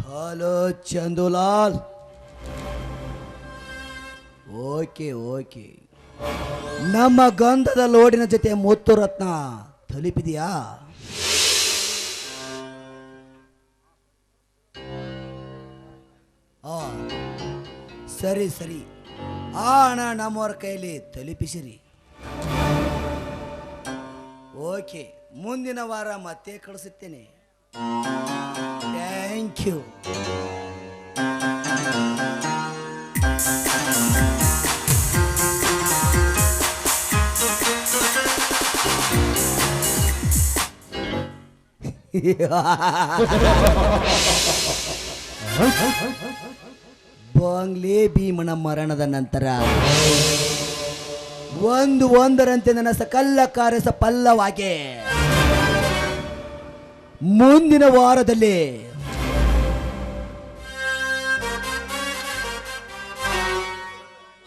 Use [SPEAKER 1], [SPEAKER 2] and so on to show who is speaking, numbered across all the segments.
[SPEAKER 1] Hello Chandulal. Okay ನಮ್ಮ ಗಂಧದ ಲೋಡಿನ ಜೊತೆ ಮುತ್ತು ರತ್ನ ತಲುಪಿದೆಯಾ? ಸರಿ ಆ ಹಣ ನಮ್ಮವರ ಕೈಯಲ್ಲಿ ತಲುಪಿಸಿರಿ. ಓಕೆ, ಮುಂದಿನ ವಾರ ಮತ್ತೆ ಕಳಿಸುತ್ತೇನೆ. Thank you. ಬಾಂಗ್ಲೆ ಭೀಮನ ಮರಣದ ನಂತರ ಒಂದರಂತೆ ನನ್ನ ಸಕಲ ಕಾರ್ಯ ಸಫಲವಾಗಿ ಮುಂದಿನ ವಾರದಲ್ಲಿ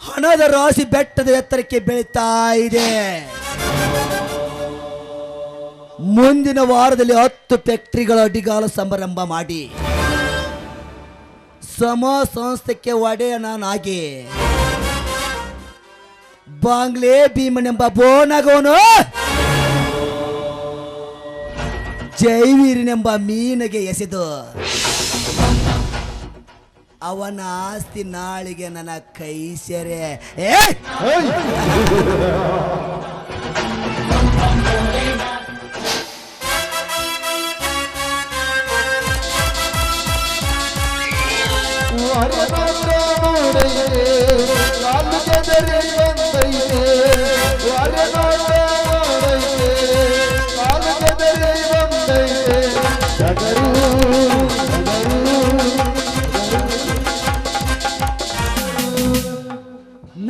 [SPEAKER 1] ಹಣದ ರಾಶಿ ಬೆಟ್ಟದ ಎತ್ತರಕ್ಕೆ ಬೆಳೀತಾ ಇದೆ. ಮುಂದಿನ ವಾರದಲ್ಲಿ 10 ಫ್ಯಾಕ್ಟರಿಗಳ ಅಡಿಗಾಲ ಸಮಾರಂಭ ಮಾಡಿ ಸಮ ಸಂಸ್ಥೆಗೆ ಒಡೆಯ ನಾನಾಗಿ ಬಾಂಗ್ಲೆ ಭೀಮನೆಂಬ ಬೋನಗೋನು ಜೈವೀರನೆಂಬ ಮೀನಿಗೆ ಎಸೆದು ಅವನ ಆಸ್ತಿ ನಾಳಿಗೆ ನನ್ನ ಕೈ ಸೇರೆ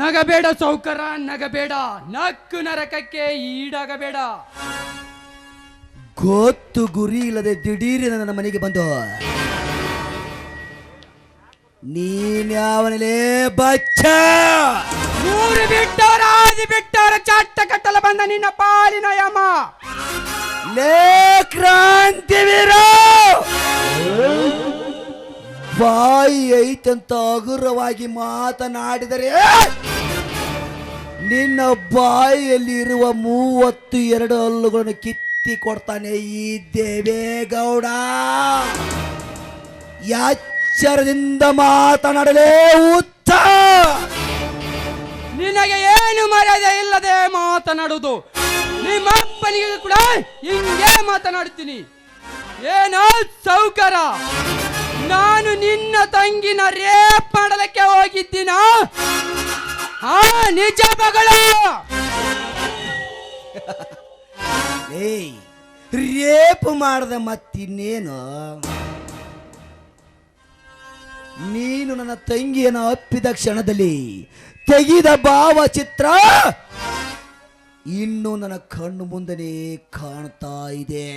[SPEAKER 2] ನಗಬೇಡ ಸೌಕರ, ನಗಬೇಡ. ನಕ್ಕು ನರಕಕ್ಕೆ ಈಡಾಗಬೇಡ.
[SPEAKER 1] ಗೊತ್ತು ಗುರಿ ಇಲ್ಲದೆ ದಿಢೀರಿನ ನನ್ನ ಮನೆಗೆ ಬಂದು ನೀನ್ಯಾವನಲೇ ಬಚ್ಚ
[SPEAKER 2] ಮೂರು ಬಿಟ್ಟವರ ಆದಿ ಬಿಟ್ಟವರ ಚಾಟ ಕಟ್ಟಲು ಬಂದ ನಿನ್ನ ಪಾಲಿನ ಯಮ.
[SPEAKER 1] ಲೇ ಕ್ರಾಂತಿವೀರ, ಬಾಯಿ ಐತಂತ ಹಗುರವಾಗಿ ಮಾತನಾಡಿದರೆ ನಿನ್ನ ಬಾಯಿಯಲ್ಲಿ ಇರುವ 32 ಹಲ್ಲುಗಳನ್ನು ಕಿತ್ತಿ ಕೊಡ್ತಾನೆ ಈ ದೇವೇಗೌಡ. ಎಚ್ಚರದಿಂದ ಮಾತನಾಡಲೇ ಹುಚ್ಚ.
[SPEAKER 2] ನಿನಗೆ ಏನು ಮರ್ಯಾದೆ ಇಲ್ಲದೆ ಮಾತನಾಡುವುದು. ನಿಮ್ಮಪ್ಪನಿಗೆ ಕೂಡ ಹಿಂಗೆ ಮಾತನಾಡ್ತೀನಿ. ಏನೋ ಸೌಕರ, ನಾನು ನಿನ್ನ ತಂಗಿನ ರೇಪ್ ಮಾಡಲಿಕ್ಕೆ ಹೋಗಿದ್ದೀನ? ನಿಜ ಮಗಳು.
[SPEAKER 1] ರೇಪ್ ಮಾಡದ ಮತ್ತಿನ್ನೇನು? ನೀನು ನನ್ನ ತಂಗಿಯನ್ನು ಅಪ್ಪಿದ ಕ್ಷಣದಲ್ಲಿ ತೆಗೆದ ಭಾವಚಿತ್ರ ಇನ್ನು ನನ್ನ ಕಣ್ಣು ಮುಂದೆನೇ ಕಾಣ್ತಾ ಇದೆ.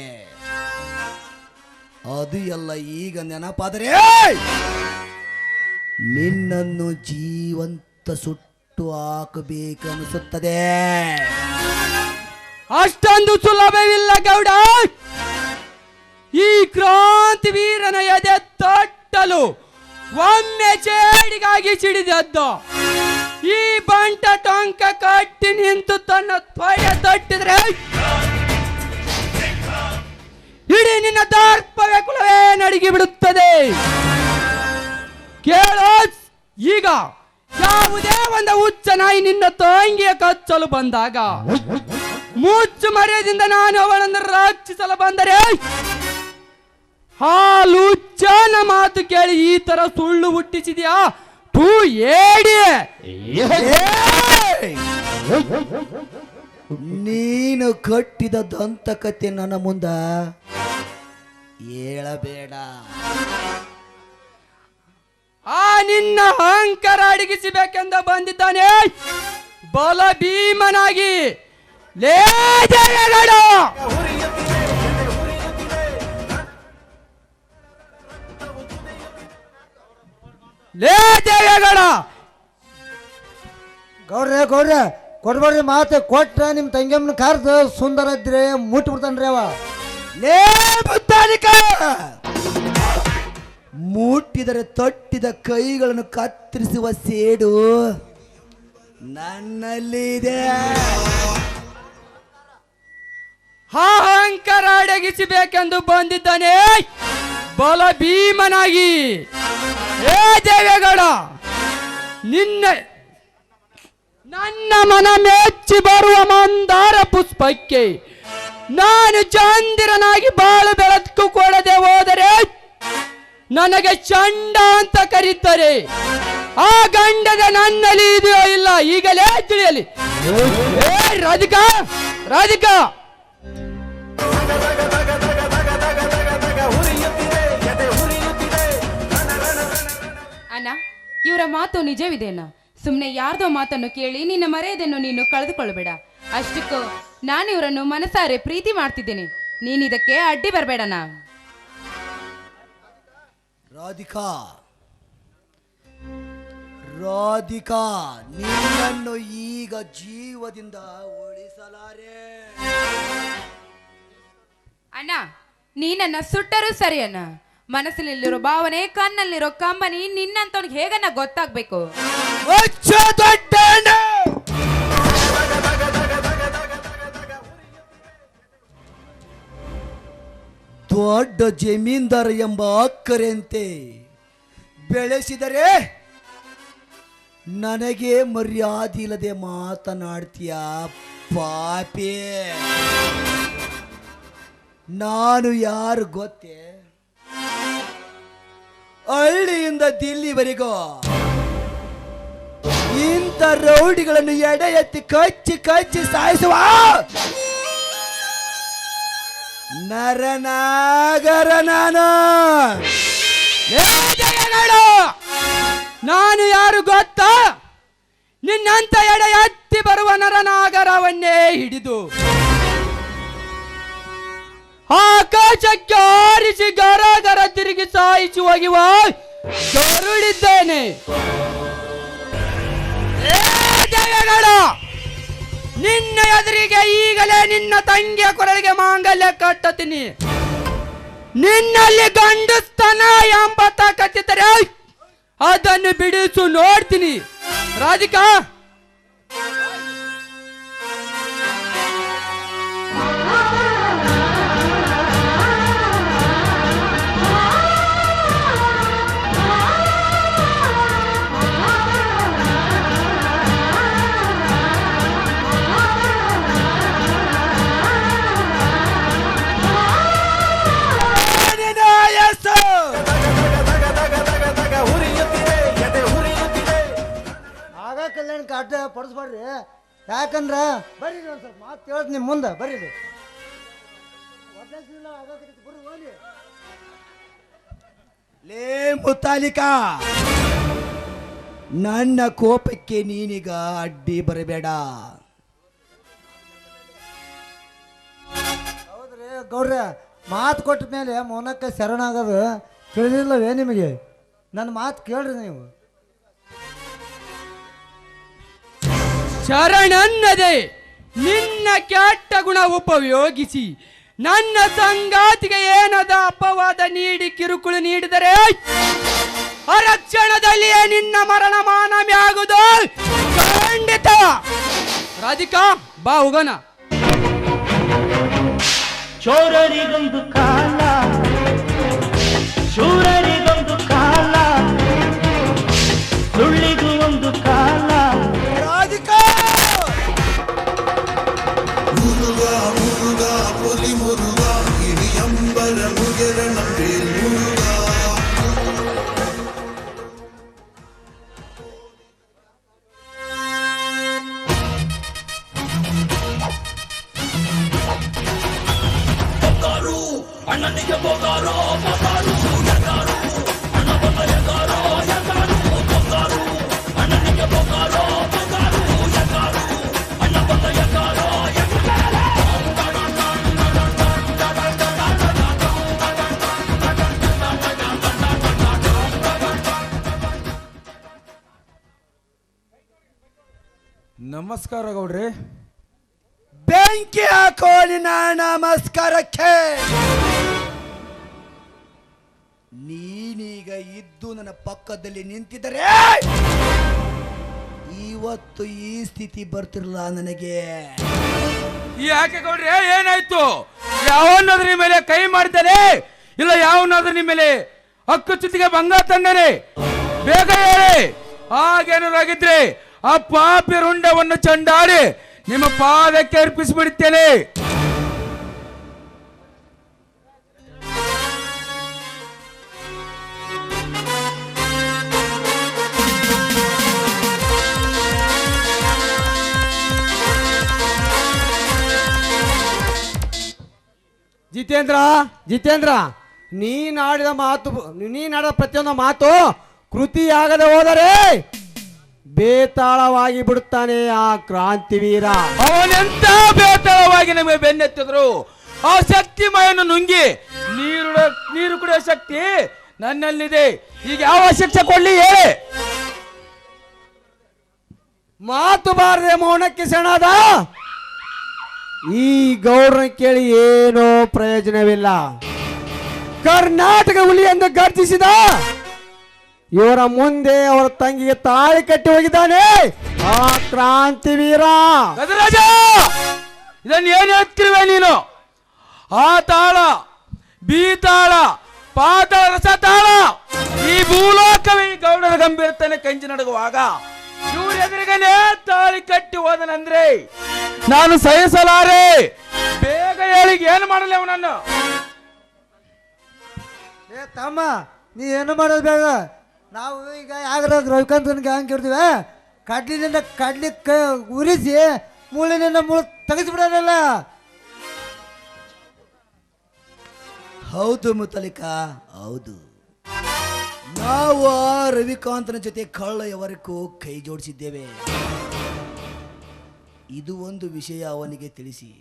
[SPEAKER 1] ಅದು ಎಲ್ಲ ಈಗ ನೆನಪಾದರೆ ನಿನ್ನನ್ನು ಜೀವಂತ ಸುಟ್ಟು ಹಾಕಬೇಕನ್ನಿಸುತ್ತದೆ.
[SPEAKER 2] ಅಷ್ಟೊಂದು ಸುಲಭವಿಲ್ಲ ಗೌಡ. ಈ ಕ್ರಾಂತಿ ವೀರನ ಎದೆ ತಟ್ಟಲು ಒಮ್ಮೆ ಚೇಡಿಗಾಗಿ ಸಿಡಿದದ್ದು. ಈ ಬಂಟ ಟೊಂಕ ಕಟ್ಟಿ ನಿಂತು ತನ್ನ ತ್ವಯ ತಟ್ಟಿದ್ರೆ ಇಡೀ ನಿನ್ನ ದರ್ಪವೇ ಕುಲವೇ ನಡುಗಿ ಬಿಡುತ್ತದೆ. ಕೇಳೋ, ಈಗ ಯಾವುದೇ ಒಂದು ಹುಚ್ಚ ನಾಯಿ ನಿನ್ನ ತಂಗಿಯ ಕಚ್ಚಲು ಬಂದಾಗ ಮುಚ್ಚು ಮರ್ಯಾದಿಂದ ನಾನು ಅವಳನ್ನು ರಕ್ಷಿಸಲು ಬಂದರೆ ಹಾಲು ಹುಚ್ಚನ ಮಾತು ಕೇಳಿ ಈ ತರ ಸುಳ್ಳು ಹುಟ್ಟಿಸಿದ್ಯಾ? ತೂ ಏಡಿ.
[SPEAKER 1] ನೀನು ಕಟ್ಟಿದ ದಂತಕತೆ ನನ್ನ ಮುಂದ ಹೇಳಬೇಡ.
[SPEAKER 2] ನಿನ್ನ ಅಹಂಕಾರ ಅಡಗಿಸಬೇಕೆಂದು ಬಂದಿದ್ದಾನೆ ಬಲ ಭೀಮನಾಗಿ. ಲೇ ದೇವೇಗೌಡ, ಲೇ ದೇವೇಗೌಡ.
[SPEAKER 3] ಗೌಡ್ರೆ ಕೊಡ್ಬೇಡ್ರಿ, ಮಾತು ಕೊಟ್ಟ ನಿಮ್ಮ ತಂಗಿಯಮ್ಮನ ಕಾರ್ದು ಸುಂದರ ಇದ್ರೆ ಮುಟ್ಬಿಡ್ತಾನ್ರಿ ಅವ.
[SPEAKER 1] ಲೇ ಬುದ್ಧಾನಿಕ, ಮುಟ್ಟಿದರೆ ತೊಟ್ಟಿದ ಕೈಗಳನ್ನು ಕತ್ತರಿಸುವ ಸೇಡು ನನ್ನಲ್ಲಿ ಇದೆ.
[SPEAKER 2] ಅಹಂಕಾರ ಅಡಗಿಸಬೇಕೆಂದು ಬಂದಿದ್ದಾನೆ ಬಲ ಭೀಮನಾಗಿ. ಏ ದೇವೇಗೌಡ, ನನ್ನ ಮನ ಮೆಚ್ಚಿ ಬರುವ ಮಂದಾರ ಪುಷ್ಪಕ್ಕೆ ನಾನು ಚಂದಿರನಾಗಿ ಬಾಳು ಬೆಳಕು ಕೊಡದೆ ಹೋದರೆ ನನಗೆ ಚಂಡ ಅಂತ ಕರೀತಾರೆ. ಆ ಗಂಡದ ನನ್ನಲ್ಲಿ ಇದೆಯೋ ಇಲ್ಲ ಈಗಲೇ ತಿಳಿಯಲಿ. ಏ ರಾಧಿಕಾ, ರಾಧಿಕಾ,
[SPEAKER 4] ಅಣ್ಣ, ಇವರ ಮಾತು ನಿಜವಿದೇನ? ಸುಮ್ಮನೆ ಯಾರ್ದೋ ಮಾತನ್ನು ಕೇಳಿ ನಿನ್ನ ಮರ್ಯಾದೆಯನ್ನು ನೀನು ಕಳೆದುಕೊಳ್ಳಬೇಡ. ಅಷ್ಟಕ್ಕೂ ನಾನು ಇವರನ್ನು ಮನಸಾರೆ ಪ್ರೀತಿ ಮಾಡ್ತಿದ್ದೇನೆ. ನೀನಿದಕ್ಕೆ ಅಡ್ಡಿ ಬರಬೇಡಣ.
[SPEAKER 1] ರಾಧಿಕಾ, ರಾಧಿಕಾ, ನಿನ್ನನ್ನು ಈಗ ಜೀವದಿಂದ ಉಳಿಸಲಾರೆ.
[SPEAKER 4] ಅಣ್ಣ, ನೀ ನನ್ನ ಸುಟ್ಟರೂ ಸರಿ ಅಣ್ಣ. ಮನಸ್ಸಿನಲ್ಲಿರೋ ಭಾವನೆ, ಕಣ್ಣಲ್ಲಿರೋ ಕಂಬನಿ ನಿನ್ನಂತವನಿಗೆ ಹೇಗನ್ನ ಗೊತ್ತಾಗ್ಬೇಕು?
[SPEAKER 1] ದೊಡ್ಡ ಜಮೀನ್ದಾರ ಎಂಬ ಅಕ್ಕರೆಯಂತೆ ಬೆಳೆಸಿದರೆ ನನಗೆ ಮರ್ಯಾದೆ ಇಲ್ಲದೆ ಮಾತನಾಡ್ತೀಯ ಪಾಪಿ. ನಾನು ಯಾರು ಗೊತ್ತೇ? ಹಳ್ಳಿಯಿಂದ ದಿಲ್ಲಿವರೆಗೂ ಇಂಥ ರೌಡಿಗಳನ್ನು ಎಡೆ ಎತ್ತಿ ಕಚ್ಚಿ ಕಚ್ಚಿ ಸಾಯಿಸುವ ನರನಾಗರ ನಾನು.
[SPEAKER 2] ನಾನು ಯಾರು ಗೊತ್ತಾ? ನಿನ್ನಂತ ಎಡೆ ಎತ್ತಿ ಬರುವ ನರನಾಗರವನ್ನೇ ಹಿಡಿದು ಆಕಾಶಕ್ಕೆ ಆರಿಸಿ ಗರಗರ ತಿರುಗಿ ಸಾಯಿಸಿ ಹೋಗುವ ಗರುಡಿದ್ದೇನೆ. ನಿನ್ನ ಎದುರಿಗೆ ಈಗಲೇ ನಿನ್ನ ತಂಗಿಯ ಕೊರಳಿಗೆ ಮಾಂಗಲ್ಯ ಕಟ್ಟತೀನಿ. ನಿನ್ನಲ್ಲಿ ಗಂಡಸ್ತನ ಎಂಬ ತಾಕತ್ತಿದ್ದರೆ ಅದನ್ನು ಬಿಡಿಸು ನೋಡ್ತೀನಿ. ರಾಧಿಕಾ,
[SPEAKER 3] ಕಲ್ಯಾಣಕ್ಕೆ ಅಡ್ಡ ಪಡಿಸ್ಬೇಡ್ರಿ. ಯಾಕಂದ್ರ ಬರ್ರಿ ಒಂದು ಸ್ವಲ್ಪ ಮಾತು ಹೇಳ್ತೀನಿ ನಿಮ್ಮ ಮುಂದೆ. ಬರ್ರಿ
[SPEAKER 1] ಲೇ ಮುತಾಲಿಕಾ, ನನ್ನ ಕೋಪಕ್ಕೆ ನೀನೀಗ ಅಡ್ಡಿ ಬರಬೇಡ.
[SPEAKER 3] ಹೌದ್ರಿ ಗೌಡ್ರ, ಮಾತು ಕೊಟ್ಟ ಮೇಲೆ ಮೌನಕ್ಕೆ ಶರಣಾಗೋದು ತಿಳಿದಿಲ್ಲವೇ ನಿಮಗೆ? ನನ್ನ ಮಾತು ಕೇಳ್ರಿ ನೀವು.
[SPEAKER 2] ಶರಣನ್ನದೆ ನಿನ್ನ ಕೆಟ್ಟ ಗುಣ ಉಪಯೋಗಿಸಿ ನನ್ನ ಸಂಗಾತಿಗೆ ಏನದ ಅಪವಾದ ನೀಡಿ ಕಿರುಕುಳು ನೀಡಿದರೆ ಅರಕ್ಷಣದಲ್ಲಿಯೇ ನಿನ್ನ ಮರಣ ಮಾನವೇ ಆಗುವುದು ಖಂಡಿತ. ರಾಧಿಕಾ, ಬಾ ಹೋಗೋಣ.
[SPEAKER 5] ಚೋರರಿಗೊಂದು ಕಾಲ, ಶೂರರಿಗೊಂದು ಕಾಲ, ಸುಳ್ಳಿಗೂ ಒಂದು ಕಾಲ.
[SPEAKER 1] ರಾಧಿಕಾ,
[SPEAKER 5] ಅಣ್ಣನಿಗೆ ಬೋಗಾರೋ
[SPEAKER 2] ನಮಸ್ಕಾರ ಗೌಡ್ರಿ.
[SPEAKER 1] ಬೆಂಕಿ ಹಾಕೋ ನಿನ್ನ ನಮಸ್ಕಾರಕ್ಕೆ. ನೀ ನೀನೀಗ ಇದ್ದು ನನ್ನ ಪಕ್ಕದಲ್ಲಿ ನಿಂತಿದ್ದರೆ ಇವತ್ತು ಈ ಸ್ಥಿತಿ ಬರ್ತಿರಲ್ಲ ನನಗೆ.
[SPEAKER 2] ಯಾಕೆ ಗೌಡ್ರೆ, ಏನಾಯ್ತು? ಯಾವನಾದ್ರೂ ನಿಮ್ಮ ಮೇಲೆ ಕೈ ಮಾಡ್ತಾನೆ, ಇಲ್ಲ ಯಾವನಾದ್ರೂ ನಿಮ್ಮ ಮೇಲೆ ಹಕ್ಕು ಚುತ್ತಿಗೆ ಭಂಗ ತಂದಾನೆ? ಬೇಗ ಹೇಳಿ. ಹಾಗೇನಾಗಿದ್ರೆ ಆ ಪಾಪಿ ರುಂಡವನ್ನು ಚಂಡಾಡಿ ನಿಮ್ಮ ಪಾದಕ್ಕೆ ಅರ್ಪಿಸಿಬಿಡುತ್ತೇನೆ.
[SPEAKER 3] ಜಿತೇಂದ್ರ, ನೀನಾಡಿದ ಪ್ರತಿಯೊಂದು ಮಾತು ಕೃತಿಯಾಗದೆ ಹೋದರೆ ಬೇತಾಳವಾಗಿ ಬಿಡುತ್ತಾನೆ ಆ ಕ್ರಾಂತಿವೀರ.
[SPEAKER 2] ಅವನೆಂತ ಬೇತಾಳವಾಗಿ ನಮಗೆ ಬೆನ್ನೆತ್ತಿದ್ರು ಆ ಶಕ್ತಿಮಯನ್ನು ನುಂಗಿ ನೀರು ಕುಡಿಯೋ ಶಕ್ತಿ ನನ್ನಲ್ಲಿದೆ. ಈಗ ಯಾವ ಶಿಕ್ಷೆ ಕೊಡ್ಲಿ ಹೇಳಿ?
[SPEAKER 3] ಮಾತು ಬಾರದೆ ಮೌನಕ್ಕೆ ಸೆಣಾದ ಈ ಗೌಡ್ರನ್ನ ಕೇಳಿ ಏನೋ ಪ್ರಯೋಜನವಿಲ್ಲ. ಕರ್ನಾಟಕ ಹುಲಿ ಎಂದು ಗರ್ಜಿಸಿದ ಇವರ ಮುಂದೆ ಅವರ ತಂಗಿಗೆ ತಾಳಿ ಕಟ್ಟಿ ಹೋಗಿದ್ದಾನೆ ಆ ಕ್ರಾಂತಿವೀರ.
[SPEAKER 2] ಗಜರಾಜ, ಇದನ್ನು ಏನು ಹೇಳ್ತಿರುವೆ ನೀನು? ಆ ತಾಳ, ಬಿ ತಾಳ, ಪಾತಾಳ ರಸ ತಾಳ, ಈ ಭೂಲೋಕವೇ ಈ ಗೌಡರ ಗಂಭೀರತನ ಕಂಜಿ ನಡುಗುವಾಗ ಇವ್ರ ಎದುರಿಗನೆ ತಾಳಿ ಕಟ್ಟಿ ಹೋದನಂದ್ರೆ ನಾನು ಸಹಿಸಲಾರೆ. ಬೇಗ ಹೇಳಿ, ಏನು ಮಾಡಲಿ ಅವನನ್ನು?
[SPEAKER 3] ತಮ್ಮ, ನೀ ಏನು ಮಾಡೋದು ಬೇಡ. ನಾವು ಈಗ ಯಾಗ್ರ ರವಿಕಾಂತನಿಗೆ ಹಂಗೆ ಇರ್ತೀವಿ, ಕಡ್ಲಿನಿಂದ ಉರಿಸಿ ಮೂಳಿನಿಂದ ಮೂಳು ತೆಗೆಸಿಬಿಡೋದಲ್ಲ.
[SPEAKER 1] ಹೌದು ಮುತಲಿಕ, ಹೌದು. ನಾವು ಆ ರವಿಕಾಂತನ ಜೊತೆ ಕಳ್ಳಯವರೆಗೂ ಕೈ ಜೋಡಿಸಿದ್ದೇವೆ. ಇದು ಒಂದು ವಿಷಯ ಅವನಿಗೆ ತಿಳಿಸಿ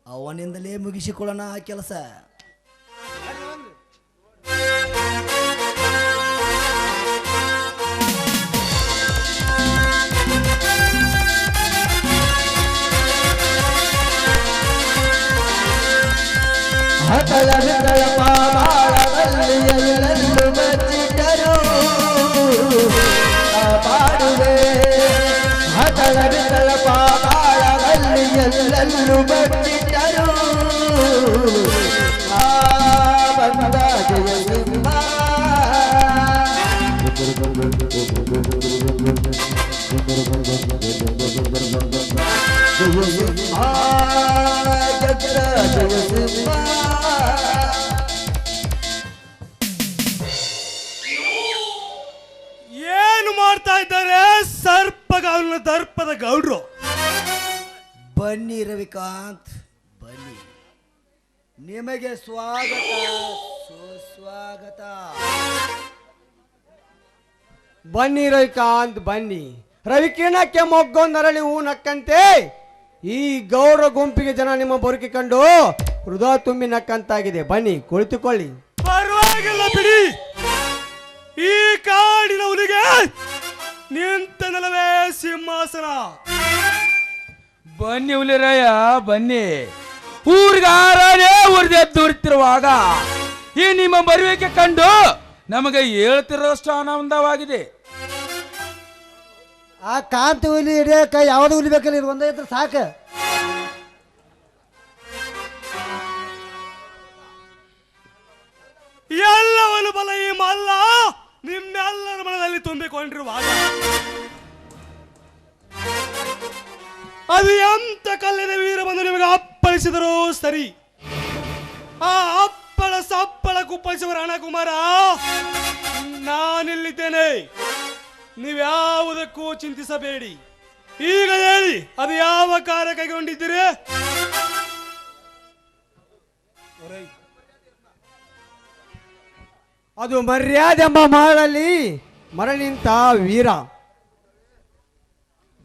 [SPEAKER 1] ಅವನಿಂದಲೇ ಮುಗಿಸಿಕೊಳ್ಳೋಣ ಆ ಕೆಲಸ.
[SPEAKER 3] ಎಲ್ಲೆಲ್ಲೂ ಬಚ್ಚಿಟ್ಟರು ಬಂದ ಜಯಸಿಂಹ. ಜಯಸಿಂಹ
[SPEAKER 6] ಏನು ಮಾಡ್ತಾ ಇದ್ದಾರೆ ಸರ್ಪಗಾವಲಿನ ದರ್ಪದ ಗೌಡ್ರು?
[SPEAKER 1] ಬನ್ನಿ ರವಿಕಾಂತ್, ಬನ್ನಿ. ನಿಮಗೆ ಸ್ವಾಗತ, ಸುಸ್ವಾಗತ.
[SPEAKER 3] ಬನ್ನಿ ರವಿಕಾಂತ್, ಬನ್ನಿ. ರವಿಕಿರಣಕ್ಕೆ ಮೊಗ್ಗೊಂದರಳಿ ಹೂ ನಕ್ಕಂತೆ ಈ ಗೌರ ಗುಂಪಿಗೆ ಜನ ನಿಮ್ಮ ಬರುಕಿ ಕಂಡು ಹೃದಯ ತುಂಬಿ ನಕ್ಕಂತಾಗಿದೆ. ಬನ್ನಿ, ಕುಳಿತುಕೊಳ್ಳಿ.
[SPEAKER 6] ಪರವಾಗಿಲ್ಲ ಬಿಡಿ. ಈ ಕಾಡಿನ ಹುಲಿಗೆ ನಿಂತ ನೆಲವೇ ಸಿಂಹಾಸನ.
[SPEAKER 2] ಬನ್ನಿ ಹುಲಿರಾಯ, ಬನ್ನಿ. ಊರಿಗಾರನೇ ಉರಿದೆದ್ದುರ್ತಿರುವಾಗ ಈ ನಿಮ್ಮ ಬರುವಿಕೆ ಕಂಡು ನಮಗೆ ಹೇಳ್ತಿರೋಷ್ಟು ಆನಂದವಾಗಿದೆ.
[SPEAKER 3] ಆ ಕಾಂತಿ ಹುಲಿ ಹಿಡಿಯಕ ಯಾವ್ದು ಹುಲಿ ಬೇಕಲ್ಲ, ಇದು ಒಂದೇ ಇದ್ರೆ ಸಾಕು.
[SPEAKER 6] ಎಲ್ಲವನು ಬಲ ಈ ಮಲ್ಲ ನಿಮ್ಮೆಲ್ಲರ ಮನದಲ್ಲಿ ತುಂಬಿಕೊಂಡಿರುವಾಗ ಅದು ಎಂತ ಕಲ್ಲಿನ ವೀರ ಬಂದು ನಿಮಗೆ ಅಪ್ಪಳಿಸಿದರೂ ಸರಿ. ಆ ಅಪ್ಪಳ ಸಪ್ಪಳ ಕುಪ್ಪಳಿಸುವ ರಣಕುಮಾರ ನಾನಿಲ್ಲಿದ್ದೇನೆ. ನೀವ್ಯಾವುದಕ್ಕೂ ಚಿಂತಿಸಬೇಡಿ. ಈಗ ಹೇಳಿ, ಅದು ಯಾವ ಕಾರ್ಯ ಕೈಗೊಂಡಿದ್ದೀರಿ?
[SPEAKER 3] ಅದು ಮರ್ಯಾದೆ ಎಂಬ ಮಾಡಲಿ ಮರಳಿಂತ ವೀರ.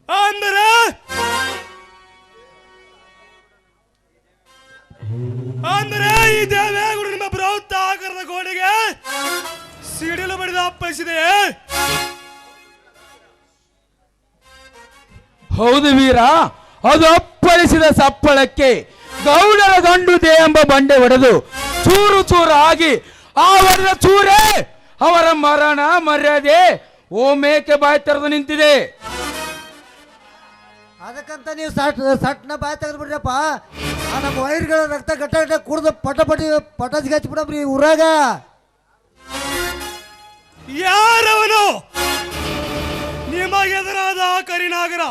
[SPEAKER 6] ಅಂದರೆ ಈ ದೇವೇಗೌಡ ನಿಮ್ಮ ಬೃಹತ್ ಆಕಾರದ ಗೋಡೆಗೆ ಸಿಡಿಲು ಬಡಿದು ಅಪ್ಪಳಿಸಿದೆ.
[SPEAKER 2] ಹೌದು ವೀರ, ಅದು ಅಪ್ಪಳಿಸಿದ ಸಪ್ಪಳಕ್ಕೆ ಗೌಡರ ಗಂಡು ದೇ ಎಂಬ ಬಂಡೆ ಹೊಡೆದು ಚೂರು ಚೂರು ಆಗಿ ಆ ಹೊಡೆದ ಚೂರೇ ಅವರ ಮರಣ ಮರ್ಯಾದೆ ಓಮೇಕೆ ಬಾಯಿ ತೆರೆದು ನಿಂತಿದೆ.
[SPEAKER 7] ಅದಕ್ಕಂತ ನೀವು ಸಟ್ನ ಬಾಯಿ ತೆಗೆದು ಬಿಡ್ರಪ್ಪ. ನಮ್ಮ ವೈರ್ಗಳ ರಕ್ತ ಗಟ್ಟ ಗಟ್ಟ ಕುಡ್ದು ಪಟಾಸಿಗೆ ಹಚ್ಬಿಡಬ್ರಿ ಊರಾಗ.
[SPEAKER 6] ಯಾರವನು ನಿಮಗೆದುರಾದ ಕರಿನಾಗರ?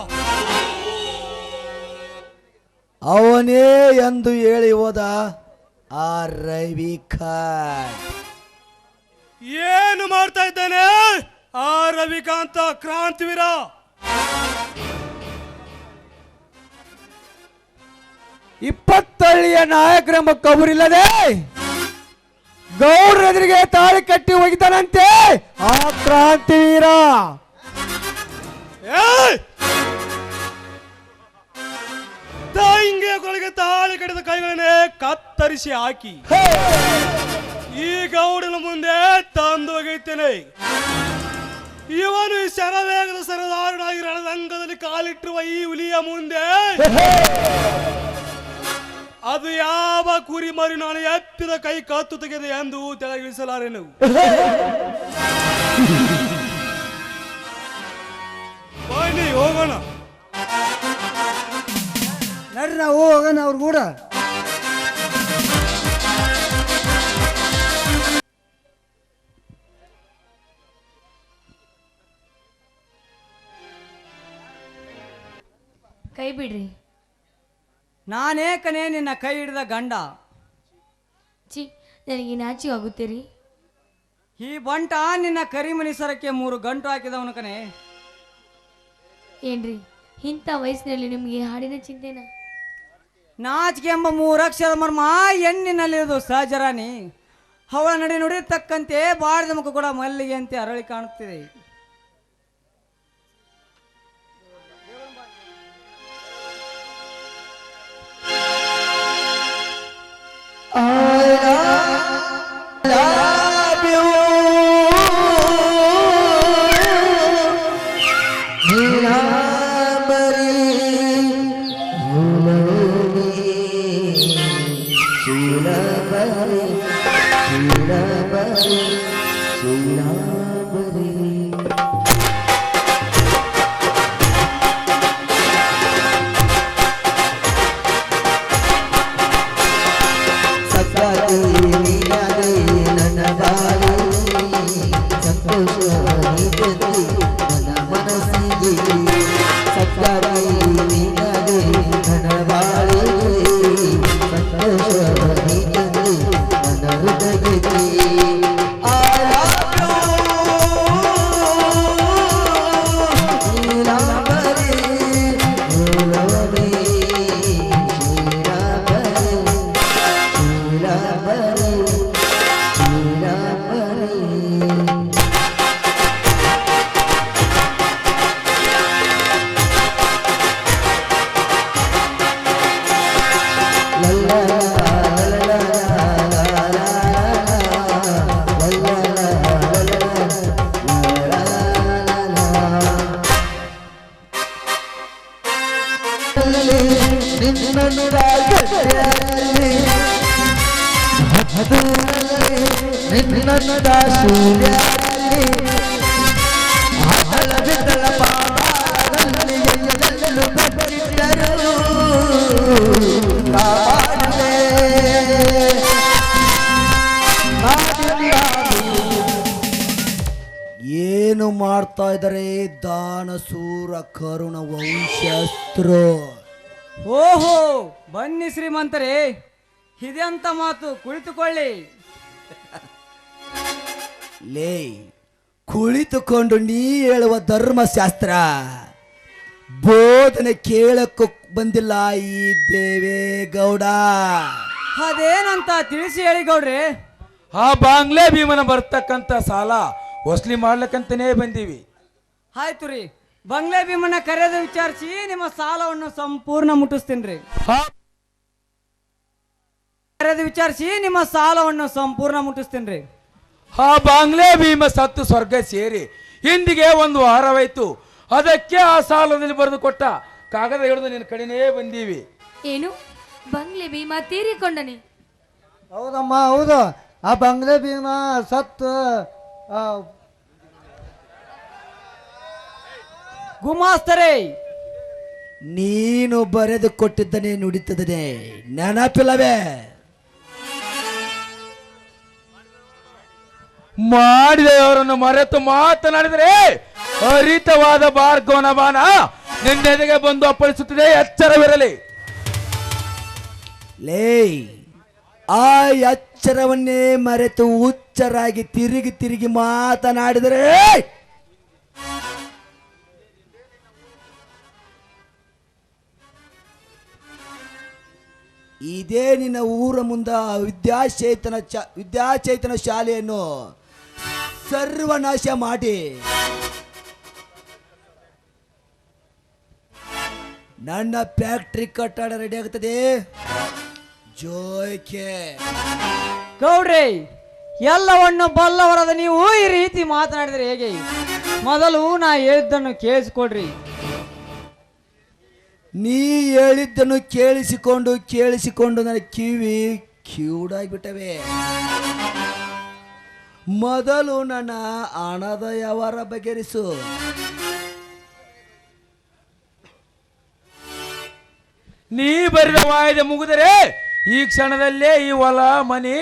[SPEAKER 1] ಅವನೇ ಎಂದು ಹೇಳಿ ಹೋದ ಆ ರವಿ ಖಾನ್.
[SPEAKER 6] ಏನು ಮಾಡ್ತಾ ಇದ್ದಾನೆ ಆ ರವಿಕಾಂತ ಕ್ರಾಂತಿವೀರ?
[SPEAKER 3] ಇಪ್ಪತ್ತಳ್ಳಿಯ ನಾಯಕರೆಂಬ ಕಬುರಿಲ್ಲದೆ ಗೌಡ್ರ ಎದುರಿಗೆ ತಾಳಿ ಕಟ್ಟಿ ಹೋಗಿದ್ದಾನಂತೆ ಆ ಕ್ರಾಂತಿವೀರ.
[SPEAKER 6] ತಾಯಿಗೆ ತಾಳಿ ಕಟ್ಟಿದ ಕೈಗಳನ್ನೇ ಕತ್ತರಿಸಿ ಹಾಕಿ ಈ ಗೌಡನ ಮುಂದೆ ತಂದು ಒಗೆಯುತ್ತೇನೆ. ಇವನು ಈ ಶರವೇಗದ ಸರದಾರನಾಗಿ ರಣರಂಗದಲ್ಲಿ ಕಾಲಿಟ್ಟಿರುವ ಈ ಹುಲಿಯ ಮುಂದೆ ಅದು ಯಾವ ಕುರಿ ಮರಿ ನಾನು ಎತ್ತಿದ ಕೈ ಕತ್ತು ತೆಗೆದೆ ಎಂದು ತೆಳಗಿಳಿಸಲಾರೆನು. ಬನ್ನಿ ಹೋಗೋಣ.
[SPEAKER 7] ನಡ್ರಿ ನಾವು ಹೋಗೋಣ ಅವ್ರ ಕೂಡ.
[SPEAKER 4] ಕೈ ಬಿಡ್ರಿ.
[SPEAKER 3] ನಾನೇಕನೇ ನಿನ್ನ ಕೈ ಹಿಡಿದ ಗಂಡ.
[SPEAKER 4] ಚಿ, ನನಗೆ ನಾಚಿಕೆ ಆಗುತ್ತೀರಿ.
[SPEAKER 3] ಈ ಬಂಟ ನಿನ್ನ ಕರಿಮನಿ ಸರಕ್ಕೆ 3 ಗಂಟು ಹಾಕಿದವನು ಕಣೆ.
[SPEAKER 4] ಏನ್ರಿ ಇಂಥ ವಯಸ್ಸಿನಲ್ಲಿ ನಿಮಗೆ ಹಾಡಿನ ಚಿಂತೆನಾ?
[SPEAKER 3] ನಾಚಿಕೆ ಎಂಬ 3 ಅಕ್ಷರ ಮರ್ಮ ಹೆಣ್ಣಿನಲ್ಲಿರೋದು ಸಹಜರಾಣಿ. ಅವಳ ನಡೆ ನುಡಿತಕ್ಕಂತೆ ಬಾಡಿದ ಮುಖ ಕೂಡ ಮಲ್ಲಿಗೆ ಅಂತೆ ಅರಳಿ ಕಾಣುತ್ತಿದೆ.
[SPEAKER 1] ಏನು ಮಾಡ್ತಾ ಇದ್ದಾರೆ ದಾನಸೂರ ಕರುಣ ವಂಶಸ್ಥರು?
[SPEAKER 3] ಓಹೋ, ಬನ್ನಿ ಶ್ರೀಮಂತರೇ, ಇದೆಂತ ಮಾತು, ಕುಳಿತುಕೊಳ್ಳಿ.
[SPEAKER 1] ಲೇ, ಕುಳಿತುಕೊಂಡು ನೀ ಹೇಳುವ ಧರ್ಮಶಾಸ್ತ್ರ ಬೋಧನೆ ಕೇಳಕ್ಕೂ ಬಂದಿಲ್ಲ ಈ ದೇವೇಗೌಡ.
[SPEAKER 3] ಅದೇನಂತ ತಿಳಿಸಿ ಹೇಳಿ ಗೌಡ್ರೆ.
[SPEAKER 2] ಆ ಬಾಂಗ್ಲೆ ಭೀಮನ ಬರ್ತಕ್ಕಂತ ಸಾಲ ವಸೂಲಿ ಮಾಡ್ಲಿಕ್ಕಂತನೇ ಬಂದೀವಿ.
[SPEAKER 3] ಆಯ್ತು ರೀ, ಬಂಗ್ಲೆ ಭೀಮನ ಕರೆದು ವಿಚಾರಿಸಿ ನಿಮ್ಮ ಸಾಲವನ್ನು ಸಂಪೂರ್ಣ ಮುಟ್ಟಿಸ್ತೀನಿ. ಕರೆದು ವಿಚಾರಿಸಿ ನಿಮ್ಮ ಸಾಲವನ್ನು ಸಂಪೂರ್ಣ ಮುಟ್ಟಿಸ್ತೀನಿ.
[SPEAKER 2] ಆ ಬಾಂಗ್ಲೆ ಭೀಮ ಸತ್ತು ಸ್ವರ್ಗ ಸೇರಿ ಇಂದಿಗೆ 1 ವಾರವಾಯ್ತು. ಅದಕ್ಕೆ ಆ ಸಾಲದಲ್ಲಿ ಬರೆದು ಕೊಟ್ಟ ಕಾಗದ ಹಿಡಿದು ನಿನ್ನ ಕಡೆನೇ ಬಂದೀವಿ.
[SPEAKER 4] ಏನು ಬಂಗ್ಲೆ ಭೀಮಾ ತೀರಿಕೊಂಡನೆ?
[SPEAKER 7] ಹೌದಮ್ಮ, ಹೌದು. ಆ ಬಂಗ್ಲೆ ಭೀಮ ಸತ್ತು
[SPEAKER 3] ಗುಮಾಸ್ತರೇ,
[SPEAKER 1] ನೀನು ಬರೆದು ಕೊಟ್ಟಿದ್ದನೇ ನುಡಿತದನೆ, ನೆನಪಿಲ್ಲವೇ?
[SPEAKER 2] ಮಾಡಿದವರನ್ನು ಮರೆತು ಮಾತನಾಡಿದರೆ ಹರಿತವಾದ ಭಾರ್ಗವನ ಬಾಣ ನಿನ್ನೆದೆಗೆ ಬಂದು ಅಪ್ಪಳಿಸುತ್ತದೆ, ಎಚ್ಚರವಿರಲಿ.
[SPEAKER 1] ಲೇ, ಆ ಎಚ್ಚರವನ್ನೇ ಮರೆತು ಹುಚ್ಚರಾಗಿ ತಿರುಗಿ ತಿರುಗಿ ಮಾತನಾಡಿದರೆ ಇದೇ ನಿನ್ನ ಊರ ಮುಂದ ವಿದ್ಯಾಚೇತನ ಶಾಲೆಯನ್ನು ಸರ್ವನಾಶ ಮಾಡಿ ನನ್ನ ಫ್ಯಾಕ್ಟ್ರಿ ಕಟ್ಟಡ ರೆಡಿ ಆಗ್ತದೆ. ಜೋಯ್ಕೆ
[SPEAKER 3] ಗೌಡ್ರೆ, ಎಲ್ಲವನ್ನು ಬಲ್ಲವರಾದ ನೀವು ಈ ರೀತಿ ಮಾತನಾಡಿದರೆ ಹೇಗೆ? ಮೊದಲು ನಾ ಹೇಳಿದ್ದನ್ನು ಕೇಳಿಸಿಕೊಡ್ರಿ.
[SPEAKER 1] ನೀ ಹೇಳಿದ್ದನ್ನು ಕೇಳಿಸಿಕೊಂಡು ನನ್ನ ಕಿವಿ ಕಿವುಡಾಗ್ಬಿಟ್ಟವೆ. ಮೊದಲು ನನ್ನ ಹಣದ ವ್ಯವಹಾರ ಬಗೆಹರಿಸು.
[SPEAKER 2] ನೀ ಬರೆದ ವಾಯ್ದೆ ಮುಗಿದರೆ ಈ ಕ್ಷಣದಲ್ಲೇ ಈ ಹೊಲ ಮನೆ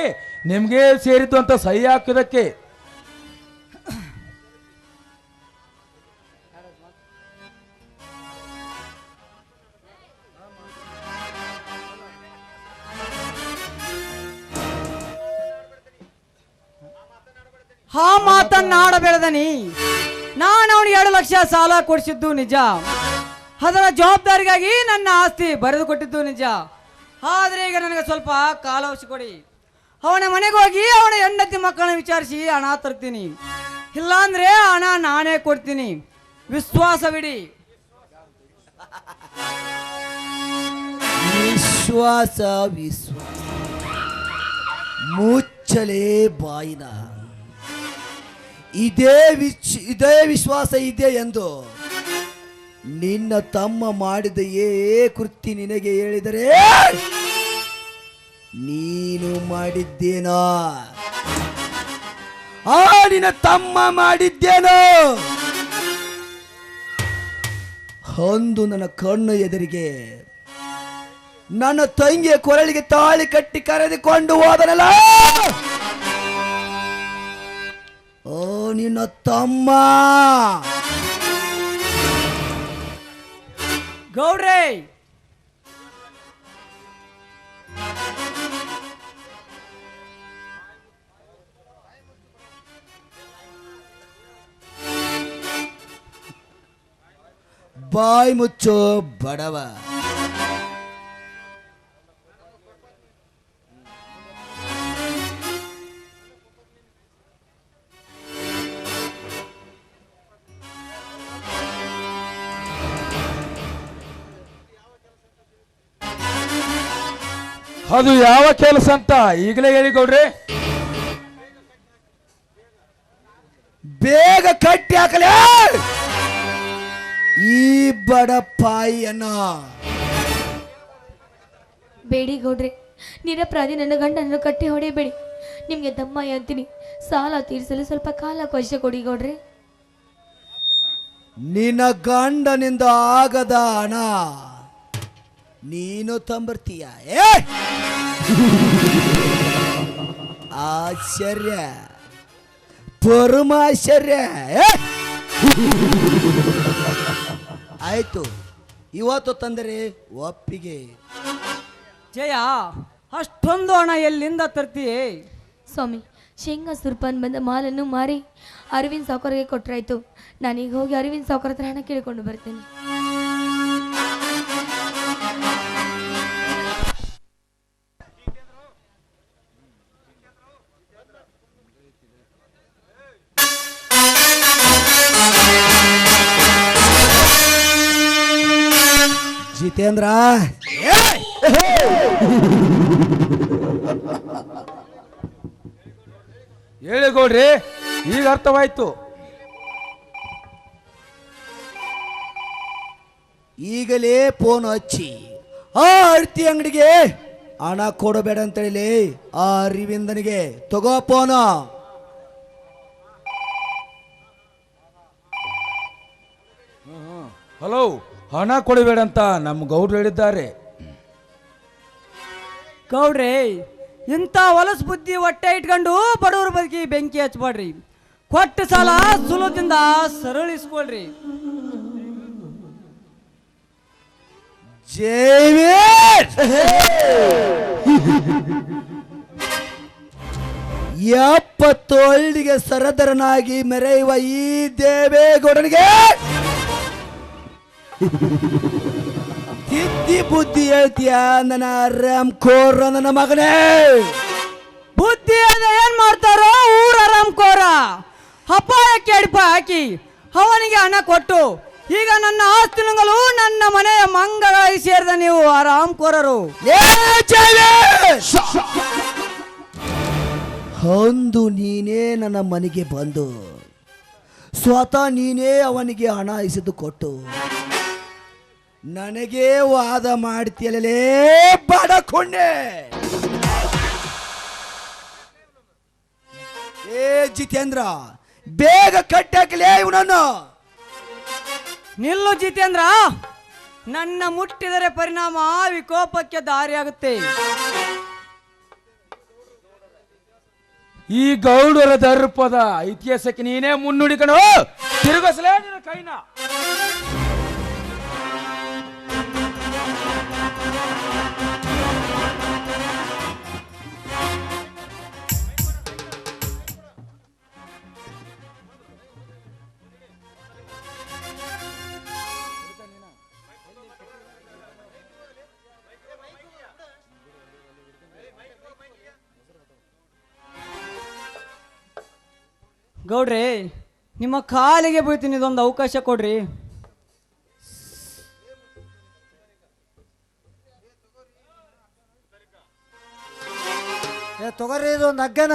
[SPEAKER 2] ನಿಮ್ಗೆ ಸೇರಿತು ಅಂತ ಸಹಿ ಹಾಕಿದಕ್ಕೆ.
[SPEAKER 3] ಆ ಮಾತನ್ನಾಡಬೇಡದನಿ. ನಾನು ಅವನಿಗೆ 2 ಲಕ್ಷ ಸಾಲ ಕೊಡಿಸಿದ್ದು ನಿಜ. ಅದರ ಜವಾಬ್ದಾರಿಗಾಗಿ ನನ್ನ ಆಸ್ತಿ ಬರೆದು ಕೊಟ್ಟಿದ್ದು ನಿಜ. ಆದರೆ ಈಗ ನನಗೆ ಸ್ವಲ್ಪ ಕಾಲಾವಕಾಶ ಕೊಡಿ. ಅವನ ಮನೆಗೆ ಹೋಗಿ ಅವನ ಹೆಂಡತಿ ಮಕ್ಕಳನ್ನ ವಿಚಾರಿಸಿ ಹಣ ತರ್ತೀನಿ. ಇಲ್ಲಾಂದ್ರೆ ಹಣ ನಾನೇ ಕೊಡ್ತೀನಿ, ವಿಶ್ವಾಸವಿಡಿ.
[SPEAKER 1] ವಿಶ್ವಾಸ ಮುಚ್ಚಲೇ ಬಾಯಿನ. ಇದೇ ವಿಶ್ವಾಸ ಇದೆ ಎಂದು ನಿನ್ನ ತಮ್ಮ ಮಾಡಿದ ಕೃತ್ಯ ನಿನಗೆ ಹೇಳಿದರೆ ನೀನು ಮಾಡಿದ್ದೇನೋ? ನಿನ್ನ ತಮ್ಮ ಮಾಡಿದ್ದೇನೋ? ಒಂದು ನನ್ನ ಕಣ್ಣು ಎದುರಿಗೆ ನನ್ನ ತಂಗಿಯ ಕೊರಳಿಗೆ ತಾಳಿ ಕಟ್ಟಿ ಕರೆದುಕೊಂಡು ಹೋದನಲ್ಲ, ನಿನ್ನ ತಮ್ಮ.
[SPEAKER 3] ಗೌಡ್ರೆ,
[SPEAKER 1] ಬಾಯಿ ಮುಚ್ಚೋ ಬಡವ.
[SPEAKER 2] ಅದು ಯಾವ ಕೆಲಸ ಅಂತ ಈಗಲೇ ಹೇಳಿಕೊಡ್ರಿ.
[SPEAKER 1] ಬೇಗ ಕಟ್ಟಿ ಹಾಕಲೇ ಈ ಬಡಪಾಯಿಯನ್ನ.
[SPEAKER 8] ಬೇಡಿ ಗೌಡ್ರೆ, ನಿರಪರಾಧಿ ನನ್ನ ಗಂಡನನ್ನು ಕಟ್ಟಿ ಹೊಡೆಯಬೇಡಿ. ನಿಮಗೆ ದಮ್ಮ ಅಂತೀನಿ, ಸಾಲ ತೀರಿಸಲು ಸ್ವಲ್ಪ ಕಾಲಾವಕಾಶ ಕೊಡಿ ಗೌಡ್ರೆ.
[SPEAKER 1] ನಿನ್ನ ಗಂಡನಿಂದ ಆಗದ ಹಣ ನೀನು ತಂಬರ್ತೀಯ? ಆಶ್ಚರ್ಯ, ಪರಮಾಶ್ಚರ್ಯ. ಆಯ್ತು, ಇವತ್ತು ತಂದರೆ ಒಪ್ಪಿಗೆ.
[SPEAKER 3] ಜಯ, ಅಷ್ಟೊಂದು ಹಣ ಎಲ್ಲಿಂದ ತರ್ತೀಯೇ?
[SPEAKER 8] ಸ್ವಾಮಿ, ಶೇಂಗಾ ಸುರ್ಪಾನ್ ಬಂದ ಮಾಲನ್ನು ಮಾರಿ ಅರವಿಂದ್ ಸಾವುಕಾರಿಗೆ ಕೊಟ್ಟರಾಯ್ತು. ನಾನೀಗ ಹೋಗಿ ಅರವಿಂದ್ ಸಾವುಕಾರ ಹತ್ರ ಹಣ ಕೇಳಿಕೊಂಡು ಬರ್ತೇನೆ.
[SPEAKER 1] ಜಿತೇಂದ್ರ,
[SPEAKER 2] ಹೇಳಿಕೊಡ್ರಿ, ಈಗ ಅರ್ಥವಾಯ್ತು.
[SPEAKER 1] ಈಗಲೇ ಫೋನ್ ಹಚ್ಚಿ ಆ ಅರ್ತಿ ಅಂಗಡಿಗೆ ಹಣ ಕೊಡಬೇಡ ಅಂತೇಳಿ ಆ ಅರವಿಂದನಿಗೆ ತಗೋ ಫೋನು.
[SPEAKER 2] ಹಲೋ, ಹಣ ಕೊಡಬೇಡ ಅಂತ ನಮ್ಮ ಗೌಡ್ರು ಹೇಳಿದ್ದಾರೆ.
[SPEAKER 3] ಗೌಡ್ರೆ, ಇಂಥ ಹೊಲಸು ಬುದ್ಧಿ ಹೊಟ್ಟೆ ಇಟ್ಕೊಂಡು ಬಡವ್ರ ಬದುಕಿ ಬೆಂಕಿ ಹಚ್ಬೇಡ್ರಿ. ಕೊಟ್ಟ ಸಾಲ ಸುಲಭದಿಂದ ಸರಳಿಸ್ಕೊಳ್ರಿ.
[SPEAKER 1] ಎಪ್ಪತ್ತೊಳ್ಳಿಗೆ ಸರದರನಾಗಿ ಮೆರೆಯುವ ಈ ದೇವೇಗೌಡನಿಗೆ ತಿದ್ದಿ ಬುದ್ಧಿ ಹೇಳ್ತೀಯ ನನ್ನ ರಾಮ್ಕೋರ ನನ್ನ ಮಗನೇ.
[SPEAKER 3] ಬುದ್ಧಿ ಅಂದ್ರೆ ಏನ್ ಮಾಡ್ತಾರೋ ಊರ ಆರಾಮ್ಕೋರ. ಅಪಾಯಕ್ಕೆ ಅಡಿಪ ಹಾಕಿ ಅವನಿಗೆ ಹಣ ಕೊಟ್ಟು ಈಗ ನನ್ನ ಆಸ್ತಿಗಳು ನನ್ನ ಮನೆಯ ಮಂಗಳಾಗಿ ಸೇರಿದ ನೀವು ಆರಾಮ್ಕೋರರು.
[SPEAKER 1] ಅಂದು ನೀನೇ ನನ್ನ ಮನೆಗೆ ಬಂದು ಸ್ವತಃ ನೀನೇ ಅವನಿಗೆ ಹಣ ಇಸಿದು ಕೊಟ್ಟು ನನಗೆ ವಾದ ಮಾಡ್ತೀಯಲೇ ಬಡಕೊಂಡೆ. ಏ ಜಿತೇಂದ್ರ, ಬೇಗ ಕಟ್ಟಾಕಲೇ ಇವನನ್ನು.
[SPEAKER 3] ನಿಲ್ಲು ಜಿತೇಂದ್ರ, ನನ್ನ ಮುಟ್ಟಿದರೆ ಪರಿಣಾಮ ವಿಕೋಪಕ್ಕೆ ದಾರಿಯಾಗುತ್ತೆ.
[SPEAKER 2] ಈ ಗೌಡರ ದರ್ಪದ ಇತಿಹಾಸಕ್ಕೆ ನೀನೇ ಮುನ್ನುಡಿಕಣು. ತಿರುಗಿಸಲೇ ನಿನ್ನ ಕೈನ.
[SPEAKER 3] ಗೌಡ್ರೆ, ನಿಮ್ಮ ಕಾಲಿಗೆ ಬೀಳ್ತೀನಿ, ಇದೊಂದು ಅವಕಾಶ ಕೊಡ್ರಿ.
[SPEAKER 7] ತಗೋರಿ, ಇದೊಂದು ಹಗ್ಗನ.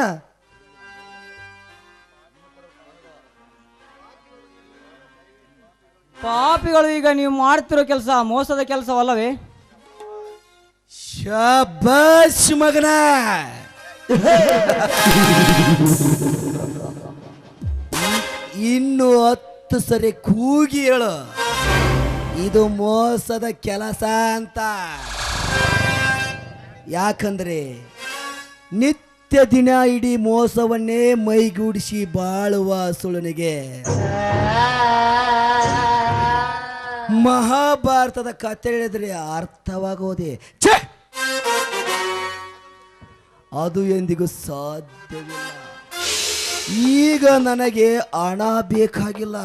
[SPEAKER 3] ಪಾಪಿಗಳು, ಈಗ ನೀವು ಮಾಡ್ತಿರೋ ಕೆಲಸ ಮೋಸದ ಕೆಲಸವಲ್ಲವೇ?
[SPEAKER 1] ಶಬಾಷ್ ಮಗನ. ಇನ್ನು 10 ಸರಿ ಕೂಗಿ ಹೇಳು, ಇದು ಮೋಸದ ಕೆಲಸ ಅಂತ. ಯಾಕಂದ್ರೆ ನಿತ್ಯ ದಿನ ಇಡೀ ಮೋಸವನ್ನೇ ಮೈಗೂಡಿಸಿ ಬಾಳುವ ಸುಳನಿಗೆ ಮಹಾಭಾರತದ ಕಥೆ ಹೇಳಿದ್ರೆ ಅರ್ಥವಾಗೋದೆ ಛೆ! ಅದು ಎಂದಿಗೂ ಸಾಧ್ಯವಿಲ್ಲ. ಈಗ ನನಗೆ ಹಣ ಬೇಕಾಗಿಲ್ಲ,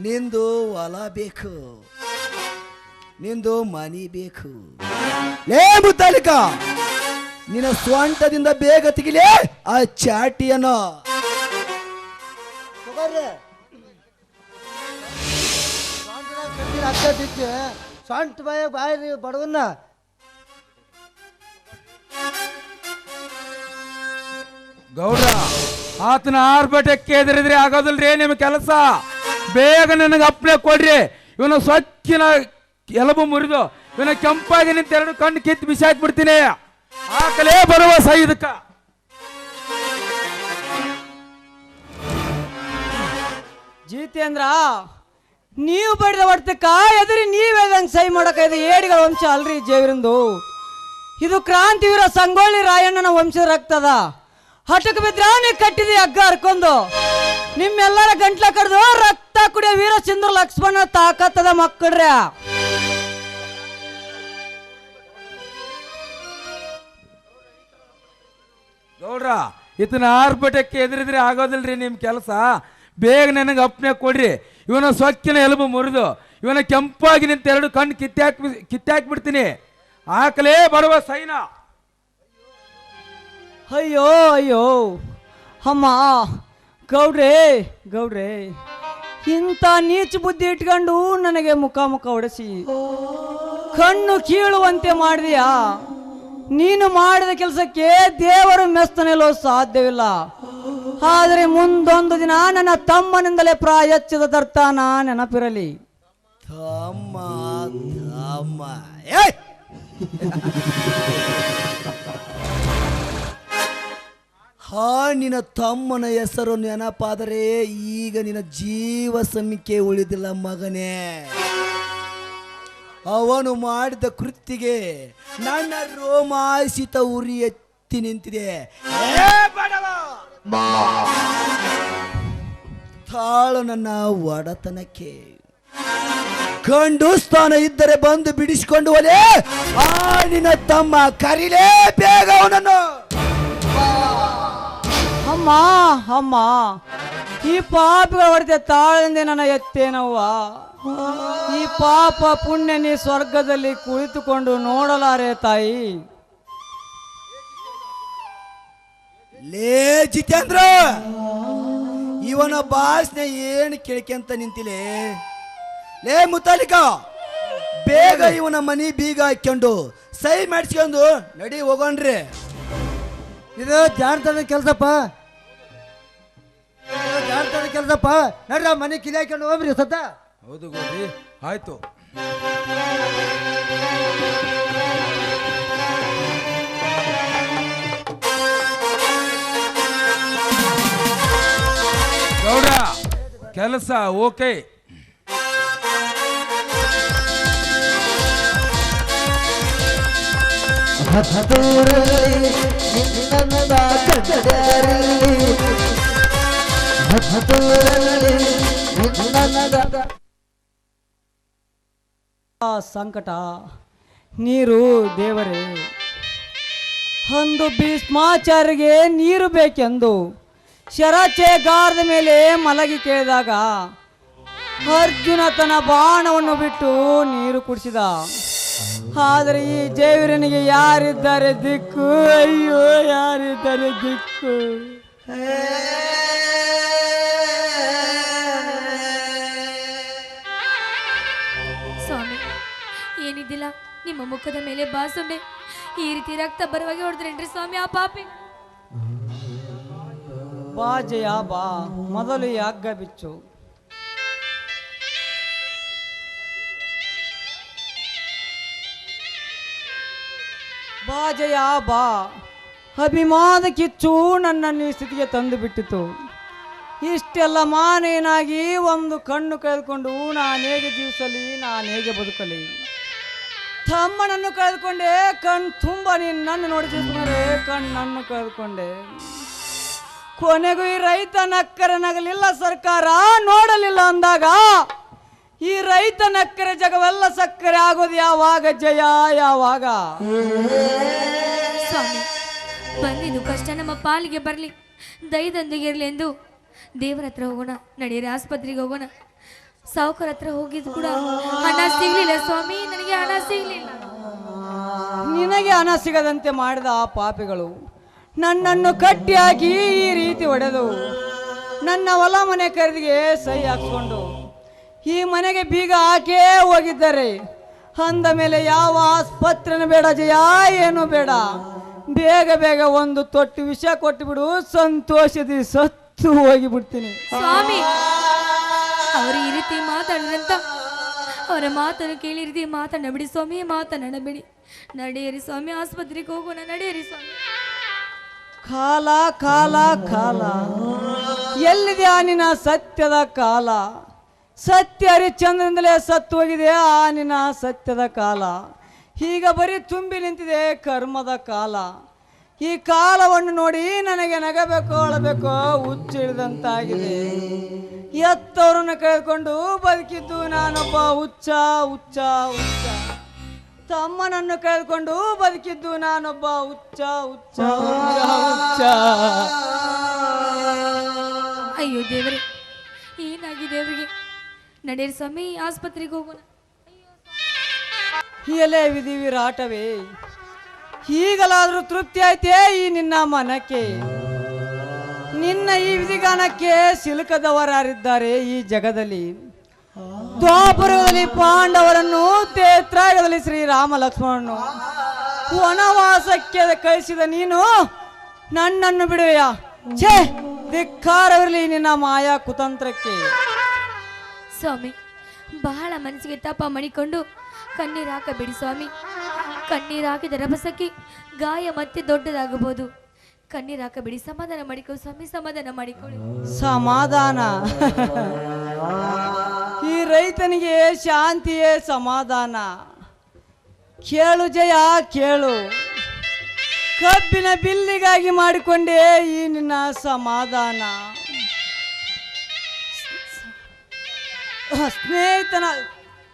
[SPEAKER 1] ನಿಂದು ಹೊಲ ಬೇಕು, ನಿಂದು ಮನಿ ಬೇಕು. ಲೇ ಮುತ್ತಾಲಿಕ, ನಿನ್ನ ಸ್ವಂಟದಿಂದ ಬೇಗ ತೆಗಿಲೇ ಆ ಚಾಟಿಯನ್ನು.
[SPEAKER 7] ಸ್ವಂತ ಬಾಯಿ ಬಡವನ್ನ.
[SPEAKER 2] ಗೌಡ್ರ, ಆತನ ಆರ್ಭಟಕ್ಕೆ ಎದುರಿದ್ರೆ ಆಗೋದಿಲ್ರಿ ನಿಮ್ಮ ಕೆಲಸ. ಬೇಗ ನನಗೆ ಅಪ್ಲೆ ಕೊಡ್ರಿ. ಇವನ ಸ್ವಚ್ಛನ ಎಲಬು ಮುರಿದು ಇವನ ಕೆಂಪಾಗಿ ನಿಂತ 2 ಕಣ್ಣು ಕಿತ್ತು ಬಿಸಾಕ್ಬಿಡ್ತೀನಿ. ಆಕಲೇ ಬರುವ ಇದಕ್ಕ.
[SPEAKER 3] ಜಿತೇಂದ್ರ, ನೀವು ಬಡಿದ ಹೊಡ್ತಕ್ಕ ಎದುರಿ ನೀವೇದಂಗೆ ಸಹಿ ಮಾಡಕ ಇದು ಏಡಿಗಳ ವಂಶ ಅಲ್ರಿ ಜೇವರಿಂದು. ಇದು ಕ್ರಾಂತಿವೀರ ಸಂಗೊಳ್ಳಿ ರಾಯಣ್ಣನ ವಂಶದ ರಕ್ತದ. ಹಠಕ್ಕೆ ಬಿದ್ರಾನಿ ಕಟ್ಟಿದಿ ಹಗ್ಗ ಹರ್ಕೊಂಡು ನಿಮ್ಮೆಲ್ಲರ ಗಂಟ್ಲ ಕಡ್ದು ರಕ್ತ ಕುಡಿಯ ವೀರ ಸಿಂಧು ಲಕ್ಷ್ಮಣ ತಾಕತ್ತದ ಮಕ್ಕಳ್ರ.
[SPEAKER 2] ಗೌಡ್ರ, ಇತನ ಆರ್ಭಟಕ್ಕೆ ಎದುರಿದ್ರೆ ಆಗೋದಿಲ್ರಿ ನಿಮ್ಮ ಕೆಲಸ. ಬೇಗ ನನಗೆ ಅಪ್ನೆ ಕೊಡ್ರಿ. ಇವನ ಸ್ವಚ್ಛನ ಎಲುಬು ಮುರಿದು ಇವನ ಕೆಂಪಾಗಿ ನಿಂತ 2 ಕಣ್ಣು ಕಿತ್ತಾಕ್ಬಿಡ್ತೀನಿ. ಆಕಲೇ ಬರುವ ಸೈನ.
[SPEAKER 3] ಅಯ್ಯೋ ಅಯ್ಯೋ ಅಮ್ಮ, ಗೌಡ್ರೆ ಗೌಡ್ರೆ, ಇಂಥ ನೀಚ ಬುದ್ಧಿ ಇಟ್ಕೊಂಡು ನನಗೆ ಮುಖ ಹೊಡೆಸಿ ಕಣ್ಣು ಕೀಳುವಂತೆ ಮಾಡಿದೀಯಾ. ನೀನು ಮಾಡಿದ ಕೆಲಸಕ್ಕೆ ದೇವರು ಮೆಸ್ತನೆಲ್ಲೋ ಸಾಧ್ಯವಿಲ್ಲ. ಆದರೆ ಮುಂದೊಂದು ದಿನ ನನ್ನ ತಮ್ಮನಿಂದಲೇ ಪ್ರಾಯಚ್ಛಿದ ತರ್ತಾನ ನೆನಪಿರಲಿ.
[SPEAKER 1] ತಮ್ಮ ತಮ್ಮ ನಿನ್ನ ತಮ್ಮನ ಹೆಸರು ನೆನಪಾದರೆ ಈಗ ನಿನ್ನ ಜೀವ ಸಮಿಕೆ ಉಳಿದಿಲ್ಲ ಮಗನೇ. ಅವನು ಮಾಡಿದ ಕೃತಿಗೆ ನನ್ನ ರೋಮಾಂಚಿತ ಉರಿ ಎತ್ತಿ ನಿಂತಿದೆ. ತಾಳು ನನ್ನ ಒಡತನಕ್ಕೆ. ಗಂಡು ಸ್ಥಾನ ಇದ್ದರೆ ಬಂದು ಬಿಡಿಸಿಕೊಂಡು ಹೋಲೆ. ನಿನ್ನ ತಮ್ಮ ಕರಿಲೇ ಬೇಗ ಅವನನ್ನು.
[SPEAKER 3] ಅಮ್ಮ ಅಮ್ಮ, ಈ ಪಾಪಿಗಳ ಹೊಡೆದ ತಾಳಂದೆ ನನ್ನ ಎತ್ತೇನವ್ವ. ಈ ಪಾಪ ಪುಣ್ಯ ನೀ ಸ್ವರ್ಗದಲ್ಲಿ ಕುಳಿತುಕೊಂಡು ನೋಡಲಾರೆ ತಾಯಿ.
[SPEAKER 1] ಲೇ ಜಿತೇಂದ್ರ, ಇವನ ಭಾಷಣ ಏನು ಕೇಳ್ಕೊಂತ ನಿಂತಿಲೆ? ಲೇ ಮುತಾಲಿಕ, ಬೇಗ ಇವನ ಮನಿ ಬೀಗ ಹಾಕೊಂಡು ಸಹಿ ಮಾಡಿಸ್ಕೊಂಡು ನಡಿ ಹೋಗೋಣ್ರಿ.
[SPEAKER 7] ಇದು ಜಾಣತನ ಕೆಲಸಪ್ಪ, ಜಾಣತನ ಕೆಲಸಪ್ಪ. ನಡ್ರಿ ಮನೆ ಕಿಲಿ ಹಾಕೊಂಡು ಹೋಗ್ರಿ ಸದ್ದ.
[SPEAKER 2] ಹೌದು ಗೋರಿ, ಆಯ್ತು. ಗೌಡ ಕೆಲಸ ಓಕೆ.
[SPEAKER 3] ಸಂಕಟ ನೀರು ದೇವರೇ. ಅಂದು ಭೀಷ್ಮಾಚಾರ್ಯಗೆ ನೀರು ಬೇಕೆಂದು ಶರಚೇಗಾರದ ಮೇಲೆ ಮಲಗಿ ಕೇಳಿದಾಗ ಅರ್ಜುನ ತನ್ನ ಬಾಣವನ್ನು ಬಿಟ್ಟು ನೀರು ಕುಡಿಸಿದ. ಆದರೆ ಈ ಜೇವರನಿಗೆ ಯಾರಿದ್ದಾರೆ ದಿಕ್ಕು? ಅಯ್ಯೋ, ಯಾರಿದ್ದಾರೆ ದಿಕ್ಕು?
[SPEAKER 8] ಸ್ವಾಮಿ, ಏನಿದ್ದಿಲ್ಲ ನಿಮ್ಮ ಮುಖದ ಮೇಲೆ ಬಾಸುಂಡೆ ಈ ರೀತಿ ರಕ್ತ ಬರುವಾಗಿ ಹೊಡೆದ್ರೇನ್ರಿ ಸ್ವಾಮಿ ಆ ಪಾಪಿ?
[SPEAKER 3] ಬಾ ಜಯ ಬಾ, ಮೊದಲು ಈ ಹಗ್ಗ ಬಿಚ್ಚು. ಬಾ ಜಯ ಬಾ. ಅಭಿಮಾನ ಕಿಚ್ಚು ನನ್ನನ್ನು ಈ ಸ್ಥಿತಿಗೆ ತಂದು ಬಿಟ್ಟಿತು. ಇಷ್ಟೆಲ್ಲ ಮಾನೇನಾಗಿ ಒಂದು ಕಣ್ಣು ಕಳೆದುಕೊಂಡು ನಾನು ಹೇಗೆ ಜೀವಿಸಲಿ, ನಾನು ಹೇಗೆ ಬದುಕಲಿ? ತಮ್ಮನನ್ನು ಕಳೆದುಕೊಂಡೆ, ಕಣ್ಣು ತುಂಬ ನನ್ನನ್ನು ನೋಡಿ ಜೀವಿಸಿದರೆ ಕಣ್ಣನ್ನು ಕಳೆದುಕೊಂಡೆ. ಕೊನೆಗೂ ಈ ರೈತ ನಕ್ಕರೆ ನಗಲಿಲ್ಲ, ಸರ್ಕಾರ ನೋಡಲಿಲ್ಲ ಅಂದಾಗ ಈ ರೈತ ನಕ್ಕರೆ ಜಗವೆಲ್ಲ ಸಕ್ಕರೆ ಆಗೋದು ಯಾವಾಗ ಜಯ? ಯಾವಾಗ?
[SPEAKER 8] ಸ್ವಾಮಿ, ಬಂದಿದ್ದು ಕಷ್ಟ ನಮ್ಮ ಪಾಲಿಗೆ ಬರಲಿ, ದಯದೊಂದಿಗೆ ಇರಲಿ ಎಂದು ದೇವರ ಹತ್ರ ಹೋಗೋಣ. ನಡೆಯಿರಿ, ಆಸ್ಪತ್ರೆಗೆ ಹೋಗೋಣ. ಸಾವುಕಾರ ಹತ್ರ ಹೋಗಿದ್ದು ಕೂಡ ಹಣ ಸಿಗ್ಲಿಲ್ಲ ಸ್ವಾಮಿ, ನನಗೆ ಹಣ ಸಿಗ್ಲಿಲ್ಲ.
[SPEAKER 3] ನಿನಗೆ ಹಣ ಸಿಗದಂತೆ ಮಾಡಿದ ಆ ಪಾಪಿಗಳು ನನ್ನನ್ನು ಕಟ್ಟಿ ಹಾಕಿ ಈ ರೀತಿ ಹೊಡೆದು ನನ್ನ ಹೊಲ ಮನೆ ಖರೀದಿಗೆ ಸಹಿ ಹಾಕ್ಸ್ಕೊಂಡು ಈ ಮನೆಗೆ ಬೀಗ ಹಾಕೇ ಹೋಗಿದ್ದಾರೆ. ಅಂದ ಮೇಲೆ ಯಾವ ಆಸ್ಪತ್ರೆನೂ ಬೇಡ ಜಯ, ಏನು ಬೇಡ. ಬೇಗ ಬೇಗ ಒಂದು ತೊಟ್ಟು ವಿಷ ಕೊಟ್ಟು ಬಿಡು, ಸಂತೋಷದಿ ಸತ್ತು ಹೋಗಿಬಿಡ್ತೀನಿ.
[SPEAKER 8] ಸ್ವಾಮಿ, ಅವರು ಈ ರೀತಿ ಮಾತಾಡಿದ್ರಂತ ಅವರ ಮಾತನ್ನು ಕೇಳಿ ರೀತಿ ಮಾತನಾಡಬೇಡಿ ಸ್ವಾಮಿ, ಮಾತನಾಡಬೇಡಿ. ನಡೆಯಿರಿ ಸ್ವಾಮಿ, ಆಸ್ಪತ್ರೆಗೆ ಹೋಗೋಣ. ನಡೆಯಿರಿ ಸ್ವಾಮಿ.
[SPEAKER 3] ಕಾಲ ಕಾಲ ಕಾಲ, ಎಲ್ಲಿದೆ ನಿನ್ನ ಸತ್ಯದ ಕಾಲ? ಸತ್ಯ ಹರಿಶ್ಚಂದ್ರನಿಂದಲೇ ಸತ್ತು ಹೋಗಿದೆ ಆ ನಿನ್ನ ಸತ್ಯದ ಕಾಲ. ಈಗ ಬರೀ ತುಂಬಿ ನಿಂತಿದೆ ಕರ್ಮದ ಕಾಲ. ಈ ಕಾಲವನ್ನು ನೋಡಿ ನನಗೆ ನಗಬೇಕೋ ಅಳಬೇಕೋ ಹುಚ್ಚಿಳಿದಂತಾಗಿದೆ. ಎತ್ತವರನ್ನು ಕಳೆದುಕೊಂಡು ಬದುಕಿದ್ದು ನಾನೊಬ್ಬ ಹುಚ್ಚ ಹುಚ್ಚ ಹುಚ್ಚ. ತಮ್ಮನನ್ನು ಕಳೆದುಕೊಂಡು ಬದುಕಿದ್ದು ನಾನೊಬ್ಬ ಹುಚ್ಚ ಹುಚ್ಚ ಹುಚ್ಚ ಹುಚ್ಚ.
[SPEAKER 8] ಅಯ್ಯೋ ದೇವರೇ, ಏನಾಗಿದೆ ಅವರಿಗೆ? ನಡೆಯಿರಿ ಸ್ವಾಮಿ, ಆಸ್ಪತ್ರೆಗೆ ಹೋಗೋಣ.
[SPEAKER 3] ಎಲೆ ವಿಧಿ ವಿರಾಟವೇ, ಈಗಲಾದರೂ ತೃಪ್ತಿ ಆಯ್ತೇ ಈ ನಿನ್ನ ಮನಕ್ಕೆ? ನಿನ್ನ ಈ ವಿಧಿಗಾನಕ್ಕೆ ಸಿಲುಕದವರಾರಿದ್ದಾರೆ ಈ ಜಗದಲ್ಲಿ? ದ್ವಾಪರದಲ್ಲಿ ಪಾಂಡವರನ್ನು, ತ್ರೇತಾಯುಗದಲ್ಲಿ ಶ್ರೀರಾಮ ಲಕ್ಷ್ಮಣನು, ವನವಾಸಕ್ಕೆ ಕಳಿಸಿದ ನೀನು ನನ್ನನ್ನು ಬಿಡುವೆಯ? ಛೇ, ಧಿಕ್ಕಾರವಿರಲಿ ನಿನ್ನ ಮಾಯಾ ಕುತಂತ್ರಕ್ಕೆ.
[SPEAKER 8] ಸ್ವಾಮಿ, ಬಹಳ ಮನಸ್ಸಿಗೆ ತಾಪ ಮಾಡಿಕೊಂಡು ಕಣ್ಣೀರು ಹಾಕಬೇಡಿ ಸ್ವಾಮಿ. ಕಣ್ಣೀರು ಹಾಕಿದ ರಭಸಕ್ಕೆ ಗಾಯ ಮತ್ತೆ ದೊಡ್ಡದಾಗಬಹುದು. ಕಣ್ಣೀರು ಹಾಕಬೇಡಿ, ಸಮಾಧಾನ ಮಾಡಿಕೊಳ್ಳಿ ಸ್ವಾಮಿ, ಸಮಾಧಾನ ಮಾಡಿಕೊಳ್ಳಿ.
[SPEAKER 9] ಸಮಾಧಾನ ಈ ರೈತನಿಗೆ ಶಾಂತಿಯೇ ಸಮಾಧಾನ. ಕೇಳು ಜಯ ಕೇಳು, ಕಬ್ಬಿನ ಬಿಲ್ಲಿಗಾಗಿ ಮಾಡಿಕೊಂಡೇ ಈ ನಿನ್ನ ಸಮಾಧಾನ. ಸ್ನೇಹಿತನ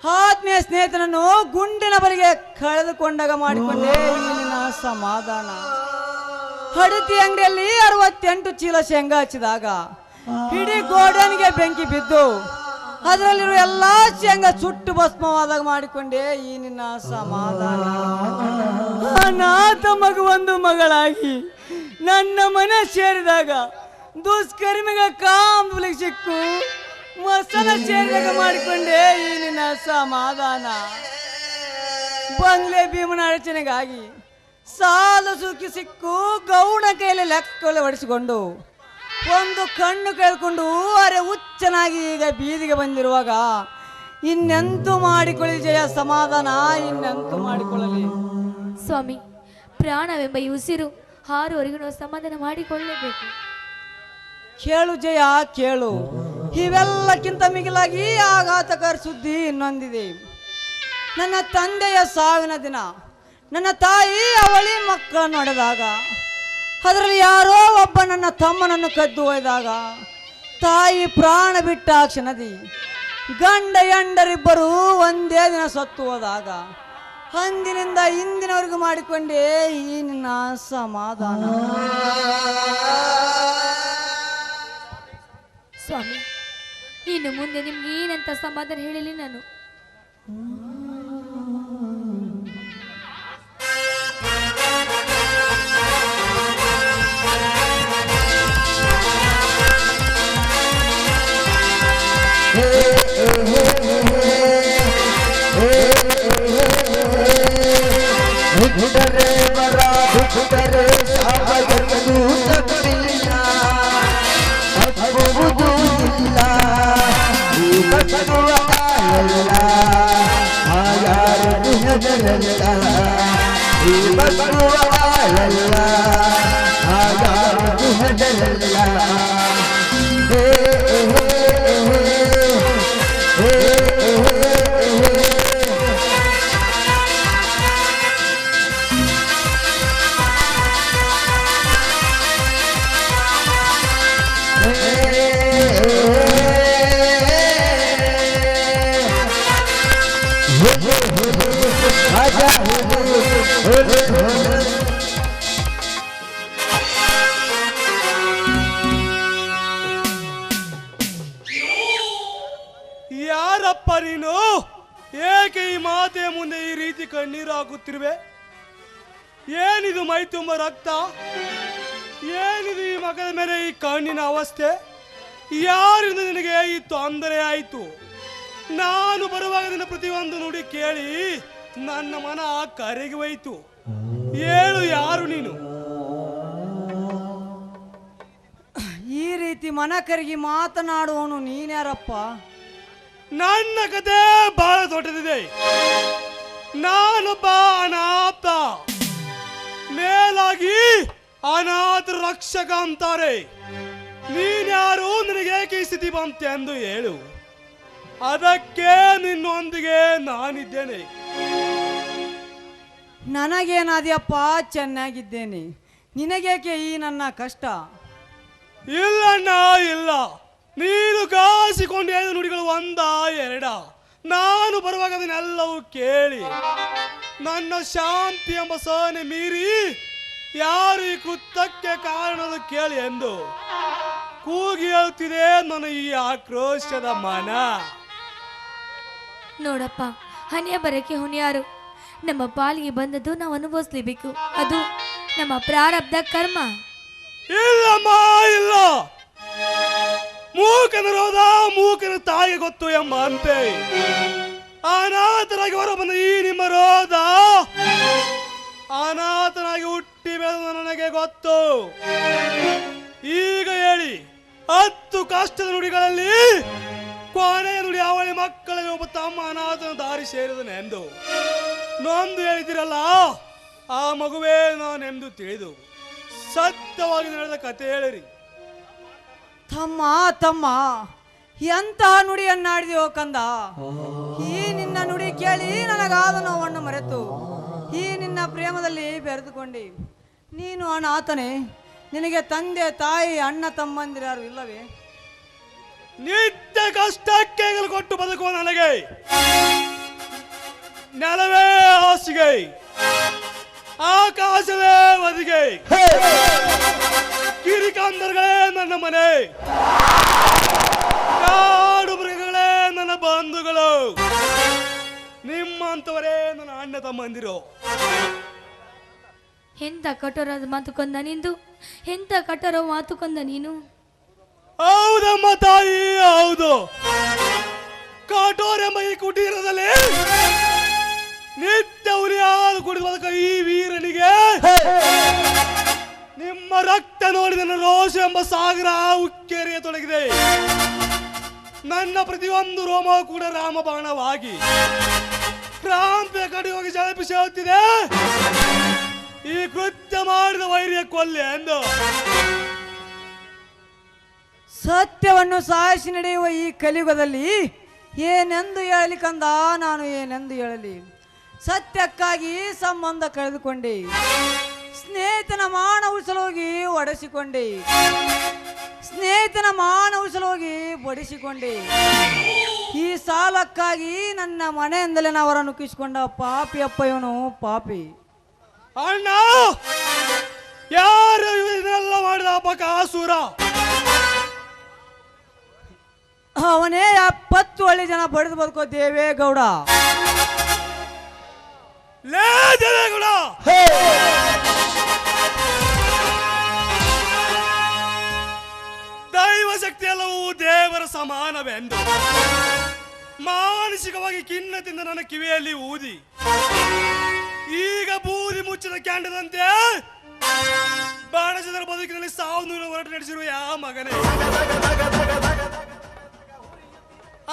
[SPEAKER 9] ಆತ್ಮೀಯ ಸ್ನೇಹಿತನನ್ನು ಗುಂಡಿನ ಬಳಿಗೆ ಕಳೆದುಕೊಂಡಾಗ ಮಾಡಿಕೊಂಡೇ ಈ ನಿನ್ನ ಸಮಾಧಾನ. ಹಡತಿ ಅಂಗಡಿಯಲ್ಲಿ 68 ಚೀಲ ಶೇಂಗಾ ಹಚ್ಚಿದಾಗ ಇಡೀ ಗೋಡನಿಗೆ ಬೆಂಕಿ ಬಿದ್ದು ಅದರಲ್ಲಿರುವ ಎಲ್ಲಾ ಶೇಂಗಾ ಸುಟ್ಟು ಭಸ್ಮವಾದಾಗ ಮಾಡಿಕೊಂಡೇ ಈ ನಿನ್ನ ಸಮಾಧಾನ. ಅನಾಥ ಮಗುವೊಂದು ಮಗಳಾಗಿ ನನ್ನ ಮನೆ ಸೇರಿದಾಗ ದುಷ್ಕರ್ಮಿಗ ಕಾಂಬಲಿಗೆ ಸಿಕ್ಕು ಮಸಲ ಸೇರಿದಾಗ ಮಾಡಿಕೊಂಡೇ ಈ ನಿನ್ನ ಸಮಾಧಾನ. ಬಂಗ್ಲೆ ಭೀಮನ ಅಡಚಣೆಗಾಗಿ ಸಾಲ ಸೂಕಿ ಸಿಕ್ಕು ಗೌಡ ಕೈಯಲ್ಲಿ ಲೆಕ್ಕಲೆ ಹೊಡಿಸಿಕೊಂಡು ಒಂದು ಕಣ್ಣು ಕಳೆದುಕೊಂಡು ಅರೆ ಹುಚ್ಚನಾಗಿ ಈಗ ಬೀದಿಗೆ ಬಂದಿರುವಾಗ ಇನ್ನೆಂತೂ ಮಾಡಿಕೊಳ್ಳಿ ಜಯ ಸಮಾಧಾನ, ಇನ್ನೆಂತೂ ಮಾಡಿಕೊಳ್ಳಲಿ.
[SPEAKER 8] ಸ್ವಾಮಿ, ಪ್ರಾಣವೆಂಬ ಈ ಉಸಿರು ಹಾರುವರೆಗೂ ನಾವು ಸಮಾಧಾನ ಮಾಡಿಕೊಳ್ಳಲೇಬೇಕು.
[SPEAKER 9] ಕೇಳು ಜಯ ಕೇಳು, ಇವೆಲ್ಲಕ್ಕಿಂತ ಮಿಗಿಲಾಗಿ ಆಘಾತಕರ ಸುದ್ದಿ ಇನ್ನೊಂದಿದೆ. ನನ್ನ ತಂದೆಯ ಸಾವಿನ ದಿನ ನನ್ನ ತಾಯಿ ಅವಳಿ ಮಕ್ಕಳನ್ನು ಹೊಡೆದಾಗ ಅದರಲ್ಲಿ ಯಾರೋ ಒಬ್ಬ ನನ್ನ ತಮ್ಮನನ್ನು ಕದ್ದು ಒಯ್ದಾಗ ತಾಯಿ ಪ್ರಾಣ ಬಿಟ್ಟ ಕ್ಷಣದಿ ಗಂಡ ಹೆಂಡರಿಬ್ಬರು ಒಂದೇ ದಿನ ಸತ್ತು ಹೋದಾಗ ಅಂದಿನಿಂದ ಇಂದಿನವರೆಗೂ ಮಾಡಿಕೊಂಡೇ ಈ ನಿನ್ನ ಸಮಾಧಾನ.
[SPEAKER 8] ಸ್ವಾಮಿ, ಇನ್ನು ಮುಂದೆ ನಿಮ್ಗೆ ಏನಂತ ಸಮಾಧಾನ ಹೇಳಲಿ ನಾನು.
[SPEAKER 6] ಯಾರಪ್ಪ ನೀನು? ಏಕೆ ಈ ಮಾತೆಯ ಮುಂದೆ ಈ ರೀತಿ ಕಣ್ಣೀರು ಹಾಕುತ್ತಿರುವೆ? ಏನಿದು ಮೈ ತುಂಬ ರಕ್ತ? ಏನಿದು ಈ ಮಗದ ಮೇಲೆ ಈ ಕಣ್ಣಿನ ಅವಸ್ಥೆ? ಯಾರಿಂದ ನಿನಗೆ ಈ ತೊಂದರೆ ಆಯಿತು? ನಾನು ಬರುವಾಗ ನಿನ್ನ ಪ್ರತಿಯೊಂದು ನುಡಿ ಕೇಳಿ ನನ್ನ ಮನ ಕರೆಗೆ ಹೋಯಿತು. ಹೇಳು, ಯಾರು ನೀನು?
[SPEAKER 9] ಈ ರೀತಿ ಮನ ಕರಗಿ ಮಾತನಾಡುವವನು ನೀನ್ಯಾರಪ್ಪ?
[SPEAKER 6] ನನ್ನ ಕತೆ ಬಹಳ ದೊಡ್ಡದಿದೆ. ನಾನೊಬ್ಬ ಅನಾಥ, ಮೇಲಾಗಿ ಅನಾಥ ರಕ್ಷಕ ಅಂತಾರೆ. ನೀನ್ಯಾರು? ನಿನಗೇಕೆ ಈ ಸ್ಥಿತಿ ಬಂತೆ ಎಂದು ಹೇಳು. ಅದಕ್ಕೆ ನಿನ್ನೊಂದಿಗೆ ನಾನಿದ್ದೇನೆ.
[SPEAKER 9] ನನಗೇನಾದ್ಯಪ್ಪ? ಚೆನ್ನಾಗಿದ್ದೇನೆ. ನಿನಗೇಕೆ ಈ ನನ್ನ ಕಷ್ಟ?
[SPEAKER 6] ಇಲ್ಲಣ್ಣ ಇಲ್ಲ. ನೀನು ಕಾಸಿಕೊಂಡು ಹೇಳಿದ ನುಡಿಗಳು ಒಂದ ಎರಡ. ನಾನು ಬರುವಾಗ ಅದನ್ನೆಲ್ಲವೂ ಕೇಳಿ ನನ್ನ ಶಾಂತಿ ಎಂಬ ಸಹನೆ ಮೀರಿ ಯಾರು ಈ ಕೃತ್ಯಕ್ಕೆ ಕಾರಣದ ಕೇಳಿ ಎಂದು ಕೂಗಿ ಹೇಳ್ತಿದೆ ನನ್ನ ಈ ಆಕ್ರೋಶದ ಮನ.
[SPEAKER 8] ನೋಡಪ್ಪ, ಹನಿಯ ಬರಕ್ಕೆ ಹುಣ್ಯಾರು. ನಮ್ಮ ಪಾಲಿಗೆ ಬಂದದ್ದು ನಾವು ಅನುಭವಿಸ್ಲೇಬೇಕು. ಅದು ನಮ್ಮ ಪ್ರಾರಬ್ಧ ಕರ್ಮ.
[SPEAKER 6] ಇಲ್ಲಮ್ಮ ಇಲ್ಲ. ಮೂಕನ ರೋಧ ಮೂಕನ ತಾಯಿಗೆ ಗೊತ್ತು ಎಂಬ ಅಂತೆ ಅನಾಥರಾಗಿ ಹೊರ ಬಂದ ಈ ನಿಮ್ಮ ರೋಧ ಅನಾಥನಾಗಿ ಹುಟ್ಟಿ ಬೆಳೆದ ನನಗೆ ಗೊತ್ತು. ಈಗ ಹೇಳಿ, 10 ಕಷ್ಟದ ನುಡಿಗಳಲ್ಲಿ ಕೊನೆಯ ನುಡಿ ಅವಳಿ ಮಕ್ಕಳಿಗೆ ಒಬ್ಬ ತಮ್ಮ ಅನಾಥನ ದಾರಿ ಸೇರಿದನೆಂದು ನೊಂದು ಹೇಳಿದಿರಲ್ಲ, ಆ ಮಗುವೇ ನಾನೆಂದು ತಿಳಿದು ಸತ್ಯವಾಗಿ ನಡೆದ ಕತೆ ಹೇಳಿರಿ.
[SPEAKER 9] ತಮ್ಮ ತಮ್ಮ ಎಂತಹ ನುಡಿಯನ್ನಾಡಿದೆಯೋ ಕಂದ. ಈ ನಿನ್ನ ನುಡಿ ಕೇಳಿ ನನಗಾದ ನೋವನ್ನು ಮರೆತು ಈ ನಿನ್ನ ಪ್ರೇಮದಲ್ಲಿ ಬೆರೆದುಕೊಂಡಿ. ನೀನು ಅನಾಥನೇ, ನಿನಗೆ ತಂದೆ ತಾಯಿ ಅಣ್ಣ ತಮ್ಮಂದಿರಾರು ಇಲ್ಲವೇ?
[SPEAKER 6] ನಿತ್ಯ ಕಷ್ಟಕ್ಕೆ ಕೊಟ್ಟು ಬದುಕುವ ನನಗೆ ನೆಲವೇ ಹಾಸಿಗೆ, ಆಕಾಶವೇ ಒದಿಗೆ, ಕಿರಿಕಂದರುಗಳೇ ನನ್ನ ಮನೆ, ಕಾಡು ಮೃಗಗಳೇ ನನ್ನ ಬಂಧುಗಳು, ನಿಮ್ಮಂತವರೇ ನನ್ನ ಅಣ್ಣ ತಮ್ಮಂದಿರು.
[SPEAKER 8] ಎಂತ ಕಠೋರದ ಮಾತು ಕೊಂದ ನಿಂದು, ಎಂತ ಕಠೋರ ಮಾತು ಕೊಂದ ನೀನು.
[SPEAKER 6] ಹೌದಮ್ಮ ತಾಯಿ, ಹೌದು. ಕಾಟೋರ್ ಎಂಬ ಈ ಕುಟೀರದಲ್ಲಿ ನಿತ್ಯ ಉರಿಯಾದ ಕುಡಿದು ಬದುಕ ಈ ವೀರನಿಗೆ ನಿಮ್ಮ ರಕ್ತ ನೋಡಿ ನನ್ನ ರೋಷ ಎಂಬ ಸಾಗರ ಉಕ್ಕೇರಿಯ ತೊಡಗಿದೆ. ನನ್ನ ಪ್ರತಿಯೊಂದು ರೋಮ ಕೂಡ ರಾಮಬಾಣವಾಗಿ ಕ್ರಾಂತಿಯ ಕಡೆ ಹೋಗಿ ಜಲಪಿಸಿ ಹೋಗ್ತಿದೆ. ಈ ಕೃತ್ಯ ಮಾಡಿದ ವೈರ್ಯ ಕೊಲ್ಲೆ ಎಂದು
[SPEAKER 9] ಸತ್ಯವನ್ನು ಸಾಯಿಸಿ ನಡೆಯುವ ಈ ಕಲಿಯುಗದಲ್ಲಿ ಏನೆಂದು ಹೇಳಲಿ ಕಂದ, ನಾನು ಏನೆಂದು ಹೇಳಲಿ? ಸತ್ಯಕ್ಕಾಗಿ ಸಂಬಂಧ ಕಳೆದುಕೊಂಡೆ, ಸ್ನೇಹಿತನ ಮಾನ ಉಳಿಸಲೋಗಿ ಒಡೆಸಿಕೊಂಡೆ, ಸ್ನೇಹಿತನ ಮಾನ ಉಳಿಸಲೋಗಿ ಬಡಿಸಿಕೊಂಡೆ. ಈ ಸಾಲಕ್ಕಾಗಿ ನನ್ನ ಮನೆಯಿಂದಲೇ ಅವರನ್ನು ಕಿಸಿಕೊಂಡ ಪಾಪಿ ಅಪ್ಪ, ಇವನು ಪಾಪಿ.
[SPEAKER 6] ಅಣ್ಣ, ಯಾರು ಇದನ್ನೆಲ್ಲ ಮಾಡಿದ ಅಪಕಾಸುರ?
[SPEAKER 9] ಅವನೇ 70 ಹಳ್ಳಿ ಜನ ಬಡಿದು ಬದುಕೋ ದೇವೇಗೌಡ.
[SPEAKER 6] ಲೇ ದೇವೇಗೌಡ, ದೈವ ಶಕ್ತಿ ಎಲ್ಲವೂ ದೇವರ ಸಮಾನವೆಂದು ಮಾನಸಿಕವಾಗಿ ಖಿನ್ನತೆಯಿಂದ ನನ್ನ ಕಿವಿಯಲ್ಲಿ ಊದಿ ಈಗ ಬೂದಿ ಮುಚ್ಚಿದ ಕ್ಯಾಂಡದಂತೆ ಬಾಣಸದರ ಬದುಕಿನಲ್ಲಿ ಸಾವು ನೂರು ಹೋರಾಟ ನಡೆಸಿರುವ ಯಾವ ಮಗನೇ?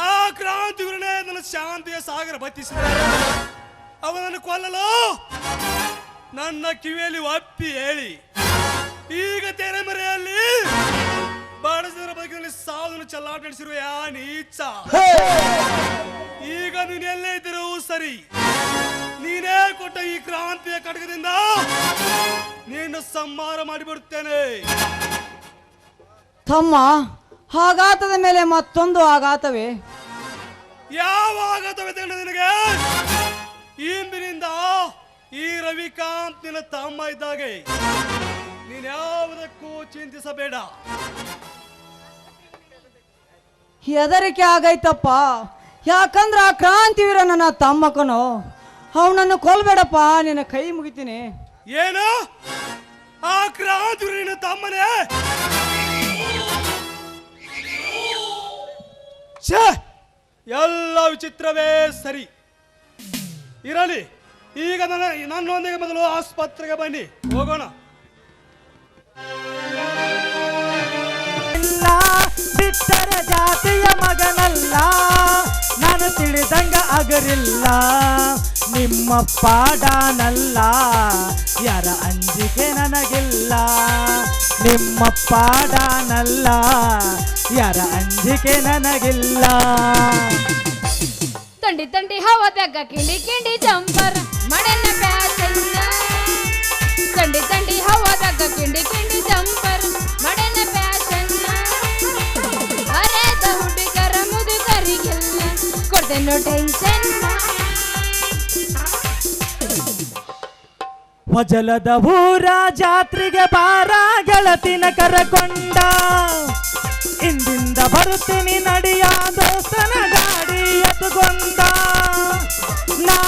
[SPEAKER 6] ಆ ಕ್ರಾಂತಿಗುರನೇ ನನ್ನ ಶಾಂತಿಯ ಸಾಗರ ಬತ್ತಿಸಿದ. ಅವನನ್ನು ಕೊಲ್ಲಲು ನನ್ನ ಕಿವಿಯಲ್ಲಿ ಒಪ್ಪಿ ಹೇಳಿ ಈಗ ತೆರೆಮರೆಯಲ್ಲಿ ಬಾಣಸದರ ಬದುಕಿನಲ್ಲಿ ಸಾವು ಚೆಲ್ಲಾಟ ನಡೆಸಿರುವ ಯಾ ನೀಚ. ಈಗ ನೀನು ಎಲ್ಲೇ ಇದ್ದರೂ ಸರಿ, ನೀನೇ ಕೊಟ್ಟ ಈ ಕ್ರಾಂತಿಯ ಕಟಕದಿಂದ ನೀನು ಸಂಹಾರ ಮಾಡಿಬಿಡುತ್ತೇನೆ.
[SPEAKER 9] ತಮ್ಮ, ಆಘಾತದ ಮೇಲೆ ಮತ್ತೊಂದು ಆಘಾತವೇ?
[SPEAKER 6] ಯಾವ ಆಘಾತವೇ ತಿಳಿದ ನಿನಗೆ? ಇಂದಿನಿಂದ ಈ ರವಿಕಾಂತ್ ನಿನ್ನ ತಮ್ಮ ಇದ್ದಾಗೆ ನೀನು ಯಾವುದಕ್ಕೂ ಚಿಂತಿಸಬೇಡ.
[SPEAKER 9] ಹೆದರಿಕೆ ಆಗೈತಪ್ಪ, ಯಾಕಂದ್ರೆ ಆ ಕ್ರಾಂತಿವೀರ ನನ್ನ ತಮ್ಮಕನು. ಅವನನ್ನು ಕೊಲ್ಬೇಡಪ್ಪ, ನಿನ್ನ ಕೈ ಮುಗಿತೀನಿ.
[SPEAKER 6] ಏನು? ಆ ಕ್ರಾಂತಿವೀರ ನಿನ್ನ ತಮ್ಮನೇ? ಛೇ, ಎಲ್ಲ ವಿಚಿತ್ರವೇ ಸರಿ ಇರಲಿ. ಈಗ ನನ್ನೊಂದಿಗೆ ಮೊದಲು ಆಸ್ಪತ್ರೆಗೆ ಬನ್ನಿ, ಹೋಗೋಣ.
[SPEAKER 5] ಬಿಟ್ಟರೆ ಜಾತಿಯ ಮಗನಲ್ಲ, ನಾನು ತಿಳಿದಂಗ ಅಗರಿಲ್ಲ. ನಿಮ್ಮ ಪಾಡನಲ್ಲ, ಯಾರ ಅಂಜಿಕೆ ನನಗಿಲ್ಲ. ನಿಮ್ಮ ಪಾಡನಲ್ಲ, ಯಾರ ಅಂಜಿಕೆ ನನಗಿಲ್ಲ.
[SPEAKER 8] ತಂಡಿ ತಂಡಿ ಹವದಾಗ ಕಿಂಡಿ ಕಿಂಡಿ ಜಂಪರ್ ಮಡೆನ ಪ್ಯಾಸನ್ನ. ತಂಡಿ ತಂಡಿ ಹವದಾಗ ಕಿಂಡಿ ಕಿಂಡಿ ಜಂಪರ್ ಮಡೆನ ಪ್ಯಾಸನ್ನ. ಅರೇದ ಹುಡುಗರ ಮುದುಕರಿಗೆಲ್ಲ ಕೊಡ್ತೇನೋ ಟೆನ್ಷನ್.
[SPEAKER 5] ವಜಲದ ಊರ ಜಾತ್ರೆಗೆ ಬಾರ ಗೆಳತಿನ ಕರಕೊಂಡ. ಇಂದಿಂದ ಬರುತ್ತೀನಿ ನಡಿಯ ದೋಸ್ತನ ಗಾಡಿ ಎತ್ತುಕೊಂಡ. ನಾ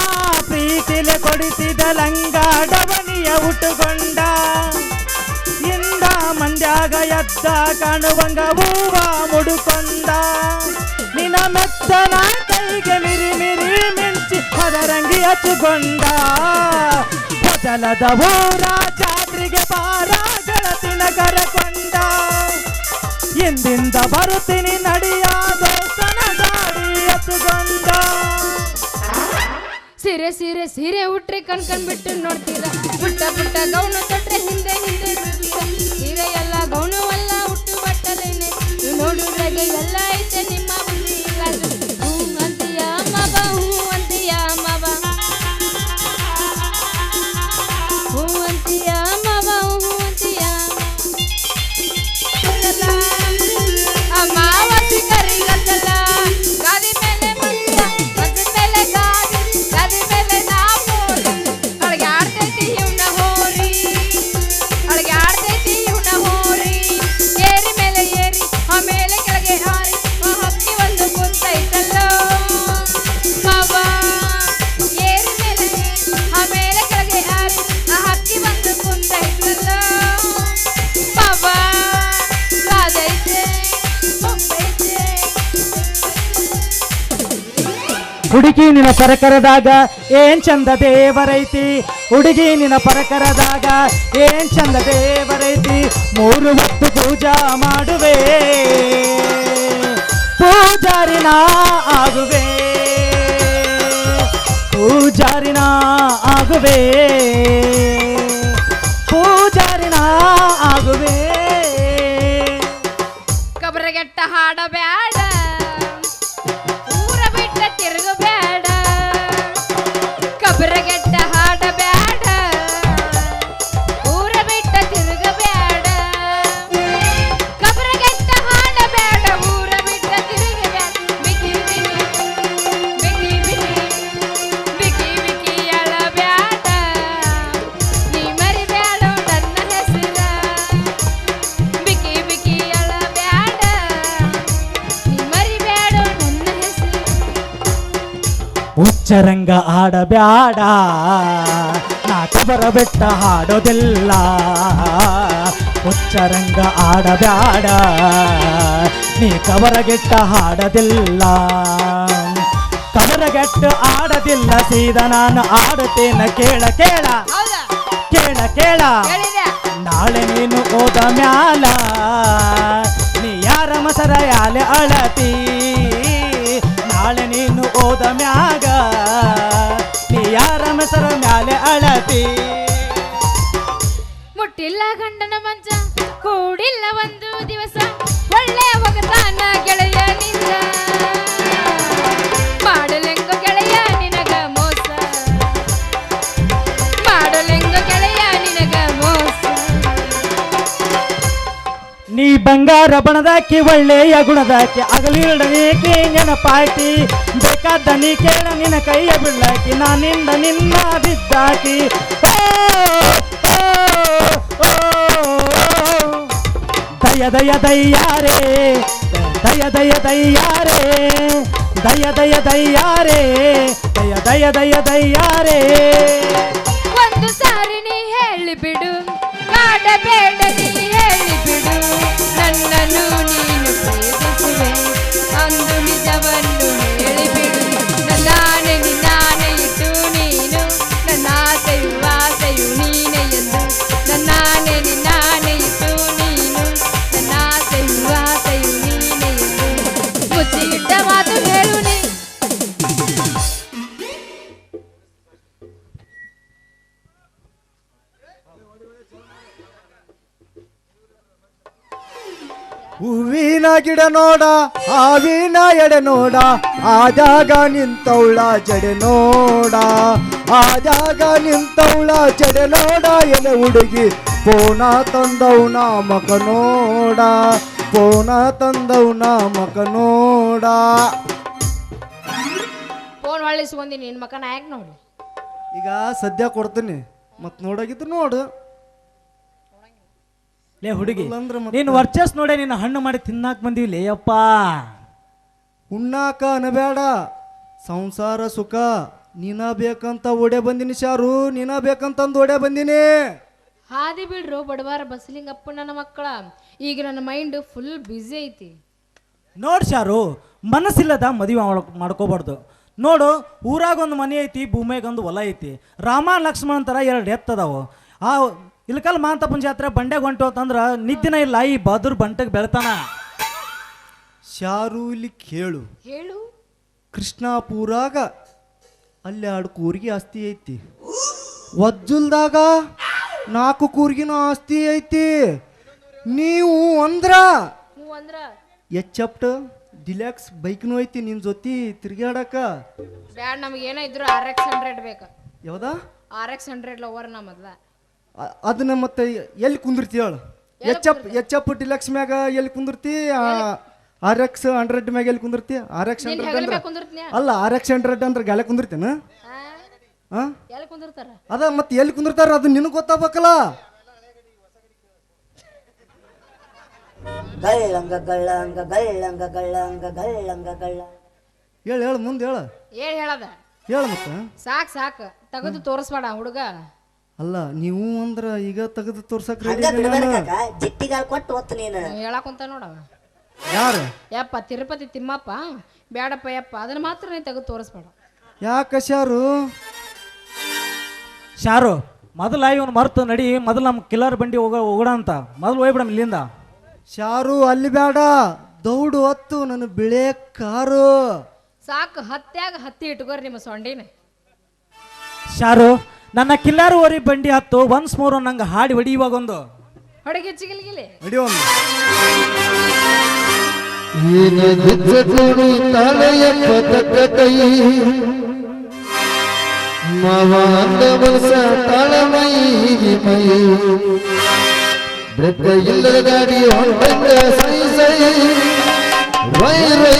[SPEAKER 5] ಪ್ರೀತಿಲೆ ಕೊಡಿಸಿದ ಲಂಗ ಡವನಿಯ ಉಟ್ಟುಕೊಂಡ. ಇಂದ ಮಂಡ್ಯಾಗ ಎದ್ದ ಕಾಣುವಂಗ ಹೂವ ಮುಡುಕೊಂಡ. ನಿನ್ನ ಮೆತ್ತನ ಕೈಗೆ ಮಿರಿ ಮಿರಿ ಮಿಂಚಿ ಹೊರರಂಗಿ ಹಚ್ಚುಕೊಂಡ. ಜಲದ ಊರ ಜಾತ್ರೆಗೆ ಬಾರ ಗೆಳತಿನ ಕರಕೊಂಡ. ಎಂದಿಂದ ಬರುತ್ತೀನಿ ನಡಿಯ ದೋಸ್ತನ ಗಾಡಿ ಎತ್ತುಕೊಂಡ.
[SPEAKER 8] ಸೀರೆ ಸೀರೆ ಸೀರೆ ಉಟ್ರೆ ಕಣ್ಕಂಡ್ಬಿಟ್ಟು ನೋಡ್ತೀರ.
[SPEAKER 4] ಪುಟ್ಟ ಪುಟ್ಟ ಗೌನು ತೊಟ್ರೆ ಹಿಂದೆ ಹಿಂದೆ ಸೀರೆ ಎಲ್ಲ ಗೌನು ಅಲ್ಲ ಹುಟ್ಟು ಬಟ್ಟಲೇನೆ ನೋಡುದ್ರಾಗೆ ಎಲ್ಲ ಐತೆ ನಿಮ್ಮ ಬುದ್ಧಿ ಹೂ ಅಂತೀಯ ಮವ ಹೂ ಅಂತೀಯ ಮವ ಹೂ ಅಂತೀಯ ಮವ ಹೂ ಅಂತೀಯ ಅಮಾವಾಸ್ಯೆ ಕರಿಗತ್ತಲ್ಲ ಗಾದಿ ಮೇಲೆ ಮಂಚ ಮಂಚದ ಮೇಲೆ ಗಾದಿ ಮೇಲೆ ನಾವು ಅಳಗೆ ಆಡ್ತೈತಿ ಇವನ ಹೋರಿ ಅಳಗೆ ಆಡ್ತೈತಿ ಇವನ ಹೋರಿ ಏರಿ ಮೇಲೆ ಏರಿ ಆಮೇಲೆ ಕೆಳಗೆ ಹಾರಿ ಹಕ್ಕಿ ಒಂದು ಕುಂತೈತಲ್ಲೋ ಮಾವ ಏರಿ ಮೇಲೆ ಆಮೇಲೆ ಕೆಳಗೆ ಹಾರಿ ಹಕ್ಕಿ ಒಂದು ಕುಂತೈತಲ್ಲೋ ಮಾವ ಕಾದೈತೆ ಹೊಂಬೈತೆ
[SPEAKER 5] ಹುಡುಗಿ ನಿನ್ನ ಪರಕರದಾಗ ಏನ್ ಚಂದ ದೇವರೈತಿ ಹುಡುಗಿ ನಿನ್ನ ಪರಕರದಾಗ ಏನ್ ಚಂದ ದೇವರೈತಿ 3 ಹೊತ್ತು ಪೂಜಾ ಮಾಡುವೆ ಪೂಜಾರಿನ ಆಗುವೆ ಪೂಜಾರಿನ ಆಗುವೆ ಪೂಜಾರಿನ ಆಗುವೆ
[SPEAKER 4] ಕಬರಗೆಟ್ಟ ಹಾಡಬೇಡ ಊರ ಬಿಟ್ಟ ತಿರುಗಬೇಡ ಕಬರಗೆಟ್ಟ ಹಾಡಬೇಡ ಊರ ಬಿಟ್ಟ ತಿರುಗಬೇಡ ಕಬರಗೆಟ್ಟ ಹಾಡಬೇಡ ಊರ ಬಿಟ್ಟ ತಿರುಗಬೇಡ ಬಿಗಿ ಬಿಗಿ ಬಿಗಿ ಬಿಗಿ ಬಿಗಿ ಬಿಗಿ ಅಳಬೇಡ ನೀ ಮರಿಬೇಡ ನನ್ನ ಹೆಸರ ಬಿಗಿ ಬಿಗಿ ಅಳಬೇಡ ನೀ ಮರಿಬೇಡ ನನ್ನ ಹೆಸರು
[SPEAKER 5] ಹುಚ್ಚರಂಗ ಆಡಬ್ಯಾಡ ನಾ ಕಬರ ಬೆಟ್ಟ ಹಾಡೋದಿಲ್ಲ ಹುಚ್ಚರಂಗ ಆಡಬ್ಯಾಡ ನೀ ಕಬರಗೆಟ್ಟ ಹಾಡೋದಿಲ್ಲ ಕಬರಗೆಟ್ಟ ಆಡದಿಲ್ಲ ಸೀದಾ ನಾನು ಆಡುತ್ತೇನೆ ಕೇಳ ಕೇಳ
[SPEAKER 4] ಹೌದಾ
[SPEAKER 5] ಕೇಳ ಕೇಳ
[SPEAKER 4] ಹೇಳಿದೆ
[SPEAKER 5] ನಾಳೆ ನೀನು ಹೋದ ಮ್ಯಾಲ ನೀ ಯಾರ ಮಸರ ಯಾಲೆ ಅಳತಿ ನಾಳೆ ನೀನು ಹೋದ ಮ್ಯಾಗ ನೀ ಯಾರ ಮಸರ ಮ್ಯಾಲೆ ಅಳತಿ
[SPEAKER 4] ಮುಟ್ಟಿಲ್ಲ ಗಂಡನ ಮಂಚ ಕೂಡಿಲ್ಲ ಒಂದು ದಿವಸ ಒಳ್ಳೆಯ ಒಗತಾನ ಗೆಳೆಯನಿಂದ ಮಾಡಲೆಂಗ ಗೆಳೆಯ ನಿನಗ ಮೋಸ ಮಾಡಲೆಂಗ ಗೆಳೆಯ ನಿನಗ ಮೋಸ
[SPEAKER 5] ನೀ ಬಂಗಾರ ಬಣದಾಕಿ ಒಳ್ಳೆಯ ಗುಣದಾಕಿ ಅಗಲಿರಡನೇಕೆ ನೆನಪಾಯ್ತಿ ಬೇಕಾದ ನೀ ಕೇಳ ನಿನ್ನ ಕೈಯ ಬಿಡ್ಲಾಕಿ ನಾನಿಂದ ನಿನ್ನ ಬಿದ್ದಾಕಿ ಓ, ಓ, ಓ. ದಯ ದಯ ದಯ್ಯಾರೇ ದಯ ದಯ ದಯ್ಯಾರೇ ದಯ ದಯ ದಯ್ಯಾರೇ ದಯ ದಯ ದಯ ದಯ್ಯಾರೇ
[SPEAKER 4] ಒಂದು ಸಾರಿ ನೀ ಹೇಳಿಬಿಡು ಕಾಡಬೇಡ ನೀ ಹೇಳಿಬಿಡು ನನ್ನನ್ನು ನೀನು ಪ್ರೀತಿಸುವೆ ಅಂದು ನಿಜವನ್ನು ಹೇಳಿಬಿಡು ನನ್ನಾನೆ ನಿನ್ನಾನೆ ಇಟ್ಟು ನೀನು ನನ್ನ ಆಸೆಯು ನೀನೆ ಎಂದು ನನ್ನಾನೆ ನಿನ್ನಾನೆ ಇಟ್ಟು ನೀನು ನನ್ನ ಆಸೆಯು ನೀನೆ ಎಂದು ಮುಚ್ಚಿಟ್ಟ ಮಾತು ಹೇಳು ನೀ
[SPEAKER 3] ಹೂವಿನ ಗಿಡ ನೋಡ ಹಾವಿನ ಎಡೆ ನೋಡ ಆದಾಗ ನಿಂತವಳ ಜಡೆ ನೋಡ ಆದಾಗ ನಿಂತವಳ ಜಡೆ ನೋಡ ಎಲೆ ಹುಡುಗಿ ಪೋನ ತಂದವನ ಮಕ ನೋಡ ಪೋನ ತಂದವನ ಮಕ ನೋಡ
[SPEAKER 4] ಫೋನ್ ಹೊಳ್ಳಿಸ್ಕೊಂಡಿ ನಿನ್ನ ಮಕ್ಕನ ಯಾಕೆ ನೋಡಿ
[SPEAKER 3] ಈಗ ಸದ್ಯ ಕೊಡ್ತೀನಿ ಮತ್ ನೋಡಾಗಿದ್ದು ನೋಡು
[SPEAKER 5] ಲೇ ಹುಡುಗಿ
[SPEAKER 3] ಇಲ್ಲಂದ್ರೆ ಮತ್ತೆ-
[SPEAKER 5] ನೀನು ವರ್ಚಸ್ ನೋಡೆ ನಿನ್ನ ಹಣ್ಣು ಮಾಡಿ ತಿನ್ನಾಕ್ ಬಂದಿವಿ ಅಪ್ಪ
[SPEAKER 3] ಉಣ್ಣಾಕ ಅನಬೇಡ ಸಂಸಾರ ಸುಖ ನೀನ ಬೇಕಂತ ಓಡೆ ಬಂದಿನಿ ಶಾರು ನೀನ ಬೇಕಂತಂದು ಓಡೆ ಬಂದಿನಿ
[SPEAKER 4] ಹಾದಿ ಬಿಡ್ರು ಬಡವಾರ ಬಸಲಿಂಗಪ್ಪ ನನ್ನ ಮಕ್ಕಳ ಈಗ ನನ್ನ ಮೈಂಡ್ ಫುಲ್ ಬ್ಯುಸಿ ಐತಿ
[SPEAKER 5] ನೋಡ್ ಶಾರು ಮನಸ್ಸಿಲ್ಲದ ಮದುವೆ ಮಾಡ್ಕೋಬಾರ್ದು ನೋಡು ಊರಾಗ ಒಂದು ಮನೆ ಐತಿ ಭೂಮಿಯಾಗ ಒಂದು ಹೊಲ ಐತಿ ರಾಮ ಲಕ್ಷ್ಮಣ ಅಂತಾರ 2 ಎತ್ತದಾವು ಆ ಇಲ್ಕಲ್ ಮಾಂತಪ್ಪನ ಜಾತ್ರೆ ಬಂಡೆಗೆ ಹೊಂಟು ಅಂತಂದ್ರ ನಿದ್ದಿನ ಇಲ್ಲ ಈ ಬದುರ್ ಬಂಟಗ್ ಬೆಳ್ತಾನ
[SPEAKER 3] ಶಾರು ಇಲ್ಲಿ ಕೇಳು
[SPEAKER 4] ಹೇಳು
[SPEAKER 3] ಕೃಷ್ಣಾಪುರಾಗ ಅಲ್ಲಿ 2 ಕೂರ್ಗಿ ಆಸ್ತಿ ಐತಿ
[SPEAKER 7] ವಜ್ಜುಲ್ದಾಗ 4 ಕೂರ್ಗಿನ ಆಸ್ತಿ ಐತಿ. ನೀವು ಅಂದ್ರ ಎಚ್ಚಪ್ಟ ಡಿಲೆಕ್ಸ್ ಬೈಕ್ನು ಐತಿ ನಿನ್ ಜೊತೆ ತಿರ್ಗಾಡಕ.
[SPEAKER 10] ಬ್ಯಾಡ್ ನಮ್ಗೆ ಏನೋ ಇದ್ರು RX 100 ಬೇಕು.
[SPEAKER 7] ಯಾವ್ದಾ
[SPEAKER 10] RX 100 ಲವರ್ ನಾ ಮೊದ್ಲ.
[SPEAKER 7] ಅದನ್ನ ಮತ್ತೆ ಎಲ್ಲಿ ಕುಂದಿರ್ತಿ ಹೇಳು? ಎಚ್ ಡಿಲೆಕ್ಸ್ ಮ್ಯಾಗ ಎಲ್ಲಿ ಕುಂದಿರ್ತಿ? RX 100 ಮ್ಯಾಗ ಎಲ್ಲಿ ಕುಂದಿರ್ತಿ? RX 100 ಅಂದ್ರೆ ಅಲ್ಲ, RX 100 ಅಂದ್ರೆ ಗಾಲೆ ಕುಂದಿರ್ತೇನ?
[SPEAKER 10] ಎಲ್ಲಿ ಕುಂದಿರ್ತಾರ?
[SPEAKER 7] ಅದ ಮತ್ತೆ ಎಲ್ಲಿ ಕುಂದಿರ್ತಾರ ಅದು ನಿನಗೆ ಗೊತ್ತಾಗಬೇಕಲ್ಲ.
[SPEAKER 1] ಗಳ್ಳಂಗ ಗಳ್ಳಂಗ ಗಳ್ಳಂಗ ಗಳ್ಳಂಗ ಗಳ್ಳಂಗ ಗಳ್ಳ.
[SPEAKER 7] ಹೇಳು ಮುಂದೆ ಹೇಳು.
[SPEAKER 10] ಏನ್ ಹೇಳದ?
[SPEAKER 7] ಹೇಳು ಮತ್ತೆ.
[SPEAKER 10] ಸಾಕು ತೆಗೆದು ತೋರಿಸ್ಬೇಡ ಹುಡುಗ.
[SPEAKER 7] ಅಲ್ಲ ನೀವು ಅಂದ್ರ ಈಗ ತೆಗೆದು ತೋರ್ಸಕ್
[SPEAKER 1] ಜಿಟ್ಟಿಗಾಲ್ ಕೊಟ್ಟು ಹೊತ್ತು ನೀನು
[SPEAKER 10] ಹೇಳಾಕುಂತ ನೋಡವ.
[SPEAKER 7] ಯಾರು?
[SPEAKER 10] ಯಪ್ಪ ತಿರುಪತಿ ತಿಮ್ಮಪ್ಪ ಬೇಡಪ್ಪ ಯಪ್ಪ, ಅದನ್ನ ಮಾತ್ರ ನೀ ತೆಗೆದು ತೋರಿಸ್ಬೇಡ.
[SPEAKER 7] ಯಾಕ ಶಾರು?
[SPEAKER 5] ಶಾರು ಮೊದಲ ಇವನು ಮರ್ತು ನಡಿ, ಮೊದಲು ನಮ್ಮ ಕಿಲ್ಲರ್ ಬಂಡಿ ಹೋಗೋಣ ಅಂತ ಮೊದಲು ಹೋಗ್ಬಿಡಮ್ ಇಲ್ಲಿಂದ.
[SPEAKER 7] ಶಾರು ಅಲ್ಲಿ ಬೇಡ, ದೌಡು ಹೊತ್ತು ನನ್ನ ಬಿಳೆ ಕಾರು.
[SPEAKER 10] ಸಾಕು, ಹತ್ತಿ ಇಟ್ಕೋರಿ ನಿಮ್ಮ ಸೊಂಡಿನ.
[SPEAKER 5] ಶಾರು ನನ್ನ ಕಿಲ್ಲಾರು ಓರಿ ಬಂಡಿ ಹತ್ತು ಒನ್ಸ್ ಮೋರ್ ನಂಗೆ ಹಾಡಿ ಹೊಡಿ. ಇವಾಗ ಒಂದು
[SPEAKER 10] ಹೊಡಗಿ ಚಿಗಿಲ್ಗಿಲಿ
[SPEAKER 7] ಹೊಡಿ ಒಂದು.
[SPEAKER 11] ಇಲ್ಲದ ಗಾಡಿ ಹೊಂಟಂಗ ಸೈ ಸೈ ರೈ ರೈ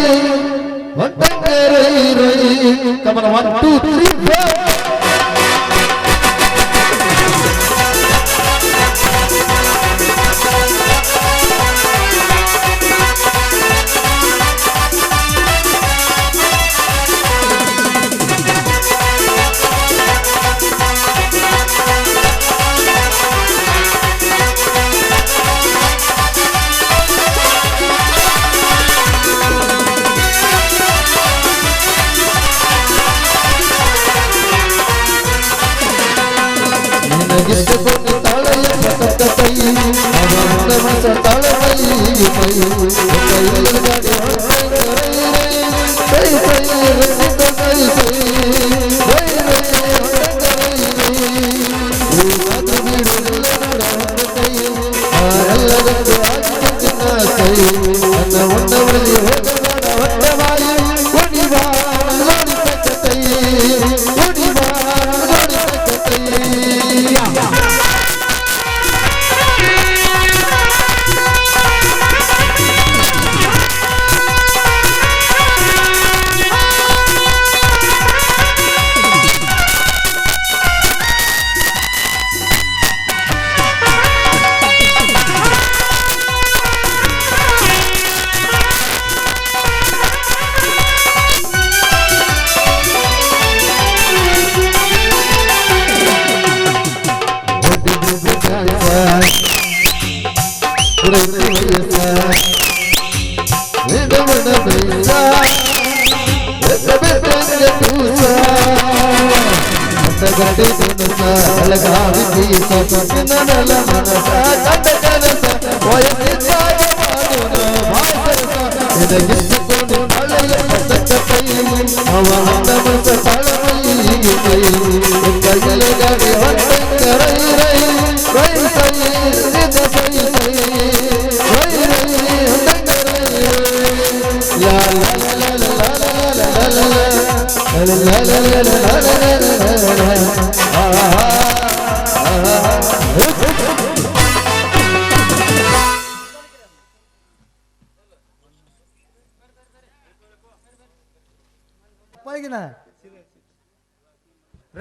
[SPEAKER 11] ಹೊಂಟಂಗ ರೈ ರೈ. ಕಮನ 1 2 3 4.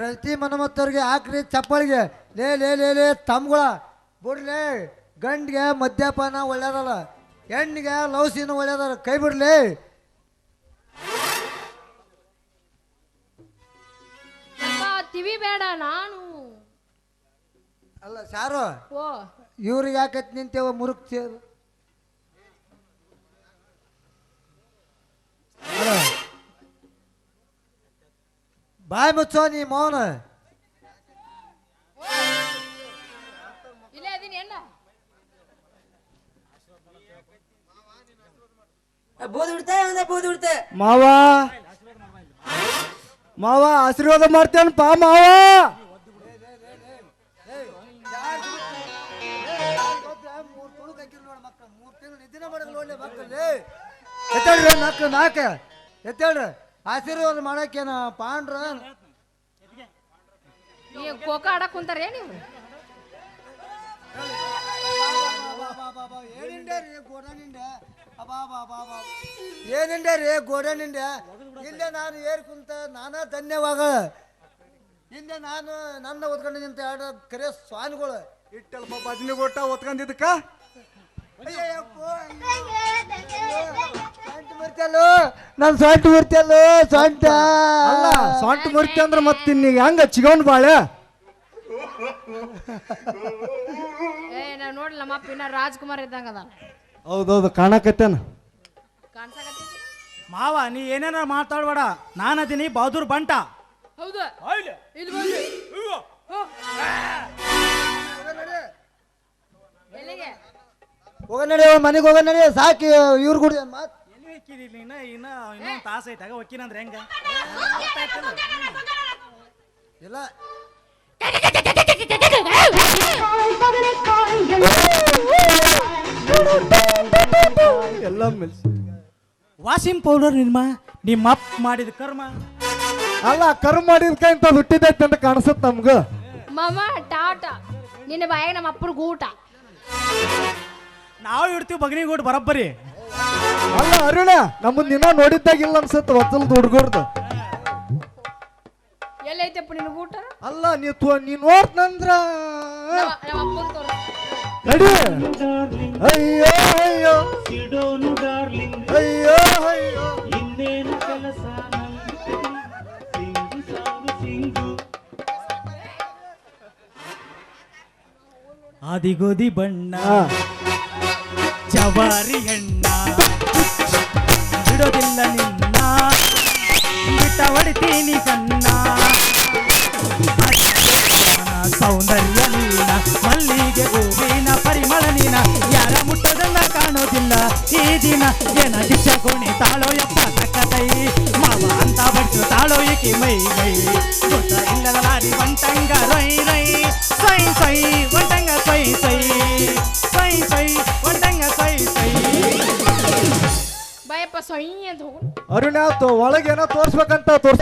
[SPEAKER 7] ರತಿ ಮನಮತ್ತವ್ರಿಗೆ ಹಾಕ್ರಿ ಚಪ್ಪಳಿಗೆ. ಲೇ ಲೇ ಲೇ ಲೇ ತಮ್ಗಳ ಬಿಡ್ಲಿ. ಗಂಡಿಗೆ ಮದ್ಯಪಾನ ಒಳ್ಳೇದಲ್ಲ, ಹೆಣ್ಣಿಗೆ ಲೌಸಿನ ಒಳ್ಳೇದಲ್ಲ. ಕೈ ಬಿಡ್ಲಿ.
[SPEAKER 10] ತಿವಿ ಬೇಡ ನಾನು
[SPEAKER 7] ಅಲ್ಲ ಸಾರು,
[SPEAKER 10] ಓ
[SPEAKER 7] ಇವ್ರಿಗೆ ಯಾಕತ್ ನಿಂತೇವ ಮುರುಕ್ ಸೇರು. ಬಾಯ್ ಮುಚ್ಚೋ ನೀ ಮೌನ.
[SPEAKER 10] ಇಲ್ಲೇ ಅದೀನಿ ಅಣ್ಣ.
[SPEAKER 7] ಮಾವ ಮಾವ ಆಶೀರ್ವಾದ ಮಾಡ್ತೇನಪ್ಪ ಮಾವ. ನಾಲ್ಕ ಎತ್ತೇಳ್ರಿ ಆಶೀರ್ವಾದ ಮಾಡಕ್ಕೇನ ಪಾಂಡ್ರ
[SPEAKER 10] ನೀವು ಖೋಖೋ ಆಡಕ್ ಕುಂತಾರೇ ನೀವು?
[SPEAKER 1] ಏನಿಂಡೆ ರೀ ಗೋಡನಿಂಡೆ ಇಲ್ಲೇ ನಾನು ಏರ್ ಕುಂತ ನಾನಾ ಧನ್ಯವಾಗ ಹಿಂದೆ ನಾನು ನನ್ನ ಓದ್ಕೊಂಡು ನಿಂತ ಎರಡು ಕರೆ ಸ್ವಾಮಿಗಳು
[SPEAKER 7] ಇಟ್ಟಲ್ಪ ಬದ್ನಿ ಕೊಟ್ಟ ಒತ್ಕೊಂಡಿದ್ದಕ್ಕ
[SPEAKER 1] ಸೊಂಟ ಮುರಿತಲ್ಲೋ ನಾನು ಸೊಂಟ ಮುರಿತಲ್ಲೋ ಸೊಂಟ
[SPEAKER 7] ಅಲ್ಲ ಸೊಂಟ ಮುರಿತಿ ಅಂದ್ರೆ ಮತ್ತೆ ನೀ ಹೆಂಗ ಚಿಗೌನ್ ಬಾಳೆ
[SPEAKER 10] ನಾವು ನೋಡ್ಲಿ ನಮ್ಮ ಅಪ್ಪ ಇನ್ನ ರಾಜ್ಕುಮಾರ್ ಇದ್ದಂಗ ಅದ.
[SPEAKER 7] ಹೌದೌದು ಕಾಣಕತ್ತೇನ
[SPEAKER 10] ಕಾಣ್ಸಕತ್ತೈತಿ?
[SPEAKER 5] ಮಾವ ನೀ ಏನೇನ ಮಾತಾಡ್ಬೇಡ, ನಾನದೀನಿ ಬಹದ್ದೂರ್ ಬಂಟ.
[SPEAKER 10] ಹೌದಾ? ಇಲ್ಲಿ ಬಂದ್ರಿ. ಎಲ್ಲಿಗೆ?
[SPEAKER 1] ಹೋಗ ನಡಿ ಮನೆಗೆ ಹೋಗ ನಡಿ ಸಾಕಿ ಇವ್ರು ಕೂಡ ಮಾತು
[SPEAKER 5] ಎಲ್ಲಿ ಹೋಗ್ಕಿದಿ ಇನ್ನೊಂದು ತಾಸ ಐತಾಗ ಹೋಗ್ಕಿನಂದ್ರೆ ಹೆಂಗ
[SPEAKER 1] ಇಲ್ಲ
[SPEAKER 7] ಎಲ್ಲ ಮೆಲ್ಸಿ
[SPEAKER 5] ವಾಷಿಂಗ್ ಪೌಡರ್ ನಿಮ್ಮ ಅಪ್ಪ ಮಾಡಿದ ಕರ್ಮ.
[SPEAKER 7] ಅಲ್ಲ ಕರ್ಮ ಮಾಡಿದ್ಕ ಇಂತ ಹುಟ್ಟಿದೈತೆ ಅಂತ ಕಾಣಿಸುತ್ತ ನಮ್ಗ.
[SPEAKER 10] ಮಾಮ ಟಾಟ ನಿನ್ನ ಬಾಯಾಗ ನಮ್ಮ ಅಪ್ಪನ ಊಟ.
[SPEAKER 5] ನಾವು ಇಡ್ತೀವಿ ಬಗನಿಗೂಡ್ ಬರಬ್ಬರಿ.
[SPEAKER 7] ಅಲ್ಲ ಅರುಣ ನಮ್ಮನ್ನ ದಿನ ನೋಡಿದ್ದಾಗಿಲ್ಲ ಅನ್ಸತ್ತ ಹೊತ್ತಲ್ದ ಹುಡ್ಗುರ್ದು.
[SPEAKER 10] ಎಲ್ಲೈತಪ್ಪ ನಿನ್ನ ಊಟ?
[SPEAKER 7] ಅಲ್ಲ ನೀ ನೋಡ್ತಂದ್ರ
[SPEAKER 10] ನಮ್ಮ ಅಪ್ಪನ ತೋರಿಸ.
[SPEAKER 7] ನಡಿ. ಅಯ್ಯೋ ಅಯ್ಯೋ ಅಯ್ಯೋ ಅಯ್ಯೋ
[SPEAKER 5] ಆದಿಗೋದಿ ಬಣ್ಣ ಜವಾರಿ ಹೆಣ್ಣ ಬಿಡೋದಿಲ್ಲ ನಿನ್ನ ಬಿಟ್ಟ ಹೊಡಿತೀನಿ ಕಣ್ಣ. ಸೌಂದರ್ಯ ನೀನ ಮಲ್ಲಿಗೆ ಹೂವಿನ ಪರಿಮಳ ನೀನ ಯಾರ ಮುಟ್ಟದನ್ನ ಕಾಣೋದಿಲ್ಲ ಈ ದಿನ ಏನ ದಿಶ ಕೋಣಿ ತಾಳೋ ಯಪ್ಪ ತಕ್ಕದೈ ಮಾವ ಅಂತ ಬಡ್ಸು ತಾಳೋ ಏಕೆ ಮೈ ಮೈ ಗೊತ್ತ ಇಲ್ಲದ ಲಾರಿ ಬಂಟಂಗ ರೈ ರೈ ಸೈ ಸೈ ಬಂಟಂಗ ಸೈ ಸೈ ಸೈ ಸೈ ಬಂಟಂಗ ಸೈ ಸೈ.
[SPEAKER 10] ಬಾಯಪ್ಪ ಸೊಯ್ ಅಂತ ಹೋಗು.
[SPEAKER 7] ಅರುಣ ಒಳಗೇನೋ ತೋರ್ಸ್ಬೇಕಂತ ತೋರ್ಸ.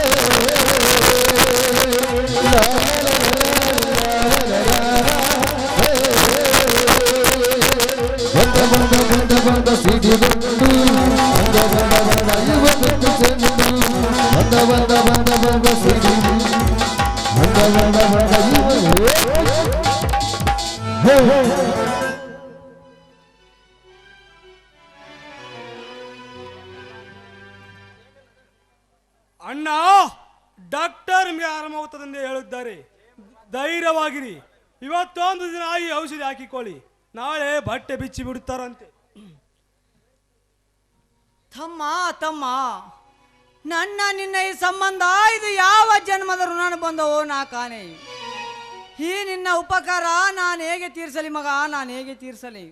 [SPEAKER 6] ಅಣ್ಣ ಡಾಕ್ಟರ್ ನಿಮಗೆ ಆರಾಮಾಗುತ್ತದೆಂದು ಹೇಳುತ್ತಾರೆ, ಧೈರ್ಯವಾಗಿರಿ. ಇವತ್ತೊಂದು ದಿನ ಈ ಔಷಧಿ ಹಾಕಿಕೊಳ್ಳಿ, ನಾಳೆ ಬಟ್ಟೆ ಬಿಚ್ಚಿ ಬಿಡುತ್ತಾರಂತೆ.
[SPEAKER 9] ತಮ್ಮ ತಮ್ಮ ನನ್ನ ನಿನ್ನ ಈ ಸಂಬಂಧ ಇದು ಯಾವ ಜನ್ಮದ ಋಣ ಬಂದವೋ ನಾ ಕಾಣೆ. ಈ ನಿನ್ನ ಉಪಕಾರ ನಾನು ಹೇಗೆ ತೀರಿಸಲಿ ಮಗ, ನಾನು ಹೇಗೆ ತೀರಿಸಲಿ?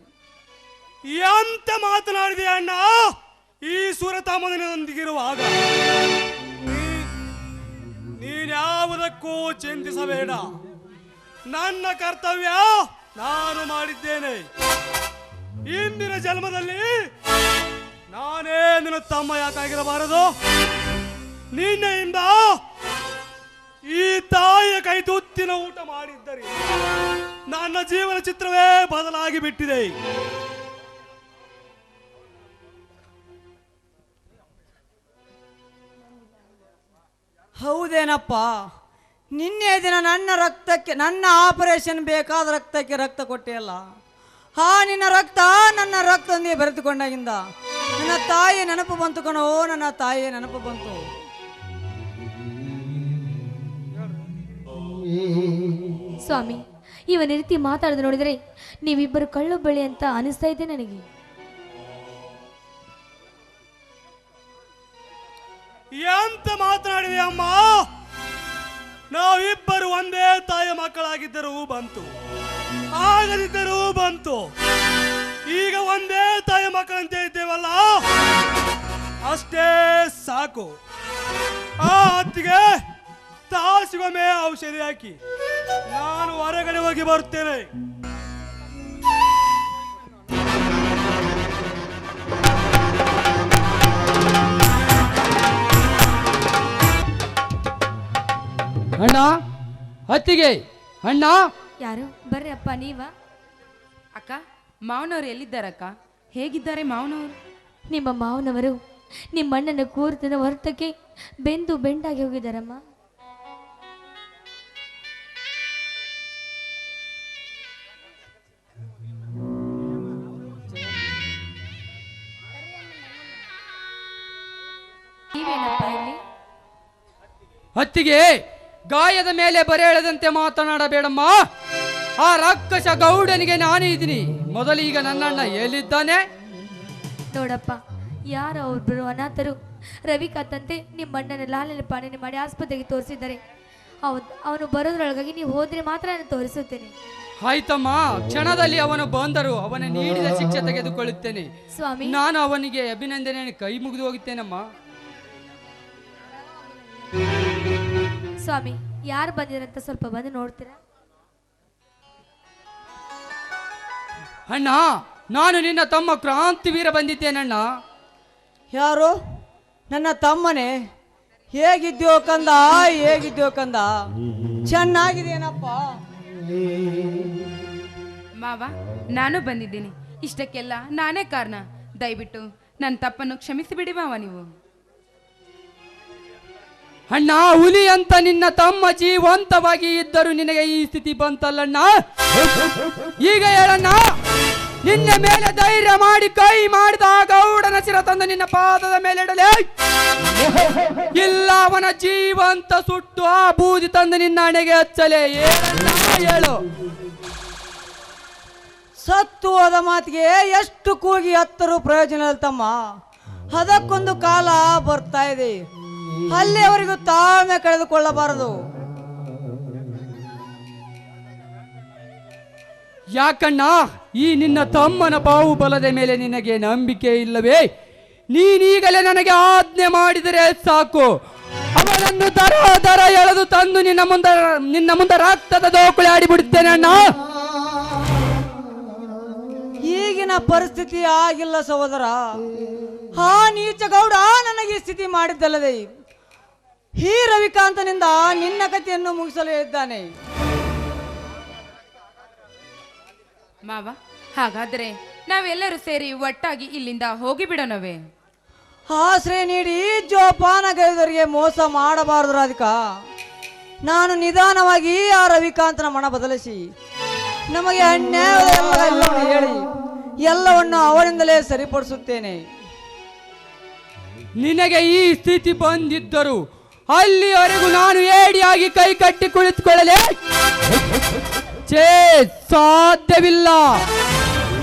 [SPEAKER 6] ಎಂತ ಮಾತನಾಡಿದೆ ಅಣ್ಣ? ಈ ಸುರತಾಮನೊಂದಿಗಿರುವಾಗ ನೀನ್ಯಾವುದಕ್ಕೂ ಚಿಂತಿಸಬೇಡ. ನನ್ನ ಕರ್ತವ್ಯ ನಾನು ಮಾಡಿದ್ದೇನೆ. ಇಂದಿನ ಜನ್ಮದಲ್ಲಿ ನಾನೇ ನಿನ್ನ ತಮ್ಮ ಯಾಕಾಗಿರಬಾರದು? ನಿನ್ನೆಯಿಂದ ಈ ತಾಯಿಯ ಕೈ ತುತ್ತಿನ ಊಟ ಮಾಡಿದ್ದರೆ ನನ್ನ ಜೀವನ ಚಿತ್ರವೇ ಬದಲಾಗಿ ಬಿಟ್ಟಿದೆ.
[SPEAKER 9] ಹೌದೇನಪ್ಪ, ನಿನ್ನೆ ದಿನ ನನ್ನ ರಕ್ತಕ್ಕೆ, ನನ್ನ ಆಪರೇಷನ್ ಬೇಕಾದ ರಕ್ತಕ್ಕೆ ರಕ್ತ ಕೊಟ್ಟೆಯಲ್ಲ. ನಿನ್ನ ರಕ್ತ ನನ್ನ ರಕ್ತದೊಂದಿಗೆ ಬೆರೆತುಕೊಂಡಾಗಿಂದ ನನ್ನ ತಾಯಿ ನೆನಪು ಬಂತು ಕಣೋ, ನನ್ನ ತಾಯಿ ನೆನಪು ಬಂತು.
[SPEAKER 8] ಸ್ವಾಮಿ, ಇವನ ರೀತಿ ಮಾತಾಡೋದು ನೋಡಿದರೆ ನೀವಿಬ್ಬರು ಕಳ್ಳು ಬಳ್ಳಿ ಅಂತ ಅನಿಸ್ತಾ ಇದೆ ನನಗೆ.
[SPEAKER 6] ಎಂತ ಮಾತನಾಡಿದೆ ಅಮ್ಮ? ನಾವಿಬ್ಬರು ಒಂದೇ ತಾಯಿಯ ಮಕ್ಕಳಾಗಿದ್ದರೂ ಬಂತು, ಆಗದಿದ್ದರೂ ಬಂತು. ಈಗ ಒಂದೇ ತಾಯಿಯ ಮಕ್ಕಳಂತೆ ಇದ್ದೇವಲ್ಲ, ಅಷ್ಟೇ ಸಾಕು. ಆ ಹೊತ್ತಿಗೆ ತಾಸಿಗೊಮ್ಮೆ ಔಷಧಿ ಹಾಕಿ ನಾನು ಹೊರಗಡೆ ಹೋಗಿ ಬರುತ್ತೇನೆ.
[SPEAKER 2] ಅಣ್ಣ ಅತ್ತಿಗೆ ಅಣ್ಣ.
[SPEAKER 8] ಯಾರು ಬರ್ರಿ ಅಪ್ಪ ನೀವ?
[SPEAKER 4] ಅಕ್ಕ, ಮಾವನವ್ರು ಎಲ್ಲಿದ್ದಾರಕ್ಕ? ಹೇಗಿದ್ದಾರೆ ಮಾವನವರು?
[SPEAKER 8] ನಿಮ್ಮ ಮಾವನವರು ನಿಮ್ಮ ಅಣ್ಣನ ಕೂರ್ತದ ಹೊರತಕ್ಕೆ ಬೆಂದು ಬೆಂಡಾಗಿ ಹೋಗಿದ್ದಾರಮ್ಮ. ನೀವೇನಪ್ಪ ಇಲ್ಲಿ?
[SPEAKER 2] ಅತ್ತಿಗೆ, ಗಾಯದ ಮೇಲೆ ಬರೆ ಎಳೆದಂತೆ ಮಾತನಾಡಬೇಡಮ್ಮ. ಆ ರಾಕ್ಷಸ ಗೌಡನಿಗೆ ನಾನೇ ಇದ್ದೀನಿ. ಮೊದಲೀಗ ನನ್ನಣ್ಣ ಎಲ್ಲಿದ್ದಾನೆ?
[SPEAKER 8] ನೋಡಪ್ಪ, ಯಾರೋ ಒಬ್ಬರು ಅನಾಥರು ರವಿಕಾಂತಂತೆ ನಿಮ್ಮ ಅಣ್ಣನ ಲಾಲನೆ ಪಾಲನೆ ಮಾಡಿ ಆಸ್ಪತ್ರೆಗೆ ತೋರಿಸಿದ್ದಾರೆ. ಅವನು ಬರೋದ್ರೊಳಗಾಗಿ ನೀವು ಹೋದ್ರೆ ಮಾತ್ರ ನಾನು ತೋರಿಸುತ್ತೇನೆ.
[SPEAKER 2] ಆಯ್ತಮ್ಮ, ಕ್ಷಣದಲ್ಲಿ ಅವನು ಬಂದರು ಅವನ ನೀಡಿದ ಶಿಕ್ಷೆ ತೆಗೆದುಕೊಳ್ಳುತ್ತೇನೆ.
[SPEAKER 8] ಸ್ವಾಮಿ,
[SPEAKER 2] ನಾನು ಅವನಿಗೆ ಅಭಿನಂದನೆ ಕೈ ಮುಗಿದು ಹೋಗುತ್ತೇನಮ್ಮ.
[SPEAKER 8] ಸ್ವಾಮಿ, ಯಾರು ಬಂದಿರಂತ ಸ್ವಲ್ಪ ಬಂದು ನೋಡ್ತೀರಾ?
[SPEAKER 2] ಅಣ್ಣ, ನಾನು ನಿನ್ನ ತಮ್ಮ ಕ್ರಾಂತಿವೀರ ಬಂದಿದ್ದೇನಣ್ಣ.
[SPEAKER 9] ಯಾರು? ನನ್ನ ತಮ್ಮನೇ? ಹೇಗಿದ್ಯೋ ಕಂದ, ಹೇಗಿದ್ಯೋ ಕಂದ? ಚೆನ್ನಾಗಿದೆಯೇನಪ್ಪ?
[SPEAKER 4] ಮಾವ, ನಾನು ಬಂದಿದ್ದೀನಿ. ಇಷ್ಟಕ್ಕೆಲ್ಲ ನಾನೇ ಕಾರಣ. ದಯವಿಟ್ಟು ನನ್ನ ತಪ್ಪನ್ನು ಕ್ಷಮಿಸಿಬಿಡಿ ಮಾವ ನೀವು.
[SPEAKER 2] ಅಣ್ಣ, ಹುಲಿ ಅಂತ ನಿನ್ನ ತಮ್ಮ ಜೀವಂತವಾಗಿ ಇದ್ದರೂ ನಿನಗೆ ಈ ಸ್ಥಿತಿ ಬಂತಲ್ಲಣ್ಣ. ಈಗ ಹೇಳಣ್ಣ, ನಿನ್ನ ಮೇಲೆ ಧೈರ್ಯ ಮಾಡಿ ಕೈ ಮಾಡಿದ ಗೌಡನ ಶಿರ ತಂದು ನಿನ್ನ ಪಾದದ ಮೇಲೆ ಇಡಲೇ, ಇಲ್ಲ ಅವನ ಜೀವಂತ ಸುಟ್ಟು ಆ ಬೂದಿ ತಂದು ನಿನ್ನ ಹಣೆಗೆ ಹಚ್ಚಲೇ? ಹೇಳು.
[SPEAKER 9] ಸತ್ತು ಹೋದ ಮಾತಿಗೆ ಎಷ್ಟು ಕೂಗಿ ಹತ್ತರೂ ಪ್ರಯೋಜನ ಇಲ್ಲ ತಮ್ಮ. ಅದಕ್ಕೊಂದು ಕಾಲ ಬರ್ತಾ ಇದೆ. ಅಲ್ಲಿಯವರೆಗೂ ತಾಳ್ಮೆ ಕಳೆದುಕೊಳ್ಳಬಾರದು.
[SPEAKER 2] ಯಾಕಣ್ಣ, ಈ ನಿನ್ನ ತಮ್ಮನ ಬಾಹುಬಲದ ಮೇಲೆ ನಿನಗೆ ನಂಬಿಕೆ ಇಲ್ಲವೇ? ನೀನೀಗಲೇ ನನಗೆ ಆಜ್ಞೆ ಮಾಡಿದರೆ ಸಾಕು. ಅವನನ್ನು ದರ ಎಳೆದು ತಂದು ನಿನ್ನ ಮುಂದೆ ರಕ್ತದ ದೋಕುಳಿ ಆಡಿಬಿಡುತ್ತೇನೆ ಅಣ್ಣ.
[SPEAKER 9] ಈಗಿನ ಪರಿಸ್ಥಿತಿ ಆಗಿಲ್ಲ ಸಹೋದರ. ಆ ನೀಚ ಗೌಡ ನನಗೆ ಈ ಸ್ಥಿತಿ ಮಾಡಿದ್ದಲ್ಲದೆ ಈ ರವಿಕಾಂತನಿಂದ ನಿನ್ನ ಕಥೆಯನ್ನು ಮುಗಿಸಲು ಹೇಳಿದ್ದಾನೆ.
[SPEAKER 4] ಮಾವ, ಹಾಗಾದ್ರೆ ನಾವೆಲ್ಲರೂ ಸೇರಿ ಒಟ್ಟಾಗಿ ಇಲ್ಲಿಂದ ಹೋಗಿಬಿಡೋಣವೇ?
[SPEAKER 9] ಆಶ್ರಯ ನೀಡಿ ಜೋಪಾನಗೈದವರಿಗೆ ಮೋಸ ಮಾಡಬಾರದು ರಾಧಿಕಾ. ನಾನು ನಿಧಾನವಾಗಿ ಆ ರವಿಕಾಂತನ ಮನ ಬದಲಿಸಿ ನಮಗೆ ಅನ್ಯಾಯದ ಎಲ್ಲವನ್ನು ಹೇಳಿ ಎಲ್ಲವನ್ನು ಅವರಿಂದಲೇ ಸರಿಪಡಿಸುತ್ತೇನೆ.
[SPEAKER 2] ನಿನಗೆ ಈ ಸ್ಥಿತಿ ಬಂದಿದ್ದರು ಅಲ್ಲಿವರೆಗೂ ನಾನು ಏಡಿಯಾಗಿ ಕೈ ಕಟ್ಟಿ ಕುಳಿತುಕೊಳ್ಳಲೇ? ಸಾಧ್ಯವಿಲ್ಲ.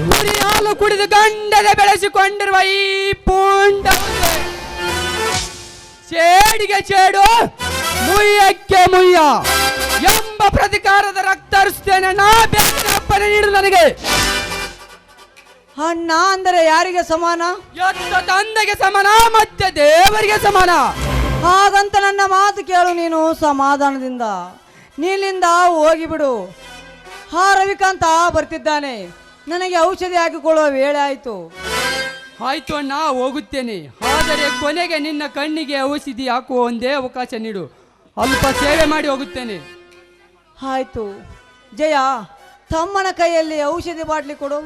[SPEAKER 2] ಕುರಿ ಹಾಲು ಕುಡಿದು ಗಂಡದೆ ಬೆಳೆಸಿಕೊಂಡಿರುವ ಈ ಪುಂಡ ಚೇಡಿಗೆ ಚೇಡು, ಮುಯ್ಯಕ್ಕೆ ಮುಯ್ಯ ಎಂಬ ಪ್ರತಿಕಾರದ ರಕ್ತ ಹರಿಸ್ತೇನೆ. ಬೇರೆ ನೀಡು ನನಗೆ.
[SPEAKER 9] ಅಣ್ಣ ಅಂದರೆ ಯಾರಿಗೆ ಸಮಾನ?
[SPEAKER 2] ಎತ್ತ ತಂದೆಗೆ ಸಮಾನ, ಮತ್ತೆ ದೇವರಿಗೆ ಸಮಾನ.
[SPEAKER 9] ಹಾಗಂತ ನನ್ನ ಮಾತು ಕೇಳು ನೀನು ಸಮಾಧಾನದಿಂದ. ನೀನಿಂದ ಹೋಗಿಬಿಡು. ಆ ರವಿಕಾಂತ ಬರ್ತಿದ್ದಾನೆ. ನನಗೆ ಔಷಧಿ ಹಾಕಿಕೊಳ್ಳುವ ವೇಳೆ ಆಯಿತು.
[SPEAKER 2] ಆಯ್ತು ಅಣ್ಣ, ಹೋಗುತ್ತೇನೆ. ಆದರೆ ಕೊನೆಗೆ ನಿನ್ನ ಕಣ್ಣಿಗೆ ಔಷಧಿ ಹಾಕುವ ಒಂದೇ ಅವಕಾಶ ನೀಡು. ಅಲ್ಪ ಸೇವೆ ಮಾಡಿ ಹೋಗುತ್ತೇನೆ.
[SPEAKER 9] ಆಯ್ತು ಜಯ, ತಮ್ಮನ ಕೈಯಲ್ಲಿ ಔಷಧಿ ಬಾಟ್ಲಿ ಕೊಡು.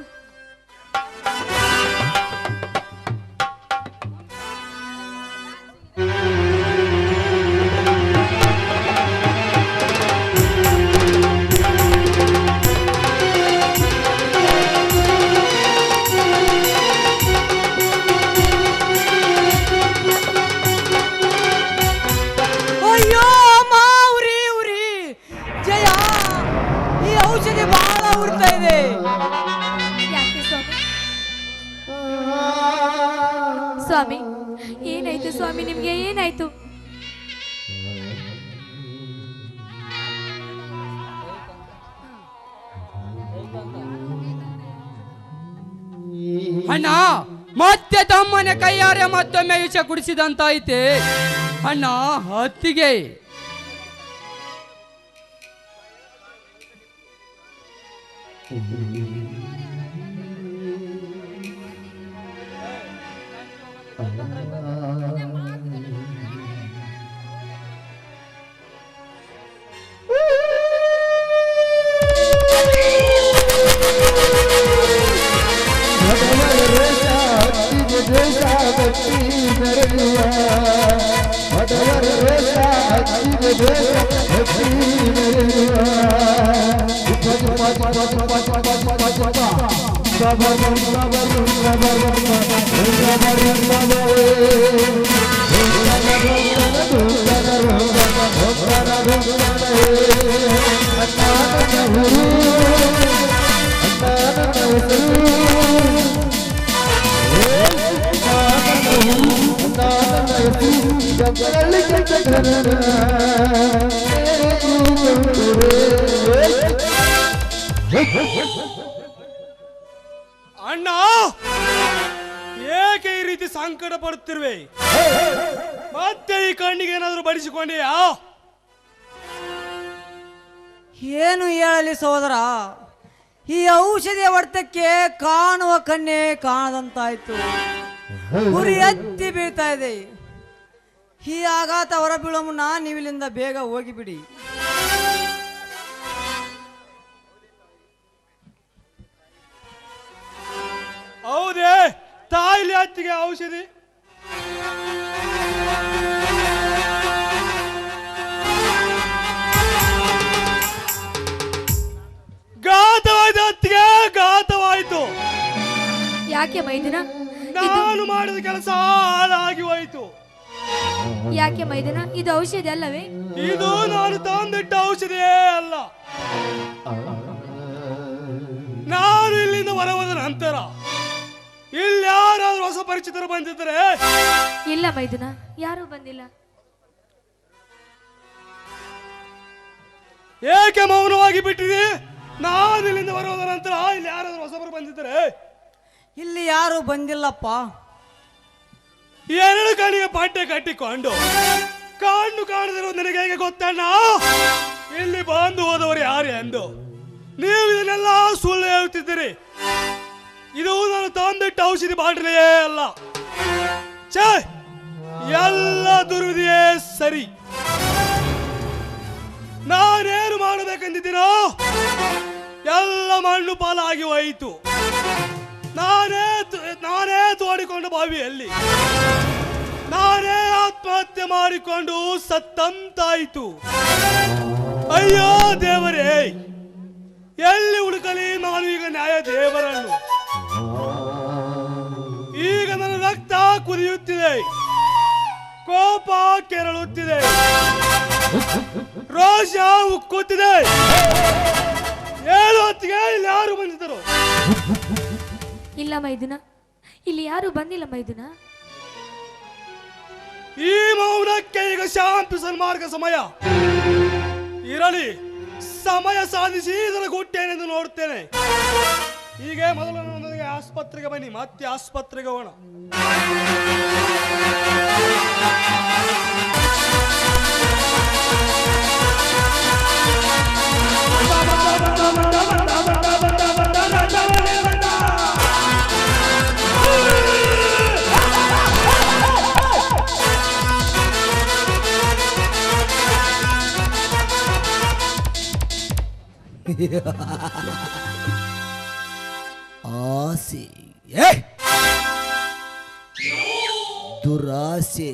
[SPEAKER 9] ಅಯ್ಯೋ ಅಮ್ಮ, ಉರಿ ಉರಿ. ಜಯ, ಈ ಔಷಧಿ ಬಹಳ ಉರ್ತಾ ಇದೆ.
[SPEAKER 8] ಯಾಕೆ ಸ್ವಾಮಿ? ಸ್ವಾಮಿ, ಏನಾಯ್ತು ಸ್ವಾಮಿ? ನಿಮ್ಗೆ ಏನಾಯ್ತು?
[SPEAKER 2] ಅಣ್ಣ, ಮತ್ತೆ ತಮ್ಮನ ಕೈಯಾರೆ ಮತ್ತೊಮ್ಮೆ ವಿಷ ಕುಡಿಸಿದಂತಾಯ್ತೆ ಅಣ್ಣ. ಅತ್ತಿಗೆ
[SPEAKER 11] ವೇಷ ಗಟ್ಟಿ ಮೆರೆಯುವ ಬಡವರ ವೇಷ ಹಚ್ಚಿದ ವೇಷ ಗಟ್ಟಿ ಮೆರೆಯುವ
[SPEAKER 6] ಅಣ್ಣ, ಏಕೆ ಈ ರೀತಿ ಸಂಕಟ ಪಡುತ್ತಿರುವೆ? ಮತ್ತೆ ಈ ಕಣ್ಣಿಗೆ ಏನಾದರೂ ಬಡಿಸಿಕೊಂಡೆಯಾ?
[SPEAKER 9] ಏನು ಹೇಳಲಿ ಸಹೋದರ, ಈ ಔಷಧಿಯ ಹೊಡೆತಕ್ಕೆ ಕಾಣುವ ಕಣ್ಣೇ ಕಾಣದಂತಾಯ್ತು. ಗುರಿ ಎತ್ತಿ ಬೀಳ್ತಾ ಇದೆ. ಈ ಆಘಾತ ಹೊರ ಬೀಳೋ ಮುನ್ನ ನೀವಿಲ್ಲಿಂದ ಬೇಗ ಹೋಗಿಬಿಡಿ.
[SPEAKER 6] ಹೌದೇ, ತಾಯಿಲಿ ಹತ್ತಿಗೆ ಔಷಧಿ ಘಾತವಾಯ್ತು, ಹತ್ತಿಗೆ ಘಾತವಾಯ್ತು.
[SPEAKER 8] ಯಾಕೆ ಮೈದುನ?
[SPEAKER 6] ನಾನು ಮಾಡಿದ ಕೆಲಸ ಹಾಳಾಗಿ ಹೋಯ್ತು.
[SPEAKER 8] ಯಾಕೆ ಮೈದುನ? ಇದು ಔಷಧಿ ಅಲ್ಲವೇ?
[SPEAKER 6] ಇದು ನಾನು ತಂದಿಟ್ಟ ಔಷಧಿಯೇ ಅಲ್ಲ. ನಾನು ಇಲ್ಲಿಂದ ಹೊರಹೋದ ನಂತರ ಇಲ್ಲಿ ಯಾರಾದ್ರೂ ಹೊಸ ಪರಿಚಿತರು ಬಂದಿದ್ದಾರೆ?
[SPEAKER 8] ಇಲ್ಲ ಮೈದುನ, ಯಾರೂ ಬಂದಿಲ್ಲ.
[SPEAKER 6] ಏಕೆ ಮೌನವಾಗಿ ಬಿಟ್ಟಿದೆ? ನಾನು ಇಲ್ಲಿಂದ ಹೊರಹೋದ ನಂತರ ಇಲ್ಲಿ ಯಾರಾದ್ರೂ ಹೊಸಬರು ಬಂದಿದ್ದಾರೆ?
[SPEAKER 9] ಇಲ್ಲಿ ಯಾರು ಬಂದಿಲ್ಲಪ್ಪ.
[SPEAKER 6] ಎರಡು ಕಣ್ಣಿಗೆ ಪಟ್ಟೆ ಕಟ್ಟಿಕೊಂಡು ಕಣ್ಣು ಕಾಣದಿರೋ ನಿನಗೆ ಹೇಗೆ ಗೊತ್ತಣ್ಣ ಇಲ್ಲಿ ಬಂದು ಹೋದವರು ಯಾರು ಎಂದು? ನೀವು ಇದನ್ನೆಲ್ಲ ಸುಳ್ಳು ಹೇಳ್ತಿದ್ದೀರಿ. ಇದು ನಾನು ತಂದಿಟ್ಟ ಔಷಧಿ ಬಾಟಲಿಯೇ ಅಲ್ಲ. ಛೇ, ಎಲ್ಲ ದುರ್ವಿಧಿಯೇ ಸರಿ. ನಾನೇನು ಮಾಡಬೇಕೆಂದಿದ್ದೀನೋ ಎಲ್ಲ ಮಣ್ಣು ಪಾಲಾಗಿ ಹೋಯಿತು. ನಾನೇ ತೋಡಿಕೊಂಡ ಬಾವಿಯಲ್ಲಿ ನಾನೇ ಆತ್ಮಹತ್ಯೆ ಮಾಡಿಕೊಂಡು ಸತ್ತಂತಾಯಿತು. ಅಯ್ಯೋ ದೇವರೇ, ಎಲ್ಲಿ ಹುಡುಕಲಿ ನಾನು ಈಗ ನ್ಯಾಯ ದೇವರನ್ನು? ಈಗ ನನ್ನ ರಕ್ತ ಕುದಿಯುತ್ತಿದೆ, ಕೋಪ ಕೆರಳುತ್ತಿದೆ, ರೋಷ ಉಕ್ಕುತ್ತಿದೆ. ಏಳು ಹೊತ್ತಿಗೆ ಇಲ್ಲಿ ಯಾರು ಬಂದಿದ್ದರು?
[SPEAKER 8] ಇಲ್ಲ ಮೈದುನ, ಇಲ್ಲಿ ಯಾರು ಬಂದಿಲ್ಲ ಮೈದುನ.
[SPEAKER 6] ಈ ಮೌನಕ್ಕೆ ಈಗ ಶಾಂತಿ ಸನ್ಮಾರ್ಗ ಸಮಯ ಇರಲಿ. ಸಮಯ ಸಾಧಿಸಿ ಇದರ ಗುಟ್ಟೇನೆಂದು ನೋಡುತ್ತೇನೆ. ಹೀಗೆ ಮೊದಲು ನನಗೆ ಆಸ್ಪತ್ರೆಗೆ ಬನ್ನಿ, ಮತ್ತೆ ಆಸ್ಪತ್ರೆಗೆ ಹೋಗೋಣ.
[SPEAKER 1] ಆಸೆ, ದುರಾಸೆ,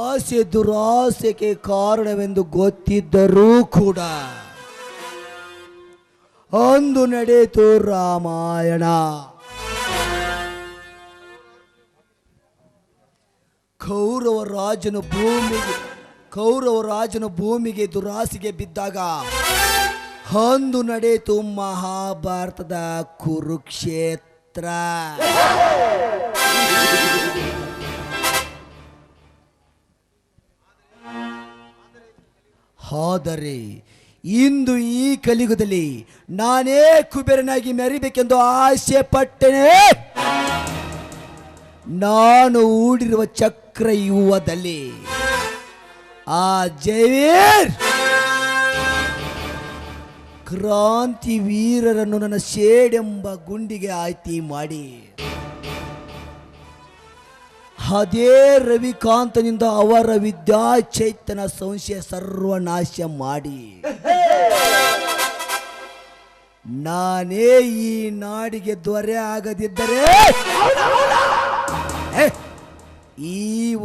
[SPEAKER 1] ಆಸೆ ದುರಾಸೆಗೆ ಕಾರಣವೆಂದು ಗೊತ್ತಿದ್ದರೂ ಕೂಡ ಅಂದು ನಡೆಯಿತು ರಾಮಾಯಣ. ಕೌರವ ರಾಜನು ಭೂಮಿಗೆ ದುರಾಸೆಗೆ ಬಿದ್ದಾಗ ಅಂದು ನಡೆಯಿತು ಮಹಾಭಾರತದ ಕುರುಕ್ಷೇತ್ರ. ಆದರೆ ಇಂದು ಈ ಕಲಿಯುಗದಲ್ಲಿ ನಾನೇ ಕುಬೇರನಾಗಿ ಮೆರಿಬೇಕೆಂದು ಆಸೆ ಪಟ್ಟೆನೆ. ನಾನು ಹೂಡಿರುವ ಚಕ್ರ ಯುವದಲ್ಲಿ ಆ ಜಯವೀರ್ ಕ್ರಾಂತಿ ವೀರರನ್ನು ನನ್ನ ಶೇಡೆಂಬ ಗುಂಡಿಗೆ ಆಯ್ತಿ ಮಾಡಿ ಅದೇ ರವಿಕಾಂತನಿಂದ ಅವರ ವಿದ್ಯಾ ಚೈತನ್ಯ ಸಂಶಯ ಸರ್ವನಾಶ ಮಾಡಿ ನಾನೇ ಈ ನಾಡಿಗೆ ದೊರೆ ಆಗದಿದ್ದರೆ ಈ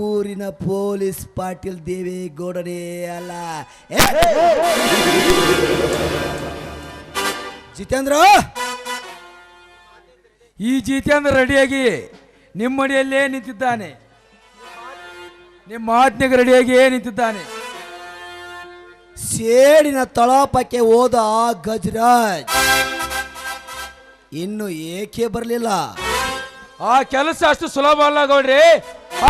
[SPEAKER 1] ಊರಿನ ಪೊಲೀಸ್ ಪಾಟೀಲ್ ದೇವೇಗೌಡರೇ ಅಲ್ಲ. ಜಿತೇಂದ್ರ,
[SPEAKER 2] ಈ ಜಿತೇಂದ್ರ ರೆಡಿಯಾಗಿ ನಿಮ್ಮ ಅಡಿಯಲ್ಲೇ ನಿಂತಿದ್ದಾನೆ, ನಿಮ್ಮ ಆಜ್ಞೆಗೆ ರೆಡಿಯಾಗಿ ನಿಂತಿದ್ದಾನೆ.
[SPEAKER 1] ಸೇಡಿನ ತಳಾಪಕ್ಕೆ ಹೋದ ಗಜರಾಜ್ ಇನ್ನು ಏಕೆ ಬರಲಿಲ್ಲ?
[SPEAKER 2] ಆ ಕೆಲಸ ಅಷ್ಟು ಸುಲಭ ಅಲ್ಲ ಗೌಡ್ರಿ.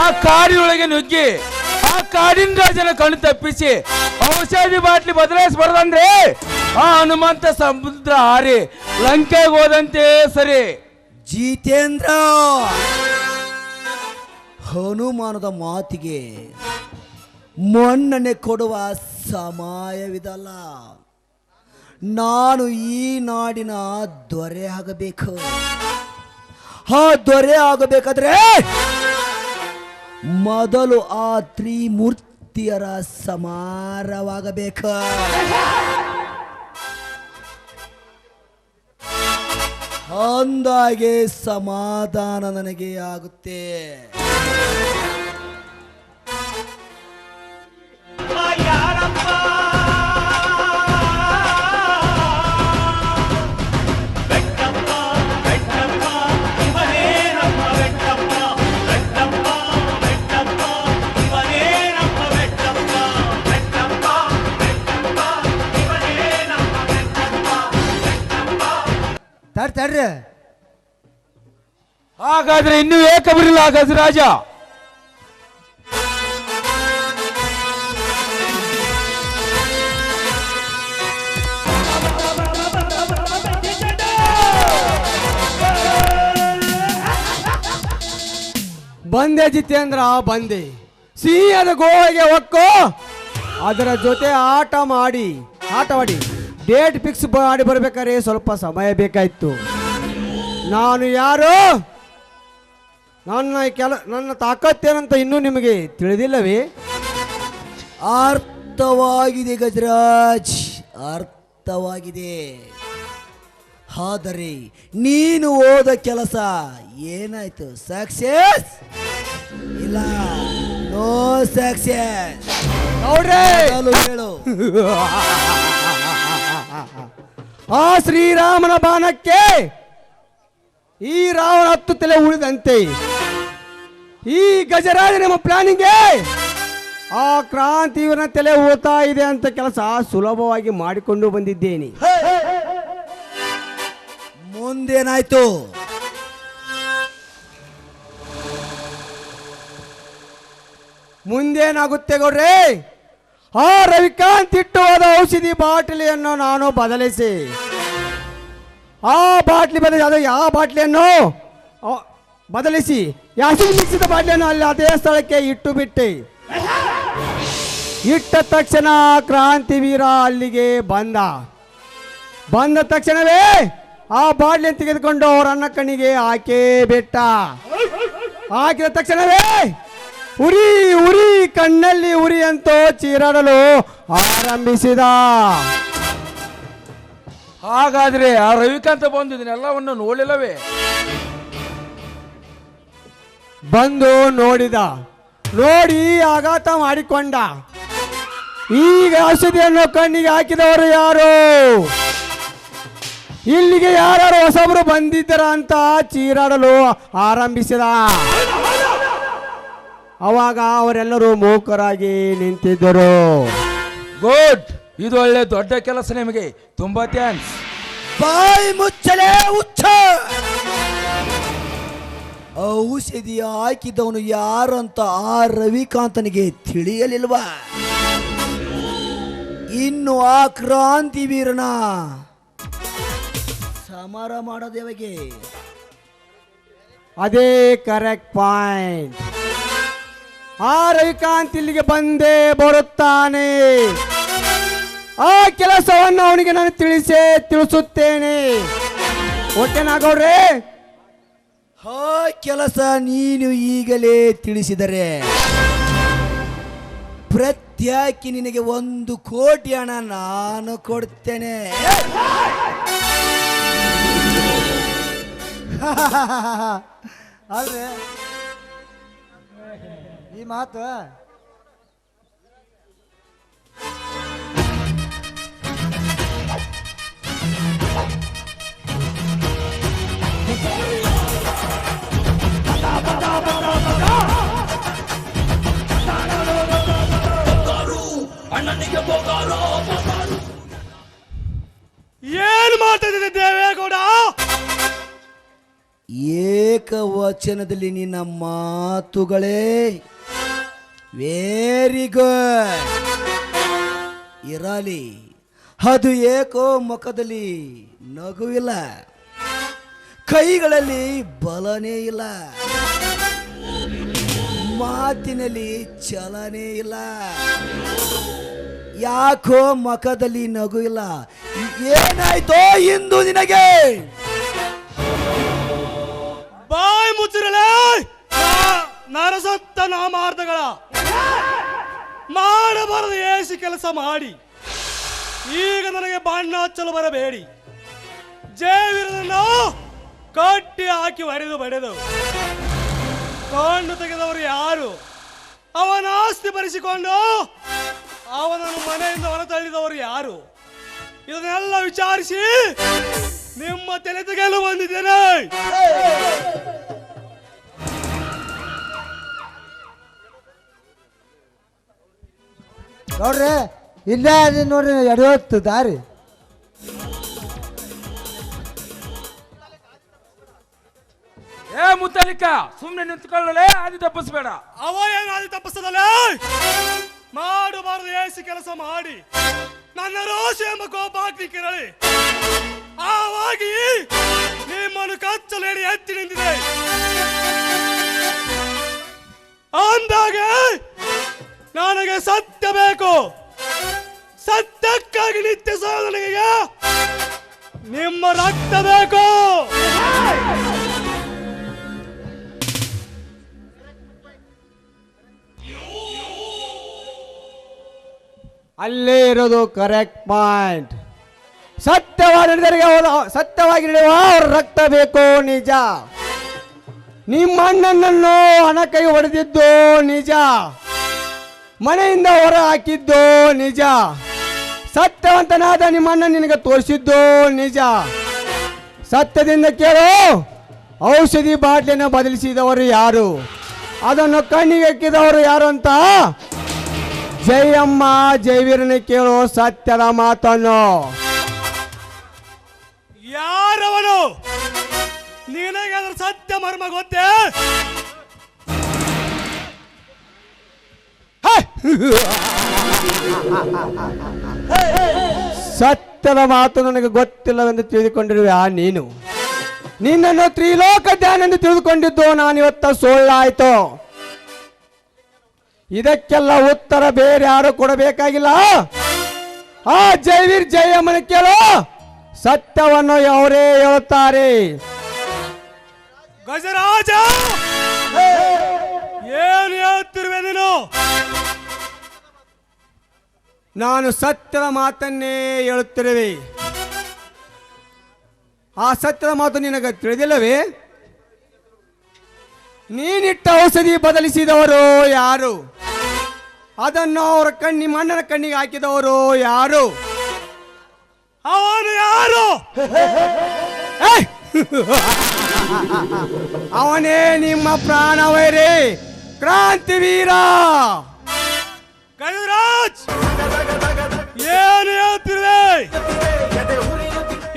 [SPEAKER 2] ಆ ಕಾಡಿನೊಳಗೆ ನುಗ್ಗಿ ಆ ಕಾಡಿನ ರಾಜನ ಕಣ್ಣು ತಪ್ಪಿಸಿ ಔಷಧಿ ಬಾಟ್ಲಿ ಬದಲಾಯಿಸಬಾರ್ದಂದ್ರೆ ಆ ಹನುಮಂತ ಸಮುದ್ರ ಹಾರಿ ಲಂಕೆಗೆ ಹೋದಂತೆ ಸರಿ.
[SPEAKER 1] ಜಿತೇಂದ್ರ, ಹನುಮಾನದ ಮಾತಿಗೆ ಮನ್ನಣೆ ಕೊಡುವ ಸಮಯವಿದಲ್ಲ. ನಾನು ಈ ನಾಡಿನ ದೊರೆ ಆಗಬೇಕು. ಆ ದೊರೆ ಆಗಬೇಕಾದ್ರೆ ಮೊದಲು ಆ ತ್ರಿಮೂರ್ತಿಯರ ಸಮಾರವಾಗಬೇಕು. ಅಂದಾಗೆ ಸಮಾಧಾನ ನನಗೆ ಆಗುತ್ತೆ. ತಡ್ರಿ,
[SPEAKER 2] ಹಾಗಾದ್ರೆ ಇನ್ನೂ ಏಕೆ ಬರಲಿಲ್ಲ ಗಜರಾಜ?
[SPEAKER 3] ಬಂದೆ ಜಿತೇಂದ್ರ, ಬಂದೆ. ಸಿಹಿಯಾದ ಗೋವಾಗೆ ಹೊಕ್ಕು ಅದರ ಜೊತೆ ಆಟವಾಡಿ ಡೇಟ್ ಫಿಕ್ಸ್ ಮಾಡಿ ಬರ್ಬೇಕಾದ್ರೆ ಸ್ವಲ್ಪ ಸಮಯ ಬೇಕಾಯ್ತು. ನಾನು ಯಾರು, ನನ್ನ ತಾಕತ್ತೇನಂತ ಇನ್ನೂ ನಿಮಗೆ ತಿಳಿದಿಲ್ಲವೇ?
[SPEAKER 1] ಅರ್ಥವಾಗಿದೆ ಗಜರಾಜ್, ಅರ್ಥವಾಗಿದೆ. ಆದರೆ ನೀನು ಹೋದ ಕೆಲಸ ಏನಾಯ್ತು? ಸಕ್ಸೆಸ್ ಇಲ್ಲ, ನೋ ಸಕ್ಸೆಸ್.
[SPEAKER 3] ನೋಡ್ರಿ,
[SPEAKER 1] ಹೇಳು.
[SPEAKER 3] ಆ ಶ್ರೀರಾಮನ ಬಾಣಕ್ಕೆ ಈ ರಾವಣ 10 ತಲೆ ಉಳಿದಂತೆ ಈ ಗಜರಾಜ ನಮ್ಮ ಪ್ಲಾನಿಂಗ್ಗೆ ಆ ಕ್ರಾಂತಿಯವರ ತಲೆ ಹೋಗ್ತಾ ಇದೆ ಅಂತ ಕೆಲಸ ಸುಲಭವಾಗಿ ಮಾಡಿಕೊಂಡು ಬಂದಿದ್ದೇನೆ.
[SPEAKER 1] ಮುಂದೇನಾಯ್ತು?
[SPEAKER 3] ಮುಂದೇನಾಗುತ್ತೆ ಗೌಡ್ರೆ? ಆ ರವಿಕಾಂತ್ ಇಟ್ಟು ಹೋದ ಔಷಧಿ ಬಾಟಲಿಯನ್ನು ನಾನು ಬದಲಿಸಿ ಆ ಬಾಟ್ಲಿ ಬದಲಿಸಿ ಅದು ಯಾವ ಬಾಟ್ಲಿಯನ್ನು ಬದಲಿಸಿ ಯಾಸಿನ್ ಮಿಕ್ಸಿದ ಬಾಟ್ಲಿಯನ್ನು ಅಲ್ಲಿ ಅದೇ ಸ್ಥಳಕ್ಕೆ ಇಟ್ಟು ಬಿಟ್ಟೆ. ಇಟ್ಟ ತಕ್ಷಣ ಕ್ರಾಂತಿವೀರ ಅಲ್ಲಿಗೆ ಬಂದ ತಕ್ಷಣವೇ ಆ ಬಾಟ್ಲಿಯನ್ನು ತೆಗೆದುಕೊಂಡು ಅವರ ಅನ್ನ ಕಣ್ಣಿಗೆ ಹಾಕೇ ಬಿಟ್ಟ. ಹಾಕಿದ ತಕ್ಷಣವೇ ಉರಿ ಉರಿ ಕಣ್ಣಲ್ಲಿ ಉರಿ ಅಂತೂ ಚೀರಾಡಲು ಆರಂಭಿಸಿದ.
[SPEAKER 2] ಹಾಗಾದ್ರೆ ಆ ರವಿಕಾಂತ ಬಂದು ಇದನ್ನೆಲ್ಲವನ್ನು ನೋಡಲಿಲ್ಲವೇ?
[SPEAKER 3] ಬಂದು ನೋಡಿ ಆಘಾತ ಮಾಡಿಕೊಂಡ. ಈಗ ಔಷಧಿಯನ್ನು ಕಣ್ಣಿಗೆ ಹಾಕಿದವರು ಯಾರು? ಇಲ್ಲಿಗೆ ಯಾರು ಹೊಸಬರು ಬಂದಿದ್ದರ ಅಂತ ಚೀರಾಡಲು ಆರಂಭಿಸಿದ. ಅವಾಗ ಅವರೆಲ್ಲರೂ ಮೂಕರಾಗಿ ನಿಂತಿದ್ದರು.
[SPEAKER 2] ಗುಡ್, ಇದು ಒಳ್ಳೆ ದೊಡ್ಡ ಕೆಲಸ, ನಿಮಗೆ ತುಂಬಾ ಥ್ಯಾಂಕ್ಸ್.
[SPEAKER 1] ಬಾಯಿ ಮುಚ್ಚಲೇ ಹುಚ್ಚ! ಔಷಧಿ ಹಾಕಿದವನು ಯಾರಂತ ಆ ರವಿಕಾಂತನಿಗೆ ತಿಳಿಯಲಿಲ್ವಾ? ಇನ್ನು ಆ ಕ್ರಾಂತಿವೀರನ ಸಮರ ಮಾಡೋದೇವಗೆ.
[SPEAKER 3] ಅದೇ ಕರೆಕ್ಟ್ ಪಾಯಿಂಟ್. ಆ ರವಿಕಾಂತ್ ಇಲ್ಲಿಗೆ ಬಂದೇ ಬರುತ್ತಾನೆ. ಆ ಕೆಲಸವನ್ನು ಅವನಿಗೆ ನಾನು ತಿಳಿಸುತ್ತೇನೆ. ಓಕೆನಾ ಗೌಡ್ರೆ?
[SPEAKER 1] ಆ ಕೆಲಸ ನೀನು ಈಗಲೇ ತಿಳಿಸಿದರೆ ಪ್ರತ್ಯಾಕಿ ನಿನಗೆ 1 ಕೋಟಿ ಹಣ ನಾನು ಕೊಡ್ತೇನೆ. ಅಲ್ರಿ ಈ ಮಾತು
[SPEAKER 6] ಏನ್ ಮಾತಾಡಿದೆ ದೇವೇಗೌಡ?
[SPEAKER 1] ಏಕವಚನದಲ್ಲಿ ನಿನ್ನ ಮಾತುಗಳೇ ವೆರಿ ಗುಡ್ ಇರಲಿ. ಅದು ಏಕೋ ಮುಖದಲ್ಲಿ ನಗುವಿಲ್ಲ, ಕೈಗಳಲ್ಲಿ ಬಲನೇ ಇಲ್ಲ, ಮಾತಿನಲ್ಲಿ ಚಲನೆ ಇಲ್ಲ. ಯಾಕೋ ಮುಖದಲ್ಲಿ ನಗು ಇಲ್ಲ? ಏನಾಯ್ತೋ ಇಂದು ನಿನಗೆ?
[SPEAKER 6] ಬಾಯ್ ಮುಚ್ಚಿರಲೇ ನರಸತ್ತ ನಾಮಾರ್ಥಗಳ ಮಾಡಬಾರದು ಏಸಿ ಕೆಲಸ ಮಾಡಿ ಈಗ ನನಗೆ ಬಣ್ಣ ಹಚ್ಚಲು ಬರಬೇಡಿ. ಜಯವೀರನನ್ನು ಕಟ್ಟಿ ಹಾಕಿ ಬಡೆದು ಕಣ್ಣು ತೆಗೆದವರು ಯಾರು? ಅವನ ಆಸ್ತಿ ಬರೆಸಿಕೊಂಡು ಅವನನ್ನು ಮನೆಯಿಂದ ಹೊರತಳ್ಳಿದವರು ಯಾರು? ಇದನ್ನೆಲ್ಲ ವಿಚಾರಿಸಿ ನಿಮ್ಮ ತಲೆ ತೆಗೆಯಲು ಬಂದಿದ್ದೇನೆ.
[SPEAKER 1] ನೋಡ್ರಿ ಇಲ್ಲೇ ನೋಡ್ರಿ ಎಡೆಯೊತ್ತು ದಾರಿ.
[SPEAKER 2] ಏ ಮುತ್ತಲಿಕ, ಸುಮ್ಮನೆ ನಿಂತ್ಕೊಳ್ಳಲೇ, ಆದಿ ತಪ್ಪಿಸ್ಬೇಡ.
[SPEAKER 6] ಅವ ಏನು ಆದಿ ತಪ್ಪಿಸದಲ್ಲ? ಮಾಡಬಾರದು ಏಸಿ ಕೆಲಸ ಮಾಡಿ ನನ್ನ ರೋಷ ಎಂಬ ಕೋಪ ಹಾಕಿ ಕಿರಳಿ ಆವಾಗಿ ನಿಮ್ಮನ್ನು ಕಚ್ಚಲೇಡಿ ಎತ್ತಿ ನಿಂತಿದೆ. ಅಂದಾಗೆ ನನಗೆ ಸತ್ಯ ಬೇಕು. ಸತ್ಯಕ್ಕಾಗಿ ನಿತ್ಯ ಸಾಧನೆಗೆ ನಿಮ್ಮ ರಕ್ತ ಬೇಕು.
[SPEAKER 3] ಅಲ್ಲೇ ಇರೋದು ಕರೆಕ್ಟ್ ಪಾಯಿಂಟ್. ಸತ್ಯವಾಗಿ ನಡೆಯುವ ಅವ್ರ ರಕ್ತ ಬೇಕು ನಿಜ. ನಿಮ್ಮ ಅಣ್ಣನನ್ನು ಹಣ ಕೈ ಹೊಡೆದಿದ್ದು ನಿಜ, ಮನೆಯಿಂದ ಹೊರ ಹಾಕಿದ್ದು ನಿಜ, ಸತ್ಯವಂತನಾದ ನಿಮ್ಮ ಅಣ್ಣ ನಿನಗೆ ತೋರಿಸಿದ್ದು ನಿಜ. ಸತ್ಯದಿಂದ ಕೇಳು, ಔಷಧಿ ಬಾಟ್ಲಿಯನ್ನು ಬದಲಿಸಿದವರು ಯಾರು? ಅದನ್ನು ಕಣ್ಣಿಗೆ ಹಾಕಿದವರು ಯಾರು ಅಂತ ಜಯಮ್ಮ ಜಯವೀರನ ಕೇಳು ಸತ್ಯದ ಮಾತನ್ನು.
[SPEAKER 6] ಯಾರವನು? ನಿನಗೆ ಅದರ ಸತ್ಯ ಮರ್ಮ ಗೊತ್ತೇ?
[SPEAKER 3] ಸತ್ಯದ ಮಾತು ನನಗೆ ಗೊತ್ತಿಲ್ಲವೆಂದು ತಿಳಿದುಕೊಂಡಿರುವೆ ನೀನು. ನಿನ್ನನ್ನು ತ್ರಿಲೋಕ ಧ್ಯಾನ ಎಂದು ತಿಳಿದುಕೊಂಡಿದ್ದು ನಾನಿವತ್ತ ಸುಳ್ಳಾಯ್ತು. ಇದಕ್ಕೆಲ್ಲ ಉತ್ತರ ಬೇರೆ ಯಾರು ಕೊಡಬೇಕಾಗಿಲ್ಲ. ಆ ಜೈವೀರ್ ಜಯಮ್ಮನ ಕೇಳು, ಸತ್ಯವನ್ನು ಅವರೇ ಹೇಳುತ್ತಾರೆ.
[SPEAKER 6] ಗಜರಾಜ, ಏನು ಹೇಳ್ತಿರುವೆ ನೀನು?
[SPEAKER 3] ನಾನು ಸತ್ಯದ ಮಾತನ್ನೇ ಹೇಳುತ್ತಿರುವೆ. ಆ ಸತ್ಯದ ಮಾತು ನಿನಗೆ ತಿಳಿದಿಲ್ಲವೇ? ನೀನಿಟ್ಟ ಔಷಧಿ ಬದಲಿಸಿದವರು ಯಾರು? ಅದನ್ನು ಅವರ ನಿಮ್ಮ ಅಣ್ಣನ ಕಣ್ಣಿಗೆ ಹಾಕಿದವರು ಯಾರು?
[SPEAKER 6] ಅವನು ಯಾರು?
[SPEAKER 3] ಅವನೇ ನಿಮ್ಮ ಪ್ರಾಣವೈರಿ ಕ್ರಾಂತಿವೀರ
[SPEAKER 6] ಗಜರಾಜ್. ಏನು ಹೇಳ್ತಿರುವೆ?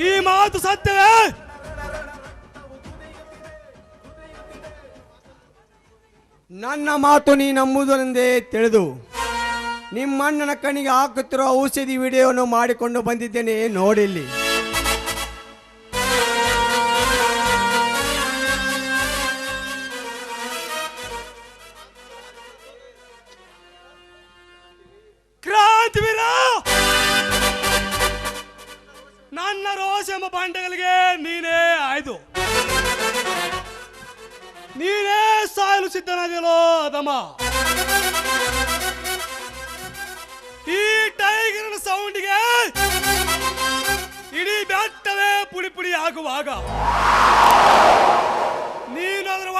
[SPEAKER 6] ಈ ಮಾತು ಸತ್ಯವೇ?
[SPEAKER 3] ನನ್ನ ಮಾತು ನೀ ನಂಬುವುದೆಂದೇ ತಿಳಿದು ನಿಮ್ಮ ಅಣ್ಣನ ಕಣ್ಣಿಗೆ ಹಾಕುತ್ತಿರುವ ಔಷಧಿ ವಿಡಿಯೋವನ್ನು ಮಾಡಿಕೊಂಡು ಬಂದಿದ್ದೇನೆ, ನೋಡಿಲ್ಲಿ.
[SPEAKER 6] ಕ್ರಾಂತಿವೀರ, ನನ್ನ ರೋಷ ಎಂಬ ಬಂಡೆಗಳಿಗೆ ನೀನೇ ಆಯ್ದು. ನೀನೇ ಸಾಯಲು ಸಿದ್ಧನಾಗಿರೋ ಅದಮ್ಮ. ಈ ಟೈಗರ್ನ ಸೌಂಡಿಗೆ ಇಡೀ ಬೆಟ್ಟವೇ ಪುಡಿ ಪುಡಿ ಆಗುವಾಗ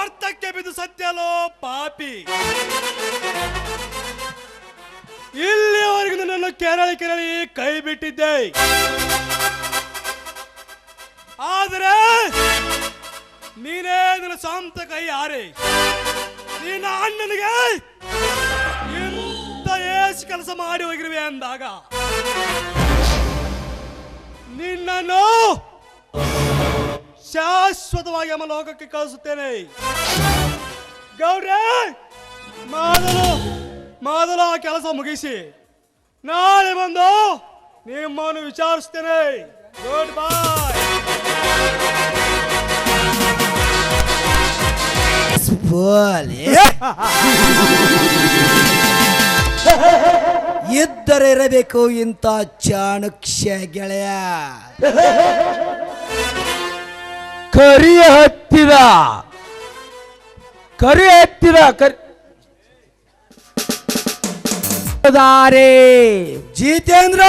[SPEAKER 6] ಸ್ವಾರ್ಥಕ್ಕೆ ಬಿದ್ದು ಸತ್ಯಲೋ ಪಾಪಿ. ಇಲ್ಲಿಯವರೆಗೂ ನನ್ನನ್ನು ಕೆರಳಿ ಕೈ ಬಿಟ್ಟಿದ್ದೆ. ಆದರೆ ನೀನೇ ನನ್ನ ಸ್ವಂತ ಕೈ ಹಾರೆ ನಿನ್ನ ಅಣ್ಣನಿಗೆ ಇಂಥ ಏಸು ಕೆಲಸ ಮಾಡಿ ಹೋಗಿರುವೆ ಅಂದಾಗ ನಿನ್ನನ್ನು ಶಾಶ್ವತವಾಗಿ ಅಮಲೋಕಕ್ಕೆ ಕಳಿಸುತ್ತೇನೆ. ಗೌಡ್ರೆ, ಮೊದಲು ಆ ಕೆಲಸ ಮುಗಿಸಿ ನಾಳೆ ಬಂದು ನಿಮ್ಮನ್ನು ವಿಚಾರಿಸ್ತೇನೆ. ಗುಡ್ ಬಾಯ್.
[SPEAKER 1] ಇದ್ದರೆ ಇರಬೇಕು ಇಂಥ ಚಾಣಕ್ಯ ಗೆಳೆಯ.
[SPEAKER 2] ಕರಿ ಹತ್ತಿದ
[SPEAKER 1] ಜಿತೇಂದ್ರ,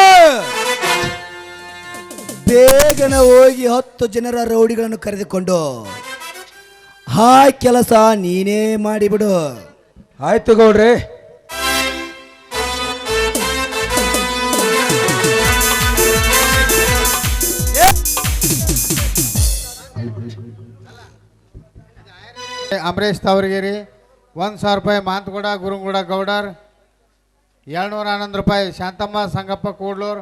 [SPEAKER 1] ಬೇಗನೆ ಹೋಗಿ 10 ಜನರ ರೌಡಿಗಳನ್ನು ಕರೆದುಕೊಂಡು ಆ ಕೆಲಸ ನೀನೇ ಮಾಡಿಬಿಡು.
[SPEAKER 2] ಆಯ್ತು ಗೌಡ್ರೆ.
[SPEAKER 12] ಅಮರೇಶ್ ತಾವರ್ಗೇರಿ 1,000 ರೂಪಾಯಿ ಮಾಂತಗೌಡ ಗುರುಗೌಡ ಗೌಡರ್, 211 ರೂಪಾಯಿ ಶಾಂತಮ್ಮ ಸಂಗಪ್ಪ ಕೂಡ್ಲೂರ್,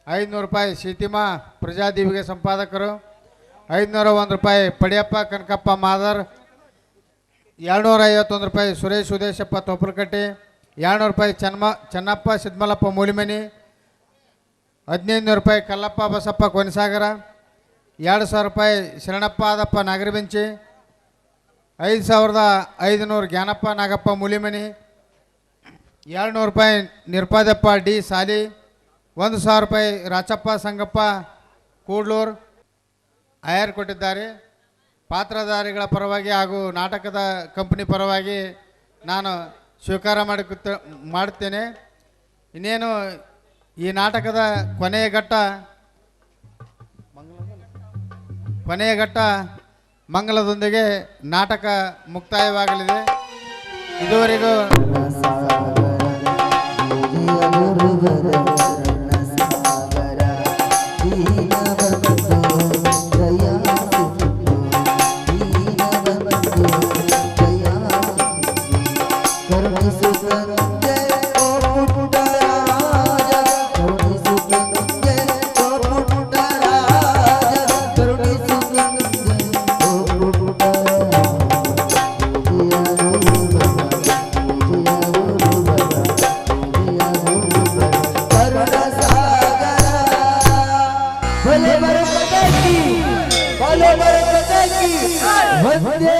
[SPEAKER 12] 500 ರೂಪಾಯಿ ಸೀತಿಮಾ ಪ್ರಜಾದೀವಿಗೆ ಸಂಪಾದಕರು, 501 ರೂಪಾಯಿ ಪಡಿಯಪ್ಪ ಕನಕಪ್ಪ ಮಾದರ್, 251 ರೂಪಾಯಿ ಸುರೇಶ್ ಉದೇಶಪ್ಪ ತೊಪ್ಪಲಕಟ್ಟಿ, 200 ರೂಪಾಯಿ ಚೆನ್ನಪ್ಪ ಸಿದ್ಮಲಪ್ಪ ಮೂಲಿಮನಿ, 1500 ರೂಪಾಯಿ ಕಲ್ಲಪ್ಪ ಬಸಪ್ಪ ಕೊನಸಾಗರ, 2,000 ರೂಪಾಯಿ ಶರಣಪ್ಪ ಆದಪ್ಪ ನಾಗರಬೆಂಚಿ, 5,500 ಜ್ಞಾನಪ್ಪ ನಾಗಪ್ಪ ಮೂಲಿಮನಿ, 200 ರೂಪಾಯಿ ನಿರ್ಪಾದಪ್ಪ ಡಿ ಸಾಲಿ, 1,000 ರೂಪಾಯಿ ರಾಚಪ್ಪ ಸಂಗಪ್ಪ ಕೂಡ್ಲೂರ್ ಆಯರ್ ಕೊಟ್ಟಿದ್ದಾರೆ. ಪಾತ್ರಧಾರಿಗಳ ಪರವಾಗಿ ಹಾಗೂ ನಾಟಕದ ಕಂಪನಿ ಪರವಾಗಿ ನಾನು ಸ್ವೀಕಾರ ಮಾಡುತ್ತೇನೆ. ಇನ್ನೇನು ಈ ನಾಟಕದ ಕೊನೆಯ ಘಟ್ಟ ಮಂಗಲದೊಂದಿಗೆ ನಾಟಕ ಮುಕ್ತಾಯವಾಗಲಿದೆ. ಇದುವರೆಗೂ
[SPEAKER 11] ವಂದೇ